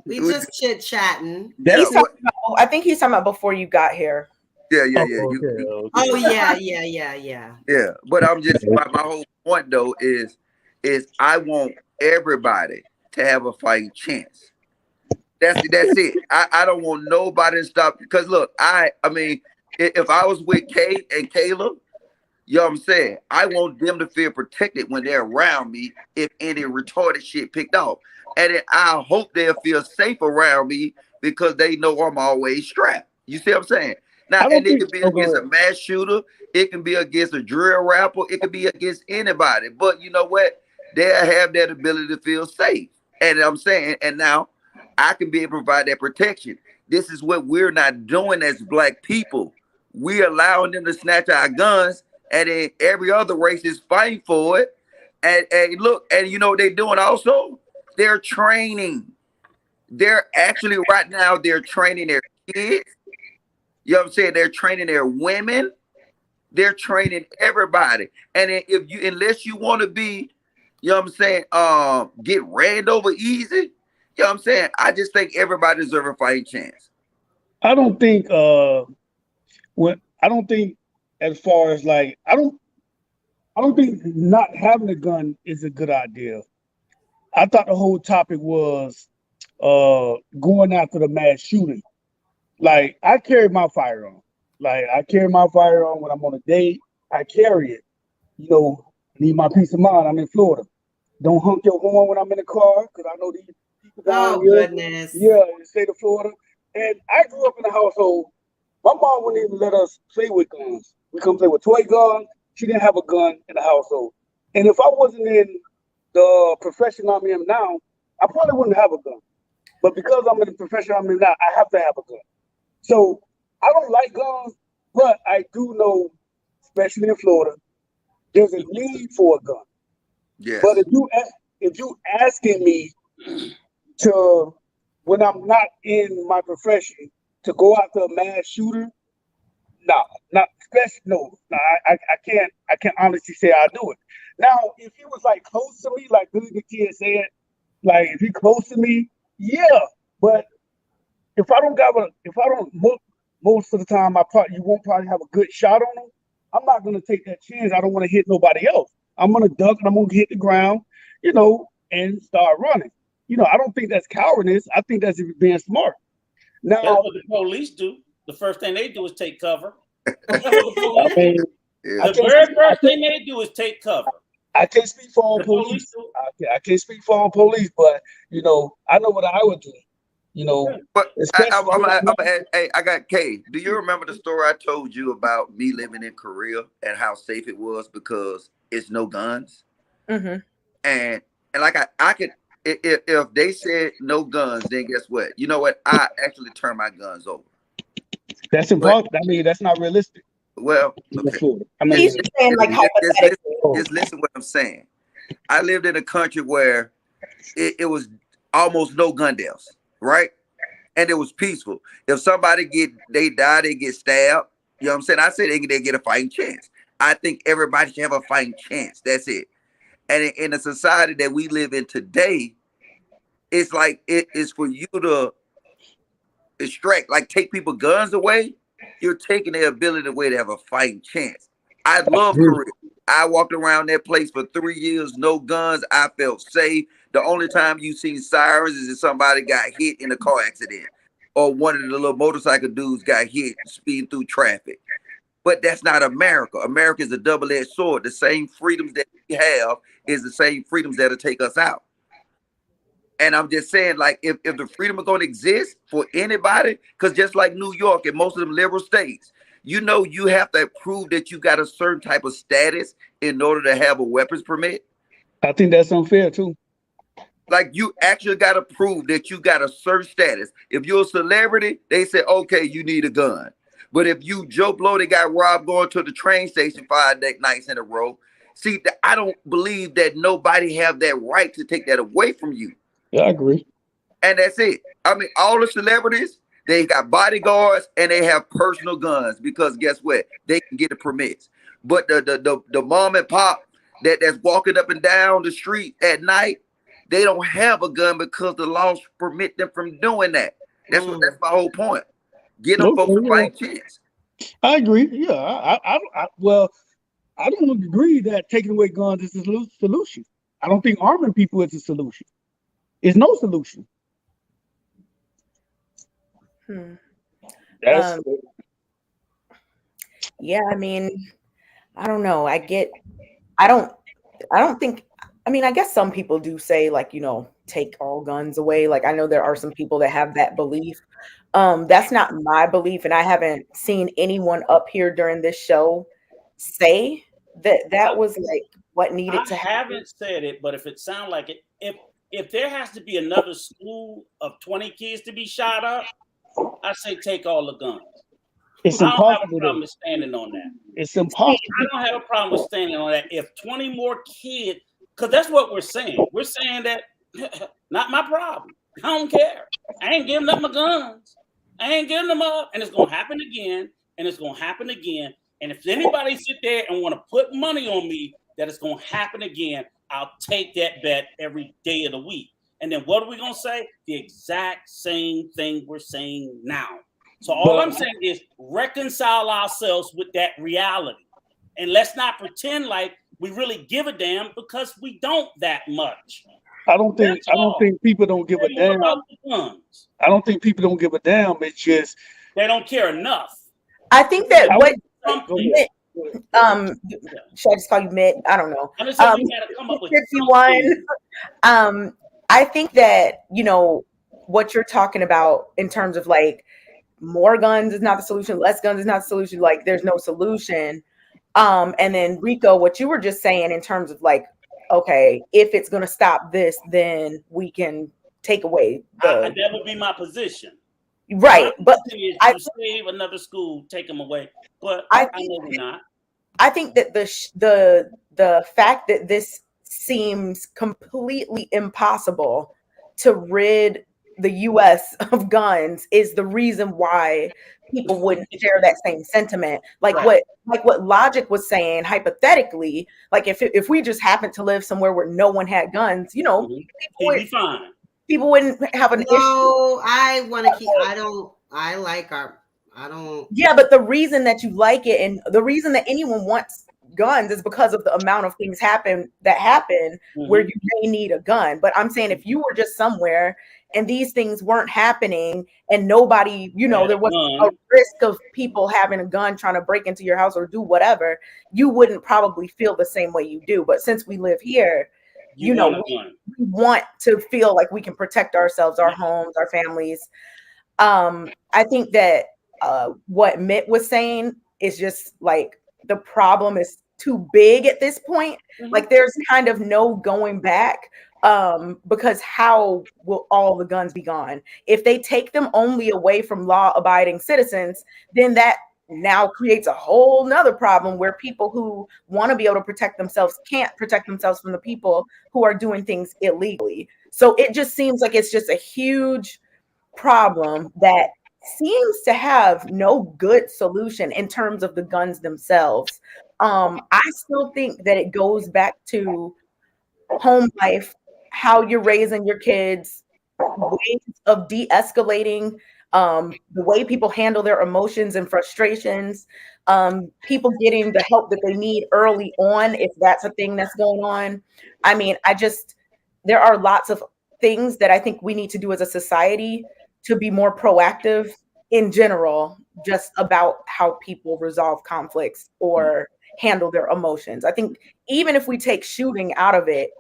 Speaker 2: We just chit-chatting.
Speaker 1: I think he's talking about before you got here.
Speaker 5: Yeah.
Speaker 2: Oh, yeah.
Speaker 5: Yeah, but I'm just, my whole point, though, is I want everybody to have a fighting chance. That's it. I don't want nobody to stop, because look, I mean, if I was with Kay and Kayla, You know what I'm saying? I want them to feel protected when they're around me if any retarded shit picked off. And then I hope they'll feel safe around me because they know I'm always strapped. You see what I'm saying? Now,
Speaker 7: I
Speaker 5: and
Speaker 7: don't
Speaker 5: it
Speaker 7: think.
Speaker 5: could be
Speaker 7: Oh, go
Speaker 5: against a
Speaker 7: ahead.
Speaker 5: mass shooter, it can be against a drill rapper, it could be against anybody. But you know what? They'll have that ability to feel safe. And I'm saying, and now I can be able to provide that protection. This is what we're not doing as black people. We're allowing them to snatch our guns, and then every other race is fighting for it. And look, and you know what they're doing also? They're training. They're actually right now, they're training their kids. You know what I'm saying? They're training their women. They're training everybody. And then if you, unless you want to be, you know what I'm saying, get ran over easy, you know what I'm saying? I just think everybody deserves a fighting chance.
Speaker 7: I don't think. I don't think as far as like I don't think not having a gun is a good idea. I thought the whole topic was going after the mass shooting. Like I carry my firearm. Like I carry my firearm when I'm on a date. I carry it. You know, need my peace of mind. I'm in Florida. Don't honk your horn when I'm in the car because I know these people down
Speaker 2: Oh
Speaker 7: here.
Speaker 2: goodness.
Speaker 7: Yeah, in the state of Florida. And I grew up in a household. My mom wouldn't even let us play with guns. We couldn't play with toy guns. She didn't have a gun in the household. And if I wasn't in the profession I'm in now, I probably wouldn't have a gun. But because I'm in the profession I'm in now, I have to have a gun. So I don't like guns, but I do know, especially in Florida, there's a need for a gun. But
Speaker 5: Yes.
Speaker 7: if you asking me to when I'm not in my profession to go after a mass shooter, no, not especially no. I can't honestly say I do it. Now, if he was like close to me, like Billy the Kid said, like if he close to me, yeah. But if I don't look most of the time, you won't probably have a good shot on him. I'm not gonna take that chance. I don't want to hit nobody else. I'm gonna duck and I'm gonna hit the ground, and start running. I don't think that's cowardice. I think that's being smart.
Speaker 6: That's
Speaker 7: Now,
Speaker 6: what the police do. The first thing they do is take cover. That's what the
Speaker 7: I
Speaker 6: police do.
Speaker 7: mean,
Speaker 5: Yeah.
Speaker 7: I
Speaker 6: The
Speaker 7: can't
Speaker 6: very
Speaker 7: speak.
Speaker 6: first thing they do is take cover.
Speaker 7: I can't speak for all
Speaker 6: The police
Speaker 7: police.
Speaker 6: do.
Speaker 7: I can't speak for all police, but I know what I would do.
Speaker 6: Yeah.
Speaker 5: But
Speaker 7: Especially when I'm not.
Speaker 5: hey, I got Kay. Do you remember the story I told you about me living in Korea and how safe it was because it's no guns?
Speaker 1: Mm-hmm.
Speaker 5: And like I could, if they said no guns, then guess what? You know what? I actually turn my guns over.
Speaker 7: That's
Speaker 5: But
Speaker 7: impossible. I mean, that's not realistic.
Speaker 5: well,
Speaker 7: In
Speaker 5: okay.
Speaker 7: Florida. I
Speaker 5: Just,
Speaker 1: He's
Speaker 7: mean,
Speaker 1: just saying, like,
Speaker 5: just listen,
Speaker 1: hypothetically.
Speaker 7: oh,
Speaker 5: just listen what I'm saying. I lived in a country where it was almost no gun deaths, right? And it was peaceful. If somebody they die, they get stabbed. You know what I'm saying? I say they get a fighting chance. I think everybody should have a fighting chance. That's it. And in the society that we live in today, it's like it is for you to extract, like take people guns away. You're taking their ability away to have a fighting chance. I
Speaker 7: I
Speaker 5: love
Speaker 7: agree.
Speaker 5: Korea. I walked around that place for 3 years, no guns. I felt safe. The only time you see sirens is if somebody got hit in a car accident or one of the little motorcycle dudes got hit speeding through traffic. But that's not America. America is a double-edged sword. The same freedoms that we have is the same freedoms that'll take us out. And I'm just saying, like, if the freedom is going to exist for anybody, because just like New York and most of them liberal states, you have to prove that you got a certain type of status in order to have a weapons permit.
Speaker 7: I think that's unfair too.
Speaker 5: Like, you actually got to prove that you got a certain status. If you're a celebrity, they say, okay, you need a gun. But if you Joe Blow that got robbed going to the train station 5 nights in a row, see, I don't believe that nobody have that right to take that away from you.
Speaker 7: Yeah, I agree.
Speaker 5: And that's it. I mean, all the celebrities, they got bodyguards and they have personal guns because guess what? They can get the permits. But the mom and pop that's walking up and down the street at night, they don't have a gun because the laws permit them from doing that. That's my whole point. Get them folks
Speaker 7: Okay,
Speaker 5: a
Speaker 7: yeah,
Speaker 5: fighting chance.
Speaker 7: I agree. Yeah, well, I don't agree that taking away guns is the solution. I don't think arming people is the solution. It's no solution.
Speaker 1: Hmm.
Speaker 7: That's
Speaker 1: Um, yeah, I mean, I don't know. I don't I don't think, I mean, I guess some people do say, like, take all guns away. Like, I know there are some people that have that belief. That's not my belief, and I haven't seen anyone up here during this show say that
Speaker 6: I,
Speaker 1: that was like what needed
Speaker 6: I
Speaker 1: to happen.
Speaker 6: haven't said it, but if it sounds like it, if there has to be another school of 20 kids to be shot up, I say take all the guns.
Speaker 7: It's
Speaker 6: I don't have a
Speaker 7: impossible
Speaker 6: problem
Speaker 7: though.
Speaker 6: with standing on that.
Speaker 7: It's
Speaker 6: See,
Speaker 7: impossible.
Speaker 6: I don't have a problem with standing on that. If 20 more kids, because that's what we're saying. We're saying that not my problem. I don't care. I ain't giving up my guns. I ain't giving them up. And it's gonna happen again. And it's gonna happen again. And if anybody sit there and want to put money on me that it's gonna happen again, I'll take that bet every day of the week. And then what are we gonna say? The exact same thing we're saying now. So all I'm saying is reconcile ourselves with that reality. And let's not pretend like we really give a damn, because we don't that much.
Speaker 7: I don't think people don't give a
Speaker 6: Say more
Speaker 7: damn.
Speaker 6: about the guns.
Speaker 7: I don't think people don't give a damn. It's just
Speaker 6: They don't care enough.
Speaker 1: I think that
Speaker 7: I
Speaker 1: what
Speaker 6: Something.
Speaker 1: Mitt, should I just call you Mitt? I don't know.
Speaker 6: I'm just saying we gotta come up with
Speaker 1: 51. I think that, what you're talking about in terms of like more guns is not the solution, less guns is not the solution, like there's no solution. And then Rico, what you were just saying in terms of like, okay, if it's gonna stop this, then we can take away
Speaker 6: that would be my position.
Speaker 1: right. But
Speaker 6: Is
Speaker 1: I
Speaker 6: to save another school, take them away. But
Speaker 1: I
Speaker 6: I know we're not.
Speaker 1: I think that the fact that this seems completely impossible to rid the US of guns is the reason why people wouldn't share that same sentiment. Like
Speaker 6: Right.
Speaker 1: what Logic was saying, hypothetically, like if we just happened to live somewhere where no one had guns,
Speaker 6: He'd be fine.
Speaker 1: people wouldn't have an issue.
Speaker 2: No, I want to keep. I don't. I like our. I don't.
Speaker 1: Yeah, but the reason that you like it and the reason that anyone wants guns is because of the amount of things happen where you may need a gun. But I'm saying if you were just somewhere and these things weren't happening and nobody, there wasn't a risk of people having a gun trying to break into your house or do whatever, you wouldn't probably feel the same way you do. But since we live here, we want to feel like we can protect ourselves, our homes, our families. I think that what Mitt was saying is just like the problem is too big at this point. Like there's kind of no going back, because how will all the guns be gone? If they take them only away from law-abiding citizens, then that now creates a whole nother problem where people who want to be able to protect themselves can't protect themselves from the people who are doing things illegally. So it just seems like it's just a huge problem that seems to have no good solution in terms of the guns themselves. I still think that it goes back to home life, how you're raising your kids, ways of de-escalating, the way people handle their emotions and frustrations, people getting the help that they need early on, if that's a thing that's going on. I mean, there are lots of things that I think we need to do as a society to be more proactive in general, just about how people resolve conflicts or handle their emotions. I think even if we take shooting out of it,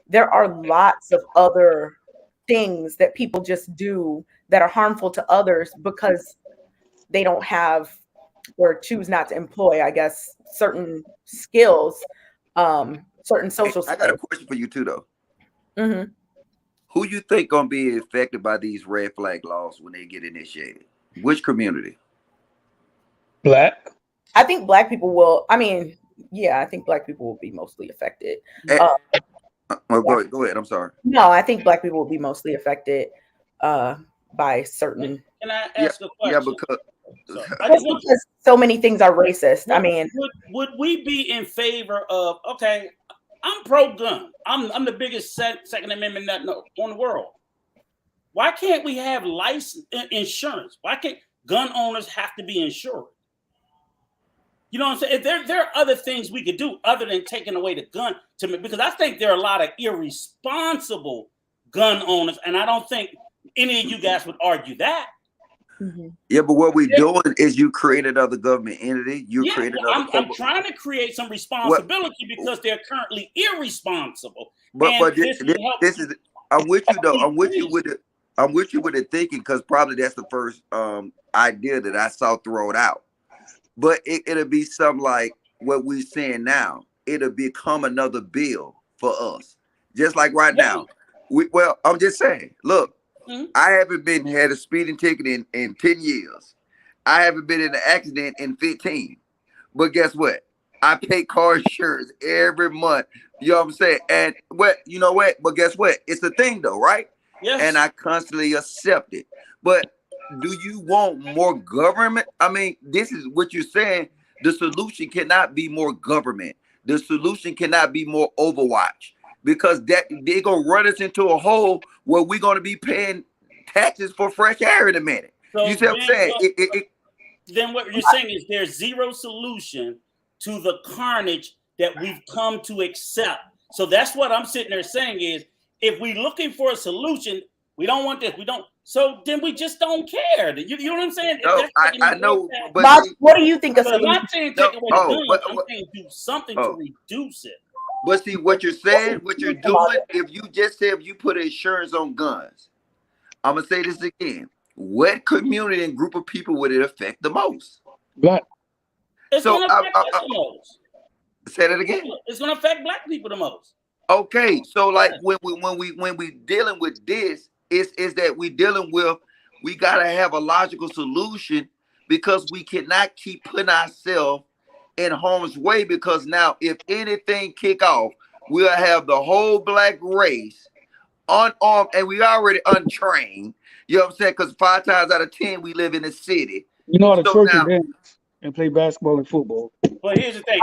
Speaker 1: there are lots of other things that people just do that are harmful to others because they don't have or choose not to employ, I guess, certain skills, certain social skills.
Speaker 5: I got a question for you too, though.
Speaker 1: Mm-hmm.
Speaker 5: Who you think gonna be affected by these red flag laws when they get initiated? Which community?
Speaker 7: Black.
Speaker 1: I think Black people will. I mean, yeah, I think Black people will be mostly affected.
Speaker 5: Go ahead. I'm sorry.
Speaker 1: No, I think Black people will be mostly affected by certain.
Speaker 6: Can I ask a question?
Speaker 5: Yeah, because
Speaker 1: because so many things are racist. I mean,
Speaker 6: would we be in favor of? Okay, I'm pro-gun. I'm the biggest Second Amendment nut on the world. Why can't we have insurance? Why can't gun owners have to be insured? You know what I'm saying? There are other things we could do other than taking away the gun to me, because I think there are a lot of irresponsible gun owners, and I don't think any of you guys would argue that.
Speaker 1: Mhm.
Speaker 5: Yeah, but what we're doing is you create another government entity. You
Speaker 6: Yeah,
Speaker 5: create
Speaker 6: well,
Speaker 5: another.
Speaker 6: I'm trying to create some
Speaker 5: What?
Speaker 6: responsibility because they're currently irresponsible,
Speaker 5: But
Speaker 6: and
Speaker 5: this,
Speaker 6: this will help.
Speaker 5: this is. I'm with you though. I'm with you
Speaker 6: Please.
Speaker 5: with it. I'm with you with the thinking because probably that's the first idea that I saw thrown out. But it'll be something like what we're saying now. It'll become another bill for us, just like right
Speaker 6: Yeah.
Speaker 5: now. Well, I'm just saying. Look,
Speaker 6: Mhm.
Speaker 5: I haven't had a speeding ticket in 10 years. I haven't been in an accident in 15. But guess what? I pay car insurance every month. You know what I'm saying? And what you know what? But guess what? It's a thing though, right? And
Speaker 6: Yes.
Speaker 5: I constantly accept it. But do you want more government? I mean, this is what you're saying. The solution cannot be more government. The solution cannot be more Overwatch because that they're gonna run us into a hole where we're gonna be paying taxes for fresh air in a minute. You
Speaker 6: So
Speaker 5: see what I'm saying?
Speaker 6: then what you're saying is there's zero solution to the carnage that we've come to accept. So that's what I'm sitting there saying is if we're looking for a solution, we don't want this, we don't. So then we just don't care. You know what I'm saying? If
Speaker 5: No,
Speaker 6: that's
Speaker 5: I know, but
Speaker 1: Bob,
Speaker 5: see,
Speaker 1: what do you think a
Speaker 6: but I'm
Speaker 1: solution?
Speaker 6: not saying
Speaker 5: no,
Speaker 6: take away the guns. I'm
Speaker 5: what,
Speaker 6: saying do something to
Speaker 5: oh,
Speaker 6: reduce it.
Speaker 5: but see what you're saying, what you're
Speaker 1: About
Speaker 5: doing. If you just said if you put insurance on guns, I'm gonna say this again. What community and group of people would it affect the most?
Speaker 7: Black.
Speaker 6: It's
Speaker 5: So
Speaker 6: going to affect us the most.
Speaker 5: say that again.
Speaker 6: It's going to affect black people the most.
Speaker 5: Okay, so like when we dealing with this, is that we dealing with we gotta have a logical solution because we cannot keep putting ourselves in harm's way because now if anything kick off, we'll have the whole black race unarmed and we already untrained. You know what I'm saying? Because 5 times out of 10 we live in the city.
Speaker 7: You know how to
Speaker 5: So
Speaker 7: twerk and
Speaker 5: now
Speaker 7: dance and play basketball and football.
Speaker 6: But here's the thing: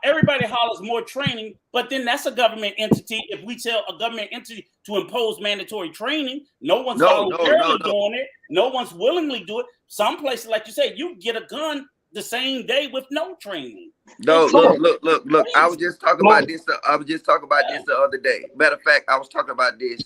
Speaker 6: everybody hollers more training, but then that's a government entity. If we tell a government entity to impose mandatory training, no one's voluntarily doing it. No one's willingly do it. Some places, like you said, you get a gun the same day with no training.
Speaker 5: no, look. I was just talking about this. I was just talking about this the other day. Matter of fact, I was talking about this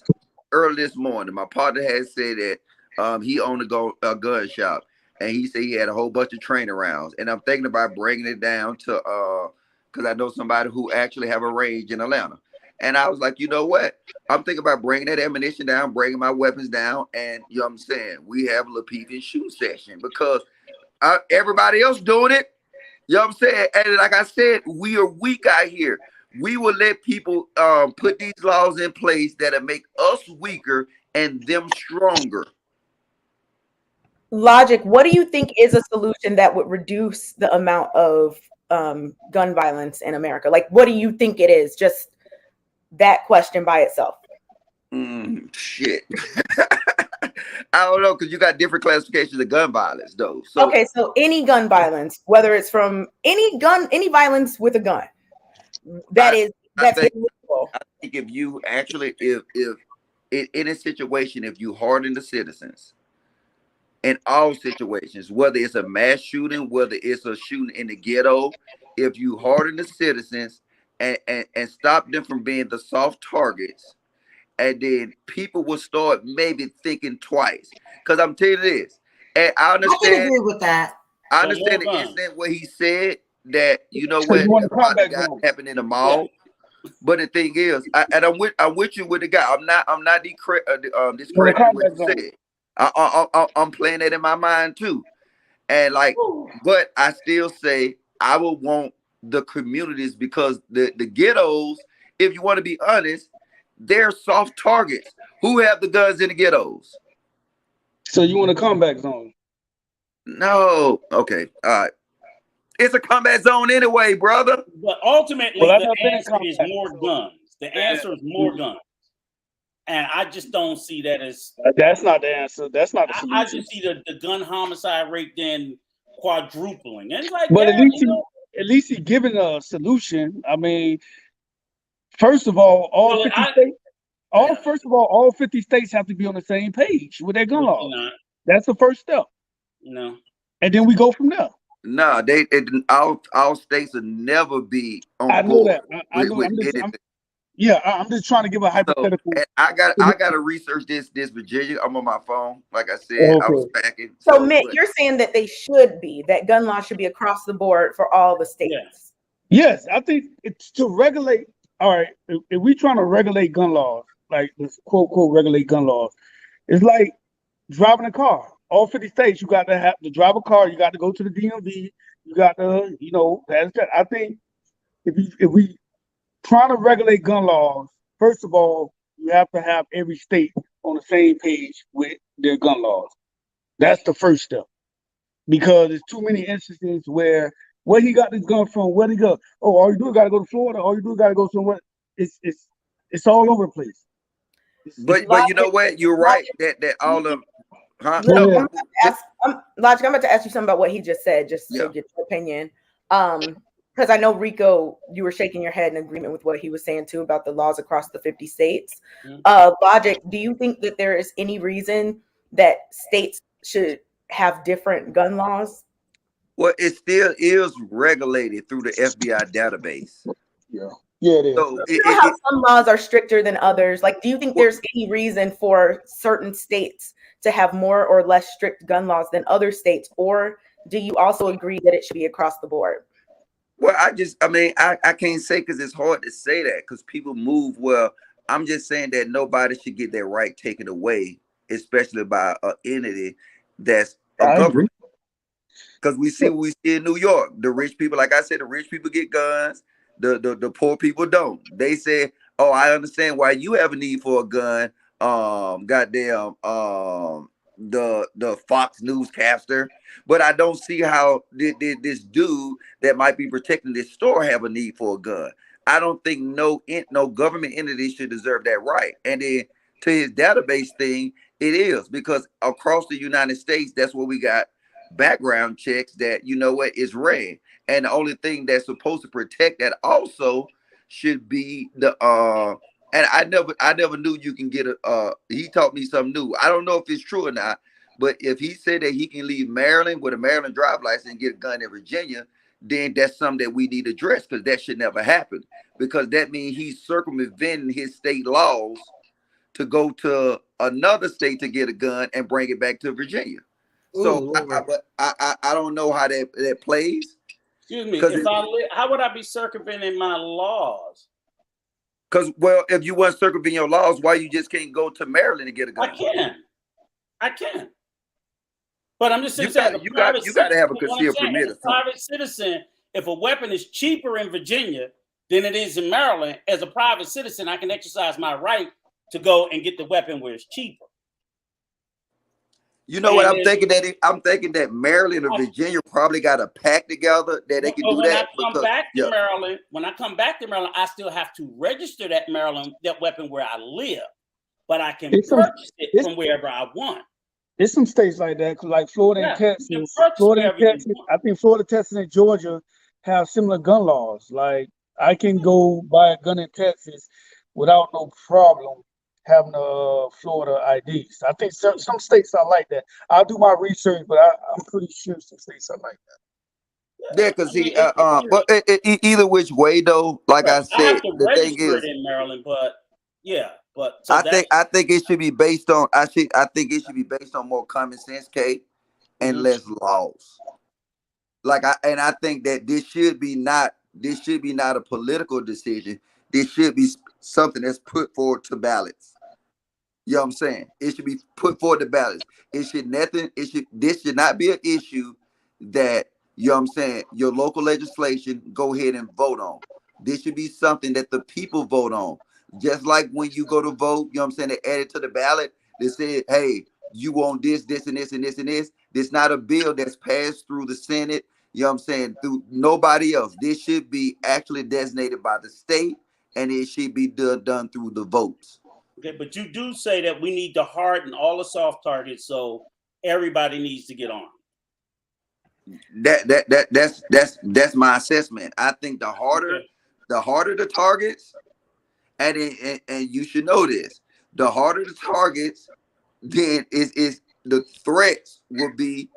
Speaker 5: early this morning. My partner had said that he owned a gun shop, and he said he had a whole bunch of training rounds. And I'm thinking about bringing it down to because I know somebody who actually have a range in Atlanta. And I was like, you know what? I'm thinking about bringing that ammunition down, bringing my weapons down, and you know what I'm saying? We have a Lapeef and shoot session because everybody else doing it. You know what I'm saying? And like I said, we are weak out here. We will let people put these laws in place that'll make us weaker and them stronger.
Speaker 1: Logic, what do you think is a solution that would reduce the amount of gun violence in America? Like, what do you think it is? Just that question by itself.
Speaker 5: Shit. I don't know, because you got different classifications of gun violence, though. So
Speaker 1: okay, so any gun violence, whether it's from any violence with a gun, that's illegal.
Speaker 5: I think if you actually, if in a situation, if you harden the citizens, in all situations, whether it's a mass shooting, whether it's a shooting in the ghetto, if you harden the citizens and stop them from being the soft targets, and then people will start maybe thinking twice. Because I'm telling you this, and I understand.
Speaker 2: I can agree with that.
Speaker 5: I understand the incident where he said that you know what
Speaker 7: the
Speaker 5: guy happened in the mall. Yeah. But the thing is, I'm with you with the guy. I'm not discrediting what you said. I'm playing that in my mind too, and like, but I still say I would want the communities because the ghettos, if you want to be honest, they're soft targets. Who have the guns in the ghettos?
Speaker 7: So you want a combat zone?
Speaker 5: No. Okay. All right. It's a combat zone anyway, brother.
Speaker 6: But ultimately, the answer is more guns. The answer is more guns. And I just don't see that as...
Speaker 7: That's not the answer. That's not the solution.
Speaker 6: I just see the gun homicide rate then quadrupling. And it's like,
Speaker 7: but at least he's giving a solution. I mean, first of all, all 50 states have to be on the same page with their gun laws. That's the first step.
Speaker 6: No.
Speaker 7: And then we go from there.
Speaker 5: No, all states will never be on board.
Speaker 7: I know that. Yeah, I'm just trying to give a
Speaker 5: So
Speaker 7: hypothetical.
Speaker 5: and I gotta research this Virginia. I'm on my phone. Like I said, I was
Speaker 7: Okay.
Speaker 5: packing.
Speaker 1: So,
Speaker 5: So,
Speaker 1: Mitt,
Speaker 5: but
Speaker 1: you're saying that that gun laws should be across the board for all the
Speaker 6: Yeah.
Speaker 1: states.
Speaker 7: Yes, I think it's to regulate. All right, if we trying to regulate gun laws, like this quote quote regulate gun laws, it's like driving a car. All 50 states, you got to have to drive a car. You got to go to the DMV. You got to, pass that. I think if we trying to regulate gun laws, first of all, you have to have every state on the same page with their gun laws. That's the first step because there's too many instances where he got this gun from, where he go. Oh, all you do is got to go to Florida. All you do is got to go somewhere. It's all over the place. It's
Speaker 5: but you know
Speaker 1: Logic,
Speaker 5: what? You're right.
Speaker 1: Logic,
Speaker 5: That
Speaker 1: do you
Speaker 5: all of
Speaker 1: think,
Speaker 7: go
Speaker 1: I'm
Speaker 7: ahead.
Speaker 1: about to ask, Logic, I'm about to ask you something about what he just said, just
Speaker 5: yeah.
Speaker 1: to get your opinion. Because I know Rico, you were shaking your head in agreement with what he was saying too about the laws across the 50 states.
Speaker 6: Mhm.
Speaker 1: Logic, do you think that there is any reason that states should have different gun laws?
Speaker 5: Well, it still is regulated through the FBI database.
Speaker 7: Yeah, yeah, it is.
Speaker 5: So
Speaker 1: You know how some laws are stricter than others? Like, do you think
Speaker 5: well,
Speaker 1: there's any reason for certain states to have more or less strict gun laws than other states? Or do you also agree that it should be across the board?
Speaker 5: well, I mean, I can't say because it's hard to say that because people move. Well, I'm just saying that nobody should get their right taken away, especially by an entity that's a
Speaker 7: I agree.
Speaker 5: government. Because we see what we see in New York. The rich people, like I said, the rich people get guns. The poor people don't. They say, "Oh, I understand why you have a need for a gun." Goddamn, the Fox newscaster, but I don't see how this dude that might be protecting this store have a need for a gun. I don't think no government entity should deserve that right. And then to his database thing, it is because across the United States, that's what we got background checks that you know what is red, and the only thing that's supposed to protect that also should be the and I never knew you can get a he taught me something new. I don't know if it's true or not, but if he said that he can leave Maryland with a Maryland driver's license and get a gun in Virginia, then that's something that we need to address because that should never happen, because that means he's circumventing his state laws to go to another state to get a gun and bring it back to Virginia.
Speaker 2: Ooh,
Speaker 5: So,
Speaker 2: Lord.
Speaker 5: but I don't know how that plays
Speaker 6: Excuse me.
Speaker 5: because
Speaker 6: How would I be circumventing my laws?
Speaker 5: well, if you want to circumvent your laws, why you just can't go to Maryland and get a
Speaker 6: I
Speaker 5: gun?
Speaker 6: can. But I'm just
Speaker 5: You
Speaker 6: saying, as
Speaker 5: got
Speaker 6: a private
Speaker 5: you got to
Speaker 6: citizen,
Speaker 5: have a
Speaker 6: what I'm
Speaker 5: concealed
Speaker 6: saying,
Speaker 5: permit
Speaker 6: as
Speaker 5: or
Speaker 6: a
Speaker 5: something.
Speaker 6: private citizen, if a weapon is cheaper in Virginia than it is in Maryland, as a private citizen, I can exercise my right to go and get the weapon where it's cheaper.
Speaker 5: You know what
Speaker 6: And
Speaker 5: I'm thinking I'm thinking that Maryland or Virginia probably got a pact together that they can
Speaker 6: but
Speaker 5: do
Speaker 6: when I
Speaker 5: that
Speaker 6: come
Speaker 5: because
Speaker 6: back to Maryland, I still have to register that weapon where I live, but I can
Speaker 7: It's some
Speaker 6: purchase it
Speaker 7: it's
Speaker 6: from wherever I want.
Speaker 7: it's some states like that, 'cause like Florida and
Speaker 6: Yeah, you can
Speaker 7: Texas.
Speaker 6: purchase wherever you want.
Speaker 7: I think Florida, Texas, and Georgia have similar gun laws. Like I can go buy a gun in Texas without no problem having a Florida ID. So I think some states are like that. I'll do my research, but I'm pretty sure some states are like
Speaker 5: yeah, because
Speaker 6: I mean,
Speaker 5: he but either which way though, like
Speaker 6: right.
Speaker 5: I
Speaker 6: I have
Speaker 5: said,
Speaker 6: to
Speaker 5: the thing
Speaker 6: register it
Speaker 5: is,
Speaker 6: in Maryland, but yeah, but so that's
Speaker 5: I think it should be based on I think it should be based on more common sense, Kate, and
Speaker 6: mhm.
Speaker 5: less laws. Like I think that this should be not a political decision. This should be something that's put forward to ballots. You know what I'm saying? It should be put forward to ballots. This should not be an issue that, you know what I'm saying, your local legislation go ahead and vote on. This should be something that the people vote on. Just like when you go to vote, you know what I'm saying, they add it to the ballot. They say, hey, you want this, this, and this, and this, and this. This not a bill that's passed through the Senate, you know what I'm saying, through nobody else. This should be actually designated by the state, and it should be done through the votes.
Speaker 6: Okay, but you do say that we need to harden all the soft targets, so everybody needs to get on.
Speaker 5: That's my assessment. I think the harder
Speaker 6: Okay.
Speaker 5: the targets, and you should know this, the harder the targets, then is the threats will be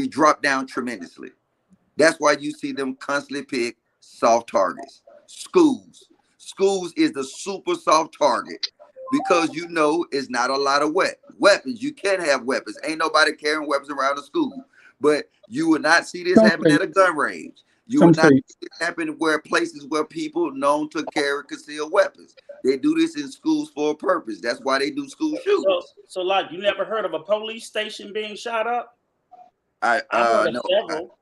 Speaker 5: dropped down tremendously. That's why you see them constantly pick soft targets, schools schools is the super soft target because you know it's not a lot of weapons. You can have weapons. Ain't nobody carrying weapons around the school. But you would not see this
Speaker 7: Some
Speaker 5: happen at a
Speaker 7: states.
Speaker 5: gun range. You
Speaker 7: Some
Speaker 5: would not see
Speaker 7: states.
Speaker 5: it happen where places where people known to carry concealed weapons. They do this in schools for a purpose. That's why they do school shootings.
Speaker 6: So like, you never heard of a police station being shot up?
Speaker 5: I
Speaker 6: I heard of
Speaker 5: no.
Speaker 6: several.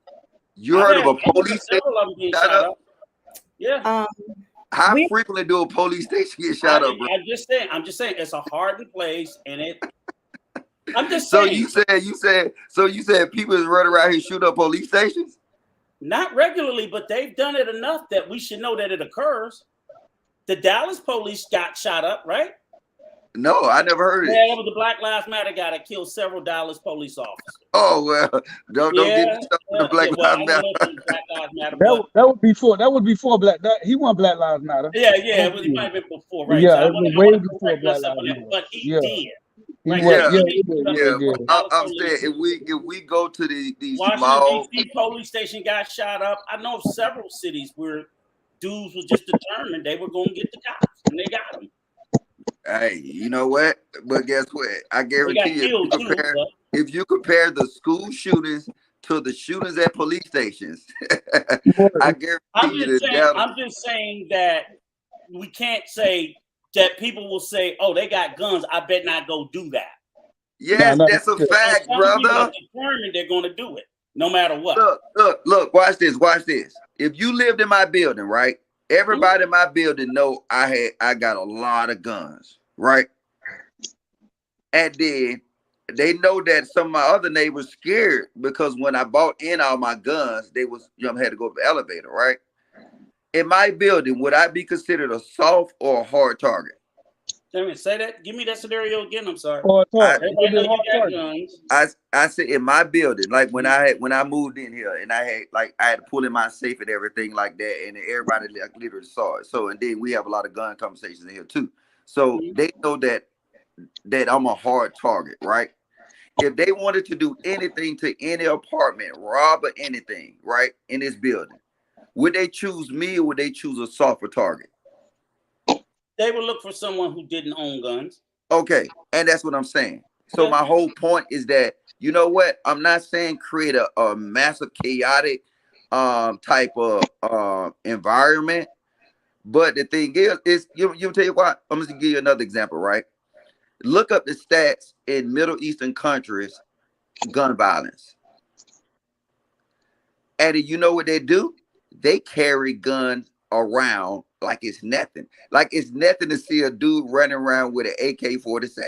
Speaker 5: You
Speaker 6: I've
Speaker 5: heard of a
Speaker 6: heard of
Speaker 5: police station
Speaker 6: several of them being
Speaker 5: shot
Speaker 6: shot
Speaker 5: up?
Speaker 6: up. Yeah.
Speaker 5: How
Speaker 1: We
Speaker 5: frequently do a police station get shot up, bro?
Speaker 6: I'm just saying it's a hardened place, and I'm just
Speaker 5: So
Speaker 6: saying.
Speaker 5: you said people is running around here shoot up police stations?
Speaker 6: Not regularly, but they've done it enough that we should know that it occurs. The Dallas police got shot up, right?
Speaker 5: No, I never heard
Speaker 6: Yeah,
Speaker 5: it.
Speaker 6: it was the Black Lives Matter guy that killed several Dallas police officers.
Speaker 5: Oh well, don't get me started with the Black
Speaker 6: well, I
Speaker 5: Lives
Speaker 6: don't know
Speaker 5: Matter.
Speaker 6: if it was Black Lives Matter,
Speaker 7: That was before Black. He wasn't Black Lives Matter.
Speaker 6: it might have been before, right?
Speaker 7: Yeah,
Speaker 6: So I
Speaker 7: it was
Speaker 6: want
Speaker 7: way
Speaker 6: to
Speaker 7: before
Speaker 6: correct
Speaker 7: Black
Speaker 6: myself
Speaker 7: Lives
Speaker 6: on that,
Speaker 7: Matter.
Speaker 6: but he
Speaker 7: Yeah.
Speaker 6: did.
Speaker 7: He
Speaker 6: Right?
Speaker 7: was,
Speaker 5: I'm saying if we go to these
Speaker 6: Washington
Speaker 5: small,
Speaker 6: D.C. police station got shot up. I know of several cities where dudes was just determined they were going to get the cops, and they got them.
Speaker 5: hey, you know what? But guess what? I
Speaker 6: They got
Speaker 5: guarantee you,
Speaker 6: killed too. But
Speaker 5: if you compare the school shootings to the shootings at police stations, I guarantee you that
Speaker 6: I'm just saying that we can't say that people will say, "Oh, they got guns. I bet not go do that."
Speaker 5: yes, that's a fact,
Speaker 6: Some
Speaker 5: brother.
Speaker 6: people are determined they're going to do it, no matter what.
Speaker 5: Look, watch this. If you lived in my building, right? Everybody in my building know I got a lot of guns, right? And then they know that some of my other neighbors scared because when I bought in all my guns, they was had to go up the elevator, right? In my building, would I be considered a soft or a hard target?
Speaker 6: Say that. Give me that scenario again. I'm sorry.
Speaker 5: Everybody
Speaker 6: know you got guns.
Speaker 5: I said in my building, like when I moved in here and I had to pull in my safe and everything like that, and everybody literally saw it. So and then we have a lot of gun conversations in here too. So they know that I'm a hard target, right? If they wanted to do anything to any apartment, rob or anything, right, in this building, would they choose me or would they choose a softer target?
Speaker 6: They would look for someone who didn't own guns.
Speaker 5: Okay, and that's what I'm saying. So my whole point is that, you know what? I'm not saying create a massive chaotic type of environment, but the thing is you tell you what, I'm gonna give you another example, right? Look up the stats in Middle Eastern countries, gun violence. And you know what they do? They carry guns around like it's nothing. Like it's nothing to see a dude running around with an AK-47.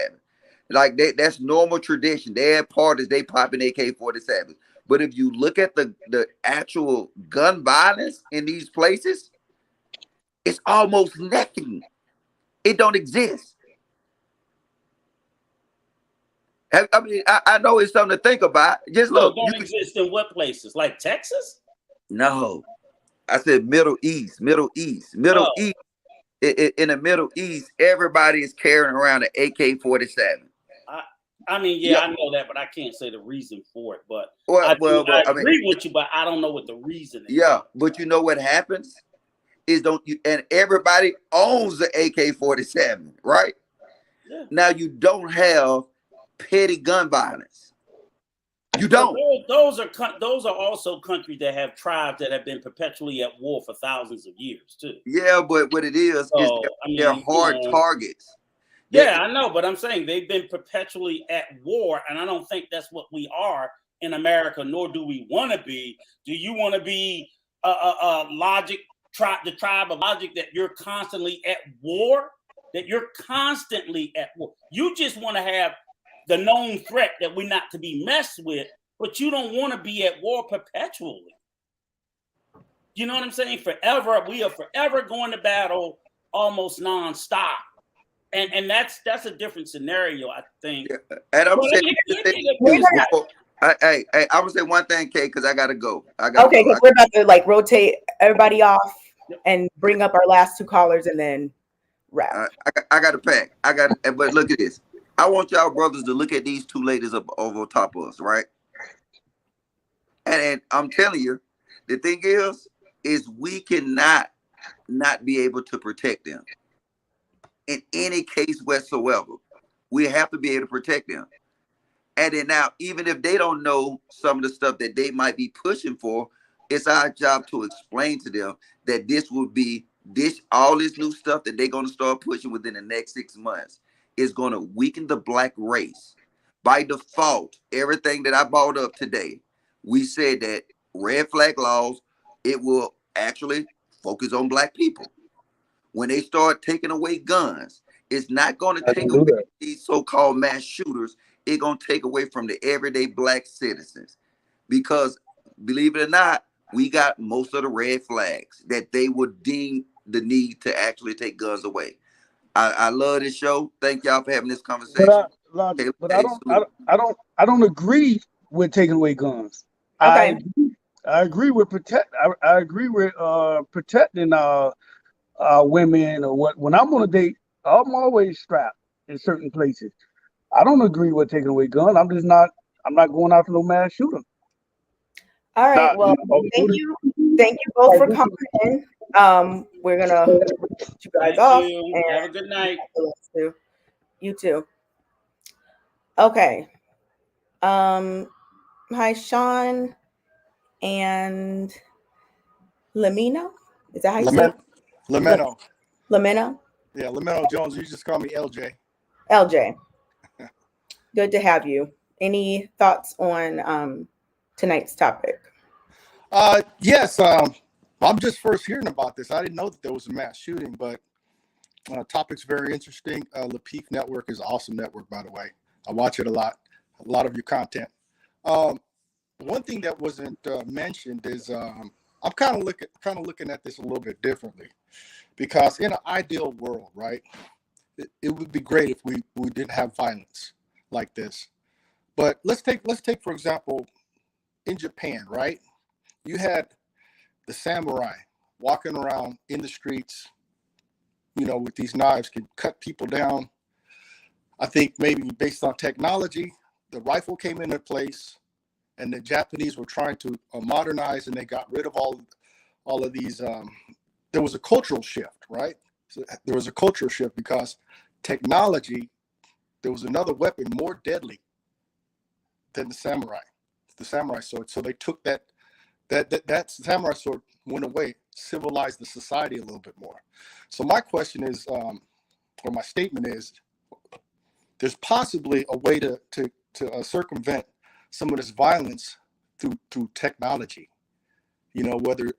Speaker 5: Like that's normal tradition. They have parties, they pop an AK-47. But if you look at the actual gun violence in these places, it's almost nothing. It don't exist. I mean, I know it's something to think about. Just look.
Speaker 6: Don't exist in what places? Like Texas?
Speaker 5: No. I said Middle East. In the Middle East, everybody is carrying around an AK-47.
Speaker 6: I mean, I know that, but I can't say the reason for it. But I agree with you, but I don't know what the reason is.
Speaker 5: Yeah, but you know what happens is and everybody owns the AK-47, right? Yeah. Now you don't have petty gun violence. You don't.
Speaker 6: Those are also countries that have tribes that have been perpetually at war for thousands of years too.
Speaker 5: Yeah, but what it is they're hard targets.
Speaker 6: Yeah, I know, but I'm saying they've been perpetually at war, and I don't think that's what we are in America, nor do we want to be. Do you want to be the tribe of logic that you're constantly at war? That you're constantly at war. You just want to have the known threat that we're not to be messed with, but you don't want to be at war perpetually. You know what I'm saying? Forever, we are forever going to battle almost nonstop. And that's a different scenario, I think.
Speaker 5: Yeah. And I'm saying, I'm gonna say one thing, Kay, because I gotta go.
Speaker 1: Okay, because we're about to rotate everybody off and bring up our last two callers and then wrap.
Speaker 5: I got to pack. But look at this. I want y'all brothers to look at these two ladies up over top of us, right? And I'm telling you, the thing is we cannot not be able to protect them in any case whatsoever. We have to be able to protect them. And then now, even if they don't know some of the stuff that they might be pushing for, it's our job to explain to them that this will be all this new stuff that they're going to start pushing within the next 6 months is going to weaken the black race. By default, everything that I brought up today, we said that red flag laws, it will actually focus on black people. When they start taking away guns, it's not going to take away these so-called mass shooters. It's going to take away from the everyday black citizens. Because, believe it or not, we got most of the red flags that they would deem the need to actually take guns away. I love this show. Thank y'all for having this conversation.
Speaker 7: I don't agree with taking away guns.
Speaker 1: Okay.
Speaker 7: I agree with I agree with protecting women or what. When I'm on a date, I'm always strapped in certain places. I don't agree with taking away guns. I'm not going after no mass shooter.
Speaker 1: All right. Well, thank you both for coming in. We're gonna put you guys off. And
Speaker 6: have a good night.
Speaker 1: You too. Okay. Hi, Sean and Lamino. Is that how you say it?
Speaker 8: Lameno.
Speaker 1: Lamino?
Speaker 8: Yeah, Lameno Jones. You just call me LJ.
Speaker 1: LJ. Good to have you. Any thoughts on tonight's topic?
Speaker 8: Yes. I'm just first hearing about this. I didn't know that there was a mass shooting, but topic's very interesting. Lapeef Network is an awesome network, by the way. I watch it a lot of your content. One thing that wasn't mentioned is I'm kind of looking at this a little bit differently, because in an ideal world, right, it would be great if we didn't have violence like this. But let's take for example, in Japan, right? You had the samurai walking around in the streets, with these knives, can cut people down. I think maybe based on technology, the rifle came into place, and the Japanese were trying to modernize, and they got rid of all of these. There was a cultural shift, right? So there was a cultural shift because technology. There was another weapon more deadly than the samurai sword. So they took that samurai sword went away, civilized the society a little bit more. So my question is, or my statement is, there's possibly a way to circumvent some of this violence through technology. Whether,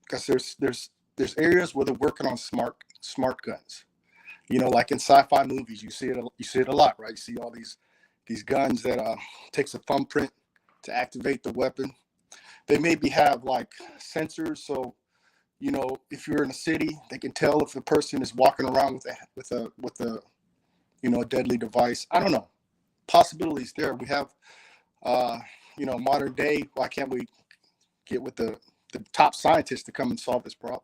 Speaker 8: because there's areas where they're working on smart guns. Like in sci-fi movies, you see it a lot, right? You see all these guns that takes a thumbprint to activate the weapon. They maybe have like sensors, so if you're in a city, they can tell if the person is walking around with a a deadly device. I don't know. Possibilities there. We have modern day. Why can't we get with the top scientists to come and solve this problem?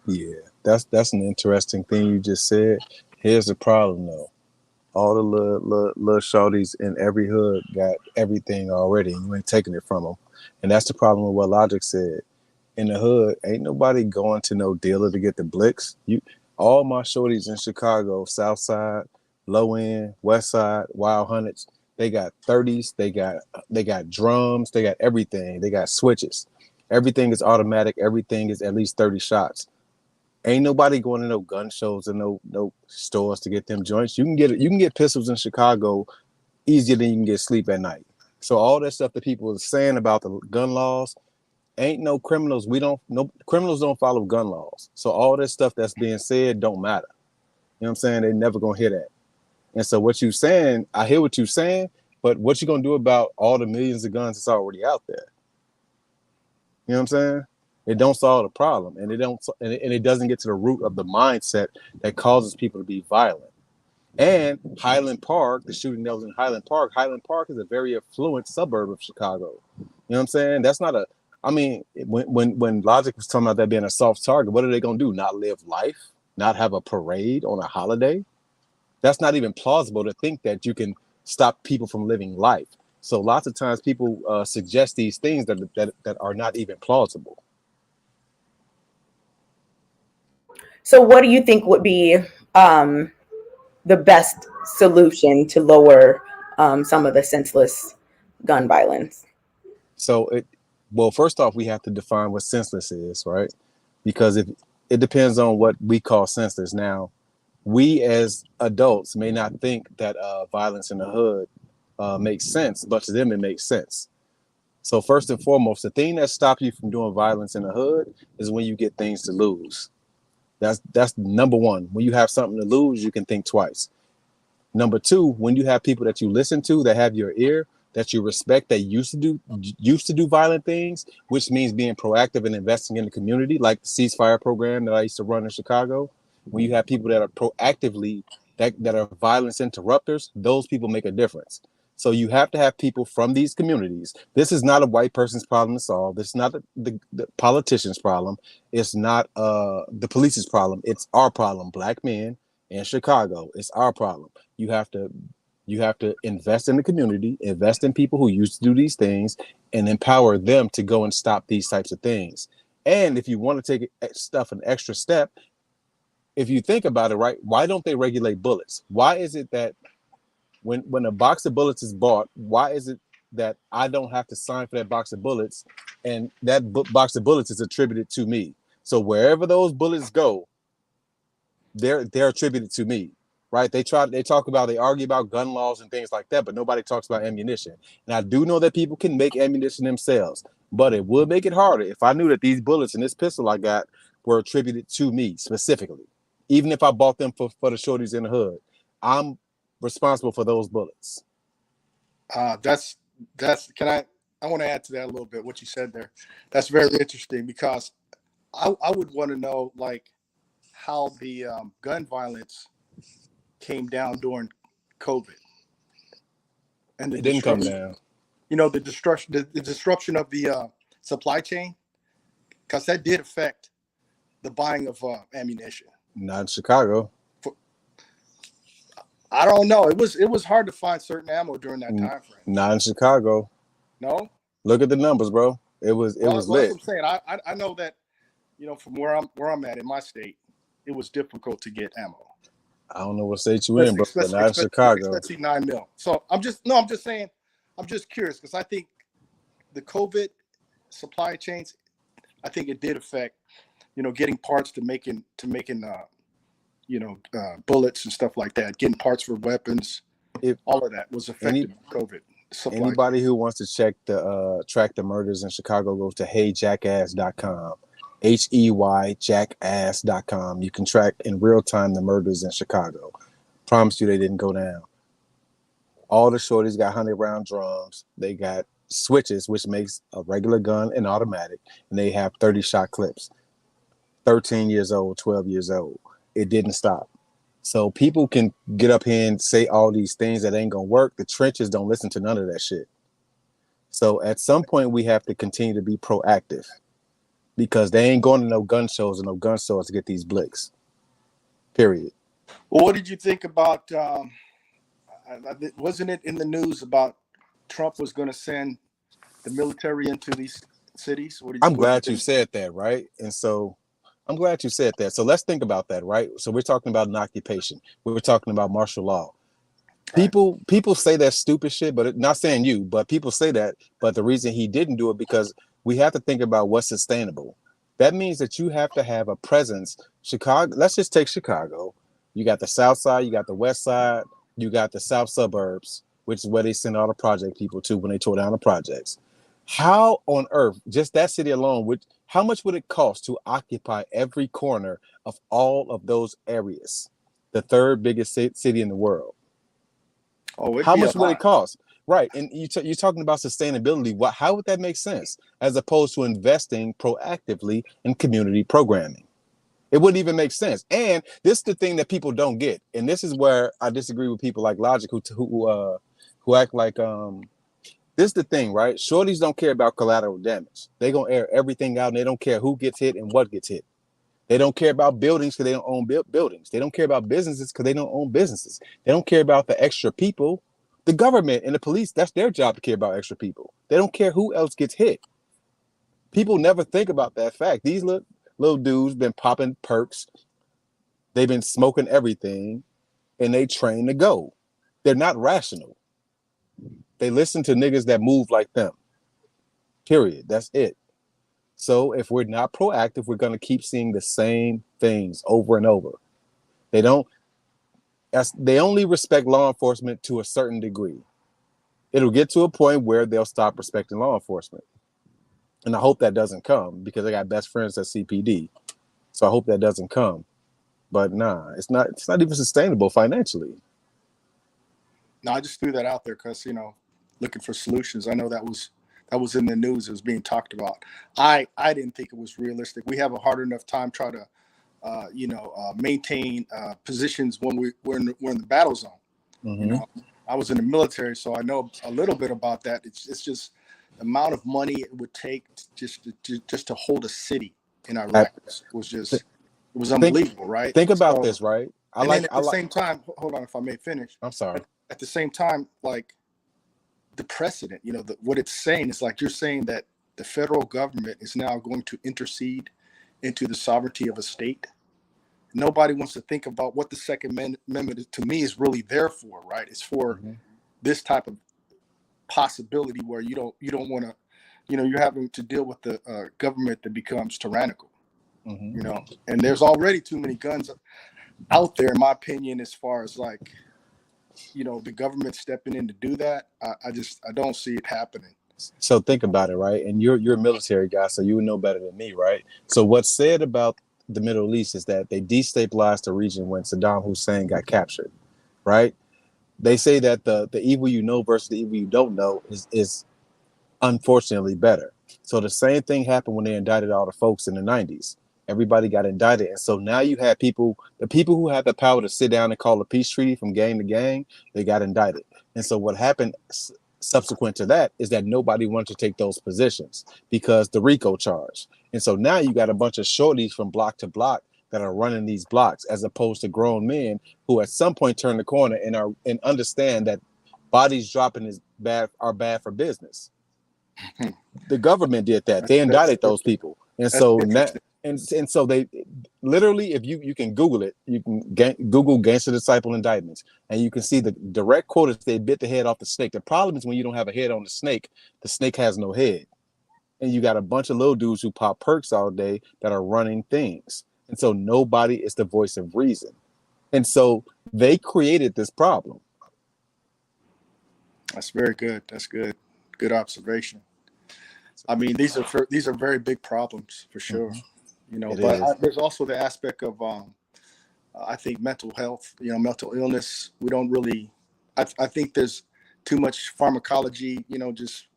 Speaker 9: Yeah, that's an interesting thing you just said. Here's the problem though. All the little shorties in every hood got everything already, and you ain't taking it from them. And that's the problem with what Logic said. In the hood, ain't nobody going to no dealer to get the blicks. All my shorties in Chicago, South Side, Low End, West Side, Wild Hundreds, they got 30s, they got drums, they got everything, they got switches. Everything is automatic. Everything is at least 30 shots. Ain't nobody going to no gun shows and no stores to get them joints. You can get pistols in Chicago easier than you can get sleep at night. So all that stuff that people are saying about the gun laws, ain't no criminals. No criminals don't follow gun laws. So all this stuff that's being said don't matter. You know what I'm saying? They never gonna hear that. And so what you saying, I hear what you're saying, but what you gonna do about all the millions of guns that's already out there? You know what I'm saying? It don't solve the problem, and it doesn't get to the root of the mindset that causes people to be violent. And Highland Park, the shooting that was in Highland Park is a very affluent suburb of Chicago. You know what I'm saying? That's not when Logic was talking about that being a soft target, what are they gonna do? Not live life? Not have a parade on a holiday? That's not even plausible to think that you can stop people from living life. So lots of times people suggest these things that are not even plausible.
Speaker 1: So what do you think would be the best solution to lower some of the senseless gun violence?
Speaker 9: So well, first off, we have to define what senseless is, right? Because if it depends on what we call senseless. Now, we as adults may not think that violence in the hood makes sense, but to them it makes sense. So first and foremost, the thing that stops you from doing violence in the hood is when you get things to lose. That's number one. When you have something to lose, you can think twice. Number two, when you have people that you listen to that have your ear, that you respect, that used to do violent things, which means being proactive and investing in the community, like the ceasefire program that I used to run in Chicago. When you have people that are proactively that are violence interrupters, those people make a difference. So you have to have people from these communities. This is not a white person's problem to solve. This is not the politician's problem. It's not the police's problem. It's our problem. Black men in Chicago. It's our problem. You have to invest in the community, invest in people who used to do these things, and empower them to go and stop these types of things. And if you want to take stuff an extra step, if you think about it, right, why don't they regulate bullets? Why is it that when a box of bullets is bought, why is it that I don't have to sign for that box of bullets, and that box of bullets is attributed to me? So wherever those bullets go, they're attributed to me, right? They argue about gun laws and things like that, but nobody talks about ammunition. And I do know that people can make ammunition themselves, but it would make it harder if I knew that these bullets in this pistol I got were attributed to me specifically. Even if I bought them for the shorties in the hood, I'm responsible for those bullets.
Speaker 8: That's can I want to add to that a little bit what you said there. That's very interesting because I would want to know like how the gun violence came down during COVID and
Speaker 9: It didn't come down.
Speaker 8: The disruption of the supply chain, because that did affect the buying of ammunition.
Speaker 9: Not in Chicago.
Speaker 8: I don't know. It was hard to find certain ammo during that time frame.
Speaker 9: Not in Chicago.
Speaker 8: No.
Speaker 9: Look at the numbers, bro. It was lit.
Speaker 8: That's what I'm saying. I know that from where I'm at in my state, it was difficult to get ammo.
Speaker 9: I don't know what state you in, but not in Chicago.
Speaker 8: Especially 9mm. So I'm just saying, I'm just curious because I think the COVID supply chains, I think it did affect, getting parts to making bullets and stuff like that, getting parts for weapons. All of that was affected by COVID.
Speaker 9: Anybody who wants to track the murders in Chicago goes to heyjackass.com. HEYjackass.com. You can track in real time the murders in Chicago. Promise you they didn't go down. All the shorties got 100-round drums. They got switches, which makes a regular gun an automatic, and they have 30-shot clips. 13 years old, 12 years old. It didn't stop. So people can get up here and say all these things that ain't gonna work. The trenches don't listen to none of that shit. So at some point we have to continue to be proactive, because they ain't going to no gun shows and no gun stores to get these blicks. Period.
Speaker 8: Well, what did you think about? Wasn't it in the news about Trump was going to send the military into these cities?
Speaker 9: I'm glad you said that, right? And so I'm glad you said that. So let's think about that, right? So we're talking about an occupation. We're talking about martial law. People say that stupid shit, but not saying you, but people say that. But the reason he didn't do it because we have to think about what's sustainable. That means that you have to have a presence. Chicago, let's just take Chicago. You got the south side, you got the west side, you got the south suburbs, which is where they send all the project people to when they tore down the projects. How on earth, just that city alone, how much would it cost to occupy every corner of all of those areas? The third biggest city in the world. Oh, how much would it cost? Right. And you're talking about sustainability. How would that make sense as opposed to investing proactively in community programming? It wouldn't even make sense. And this is the thing that people don't get. And this is where I disagree with people like Logic who act like this is the thing, right? Shorties don't care about collateral damage. They're going to air everything out and they don't care who gets hit and what gets hit. They don't care about buildings because they don't own buildings. They don't care about businesses because they don't own businesses. They don't care about the extra people. The government and the police, that's their job to care about extra people. They don't care who else gets hit. People never think about that fact. These little dudes been popping perks, They've been smoking everything, and they train to go. They're not rational. They listen to niggas that move like them. Period. That's it. So if we're not proactive, we're going to keep seeing the same things over and over. They don't. They only respect law enforcement to a certain degree. It'll get to a point where they'll stop respecting law enforcement. And I hope that doesn't come, because I got best friends at CPD. So I hope that doesn't come. But nah, it's not even sustainable financially.
Speaker 8: No, I just threw that out there because, looking for solutions. I know that was in the news. It was being talked about. I didn't think it was realistic. We have a hard enough time trying to, maintain positions when we're in the battle zone.
Speaker 9: Mm-hmm.
Speaker 8: I was in the military, so I know a little bit about that. It's just the amount of money it would take just to hold a city in Iraq it was unbelievable, right?
Speaker 9: Think about this, right?
Speaker 8: At the same time, hold on, if I may finish.
Speaker 9: I'm sorry.
Speaker 8: At the same time, like the precedent, what it's saying is, like, you're saying that the federal government is now going to intercede into the sovereignty of a state. Nobody wants to think about what the Second Amendment to me is really there for, right? It's for this type of possibility where you don't want to, you're having to deal with the government that becomes tyrannical, and there's already too many guns out there, in my opinion, as far as, like, the government stepping in to do that. I don't see it happening.
Speaker 9: So think about it, right? And you're a military guy, so you would know better than me, right? So what's said about the Middle East is that they destabilized the region when Saddam Hussein got captured, right? They say that the evil you know versus the evil you don't know is unfortunately better. So the same thing happened when they indicted all the folks in the 90s. Everybody got indicted. And so now you have the people who had the power to sit down and call a peace treaty from gang to gang, they got indicted. And so what happened subsequent to that is that nobody wanted to take those positions because the RICO charge. And so now you got a bunch of shorties from block to block that are running these blocks, as opposed to grown men who at some point turn the corner and understand that bodies dropping are bad for business. The government did that. They indicted those people. And so now, and so they literally, if you can Google it, you can Google gangster disciple indictments, and you can see the direct quote is they bit the head off the snake. The problem is when you don't have a head on the snake has no head. And you got a bunch of little dudes who pop perks all day that are running things. And so nobody is the voice of reason. And so they created this problem.
Speaker 8: That's very good. That's good. Good observation. I mean, these are very big problems for sure. There's also the aspect of I think mental health, mental illness. We don't really, I think there's too much pharmacology, just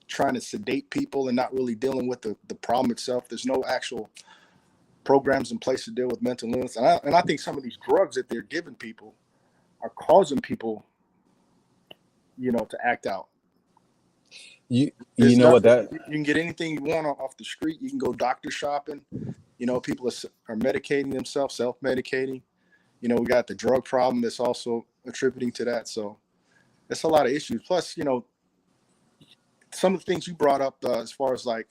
Speaker 8: trying to sedate people and not really dealing with the problem itself. There's no actual programs in place to deal with mental illness. And I think some of these drugs that they're giving people are causing people, to act out.
Speaker 9: You know what that
Speaker 8: you can get anything you want off the street. You can go doctor shopping. People are medicating themselves, self-medicating. We got the drug problem that's also attributing to that. So it's a lot of issues. Plus, some of the things you brought up as far as like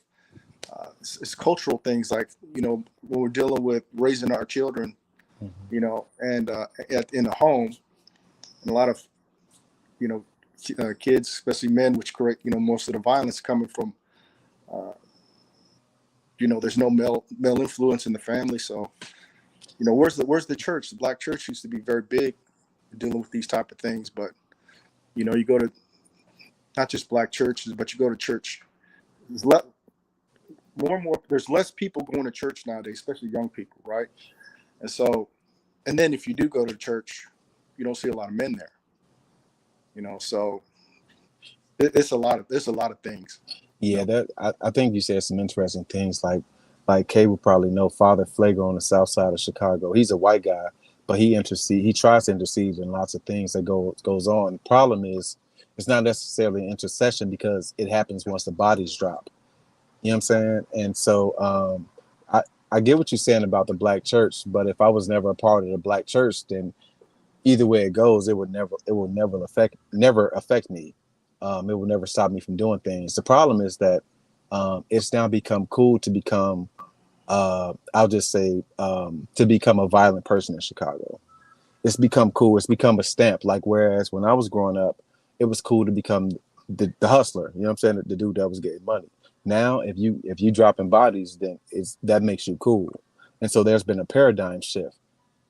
Speaker 8: it's cultural things, like when we're dealing with raising our children, and in a home, and a lot of kids, especially men, which create most of the violence coming from there's no male influence in the family. So where's the church? The black church used to be very big dealing with these type of things, but you go to not just black churches, but you go to church, there's there's less people going to church nowadays, especially young people, right? And then if you do go to church, you don't see a lot of men there. So there's a lot of things.
Speaker 9: Yeah, I think you said some interesting things, like Kay would probably know Father Flager on the south side of Chicago. He's a white guy, but he tries to intercede in lots of things that goes on. The problem is it's not necessarily an intercession because it happens once the bodies drop. You know what I'm saying? And so I get what you're saying about the black church, but if I was never a part of the black church, then either way it goes, it will never affect me. It will never stop me from doing things. The problem is that it's now become cool to become I'll just say, to become a violent person in Chicago. It's become cool. It's become a stamp. Like, whereas when I was growing up, it was cool to become the hustler. You know what I'm saying? The dude that was getting money. Now, if you dropping bodies, then that makes you cool. And so there's been a paradigm shift.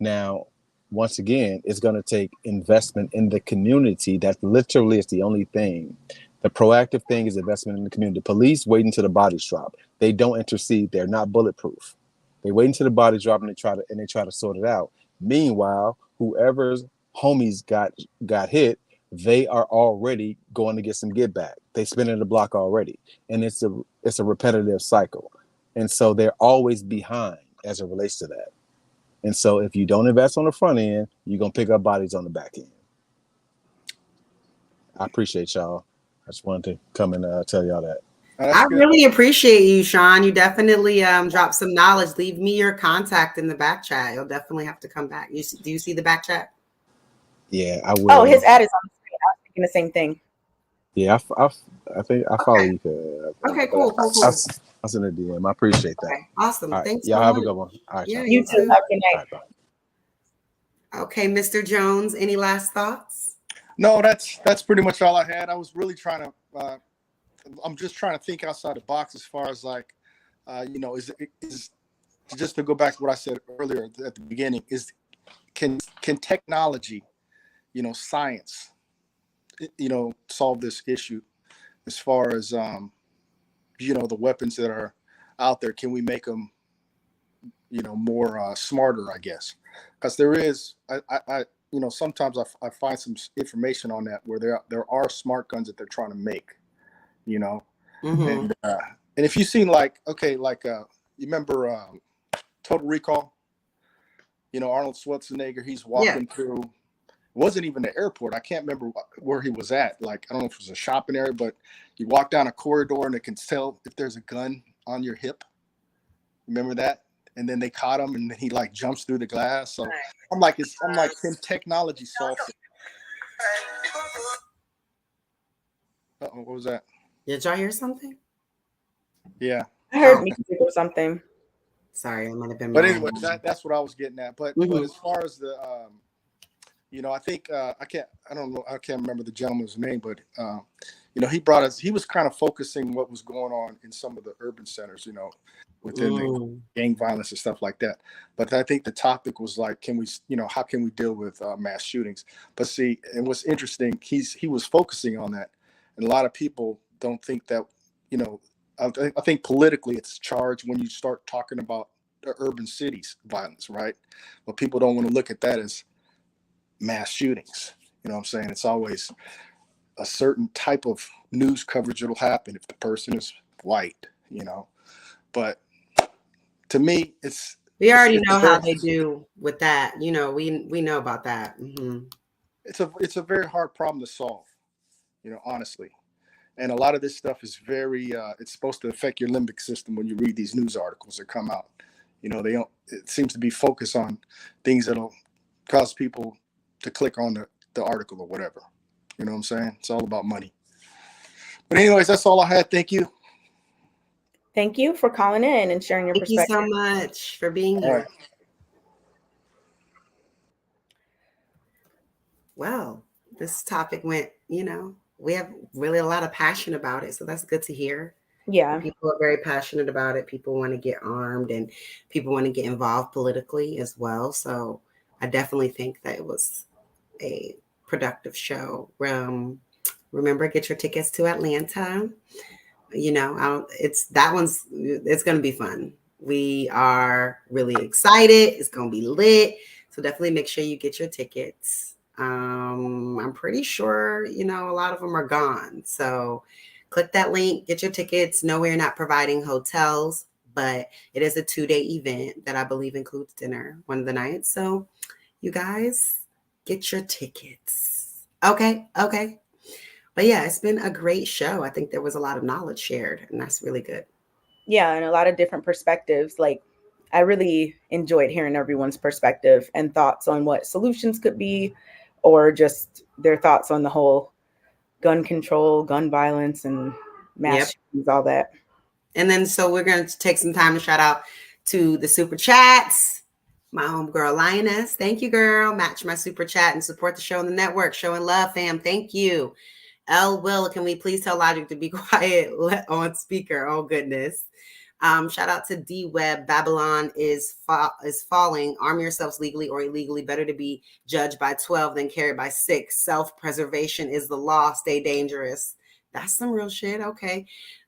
Speaker 9: Now, once again, it's going to take investment in the community. That literally is the only thing. The proactive thing is investment in the community. Police wait until the bodies drop. They don't intercede. They're not bulletproof. They wait until the bodies drop and they try to sort it out. Meanwhile, whoever's homies got hit, they are already going to get some get back. They spinning the block already, and it's a repetitive cycle, and so they're always behind as it relates to that. And so if you don't invest on the front end, you're gonna pick up bodies on the back end. I appreciate y'all. I just wanted to come and tell y'all that.
Speaker 2: I really appreciate you, Sean. You definitely dropped some knowledge. Leave me your contact in the back chat. You'll definitely have to come back. Do you see the back chat?
Speaker 9: Yeah, I will.
Speaker 1: Oh, his ad is on the screen. I was thinking the same thing.
Speaker 9: Yeah, I think I follow you.
Speaker 2: Okay, cool.
Speaker 9: I'll send a DM. I appreciate that.
Speaker 2: Okay, awesome.
Speaker 9: Right,
Speaker 2: Thanks.
Speaker 9: y'all have a good one. All right,
Speaker 2: yeah,
Speaker 1: you too. Have a good night.
Speaker 9: Right,
Speaker 2: okay, Mr. Jones, any last thoughts?
Speaker 8: No, that's pretty much all I had. I was really trying to. I'm just trying to think outside the box as far as like, is just to go back to what I said earlier at the beginning. Can technology, science, solve this issue as far as the weapons that are out there? Can we make them more smarter, I guess? Because there is I sometimes I find some information on that where there are smart guns that they're trying to make,
Speaker 2: Mm-hmm.
Speaker 8: and if you've seen you remember Total Recall, Arnold Schwarzenegger, he's walking through, it wasn't even the airport. I can't remember where he was at. Like, I don't know if it was a shopping area, but you walk down a corridor and it can tell if there's a gun on your hip. Remember that? And then they caught him, and then he like jumps through the glass. So I'm like, can technology solve it? What was that?
Speaker 2: Did y'all hear something?
Speaker 8: Yeah,
Speaker 1: I heard music or something.
Speaker 2: Sorry, I might have been.
Speaker 8: But anyway, that's what I was getting at. But as far as the, I think I can't remember the gentleman's name, but he was kind of focusing what was going on in some of the urban centers, within the gang violence and stuff like that. But I think the topic was like, how can we deal with mass shootings? But see, and what's interesting, he was focusing on that, and a lot of people don't think that, I think politically it's charged when you start talking about the urban cities violence, right? But people don't want to look at that as mass shootings. You know what I'm saying? It's always a certain type of news coverage that'll happen if the person is white, But to me,
Speaker 2: we already know how they do with that. We know about that. Mm-hmm.
Speaker 8: It's a very hard problem to solve, honestly. And a lot of this stuff is very, it's supposed to affect your limbic system when you read these news articles that come out. It seems to be focused on things that'll cause people to click on the article or whatever. You know what I'm saying? It's all about money. But anyways, that's all I had. Thank you.
Speaker 1: Thank you for calling in and sharing your perspective.
Speaker 2: Thank you so much for being here. Right. Well, this topic went, we have really a lot of passion about it. So that's good to hear.
Speaker 1: Yeah.
Speaker 2: People are very passionate about it. People want to get armed and people want to get involved politically as well. So I definitely think that it was a productive show. Remember, get your tickets to Atlanta. It's going to be fun. We are really excited. It's going to be lit. So definitely make sure you get your tickets. I'm pretty sure, a lot of them are gone. So click that link, get your tickets. No, we're not providing hotels, but it is a 2-day event that I believe includes dinner one of the nights. So you guys get your tickets. Okay. But yeah, it's been a great show. I think there was a lot of knowledge shared, and that's really good.
Speaker 1: Yeah, and a lot of different perspectives. Like, I really enjoyed hearing everyone's perspective and thoughts on what solutions could be, or just their thoughts on the whole gun control, gun violence, and mass shootings, all that.
Speaker 2: And then, so we're going to take some time to shout out to the super chats. My homegirl Lioness, thank you, girl. Match my super chat and support the show on the network. Showing love, fam. Thank you. L. Will, can we please tell Logic to be quiet on speaker? Oh, goodness. Shout out to D Web. Babylon is falling. Arm yourselves legally or illegally. Better to be judged by 12 than carried by 6. Self-preservation is the law. Stay dangerous. That's some real shit. Okay.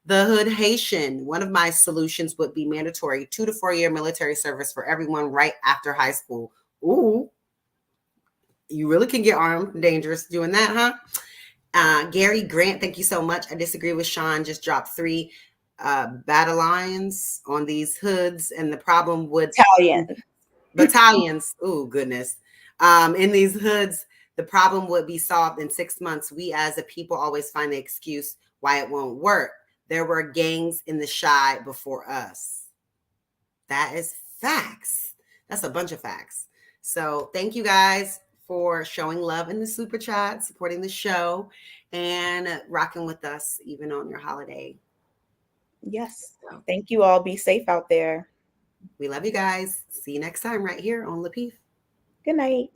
Speaker 2: The Hood Haitian. One of my solutions would be mandatory 2 to 4 year military service for everyone right after high school. Ooh. You really can get armed and dangerous doing that, huh? Gary Grant, thank you so much. I disagree with Sean. Just dropped 3 battalions on these hoods, and the problem would battalions. Oh, goodness. In these hoods, the problem would be solved in 6 months. We as a people always find the excuse why it won't work. There were gangs in the Chi before us. That is facts. That's a bunch of facts. So thank you guys for showing love in the super chat, supporting the show, and rocking with us even on your holiday.
Speaker 1: Yes. Thank you all. Be safe out there.
Speaker 2: We love you guys. See you next time right here on Lapeef.
Speaker 1: Good night.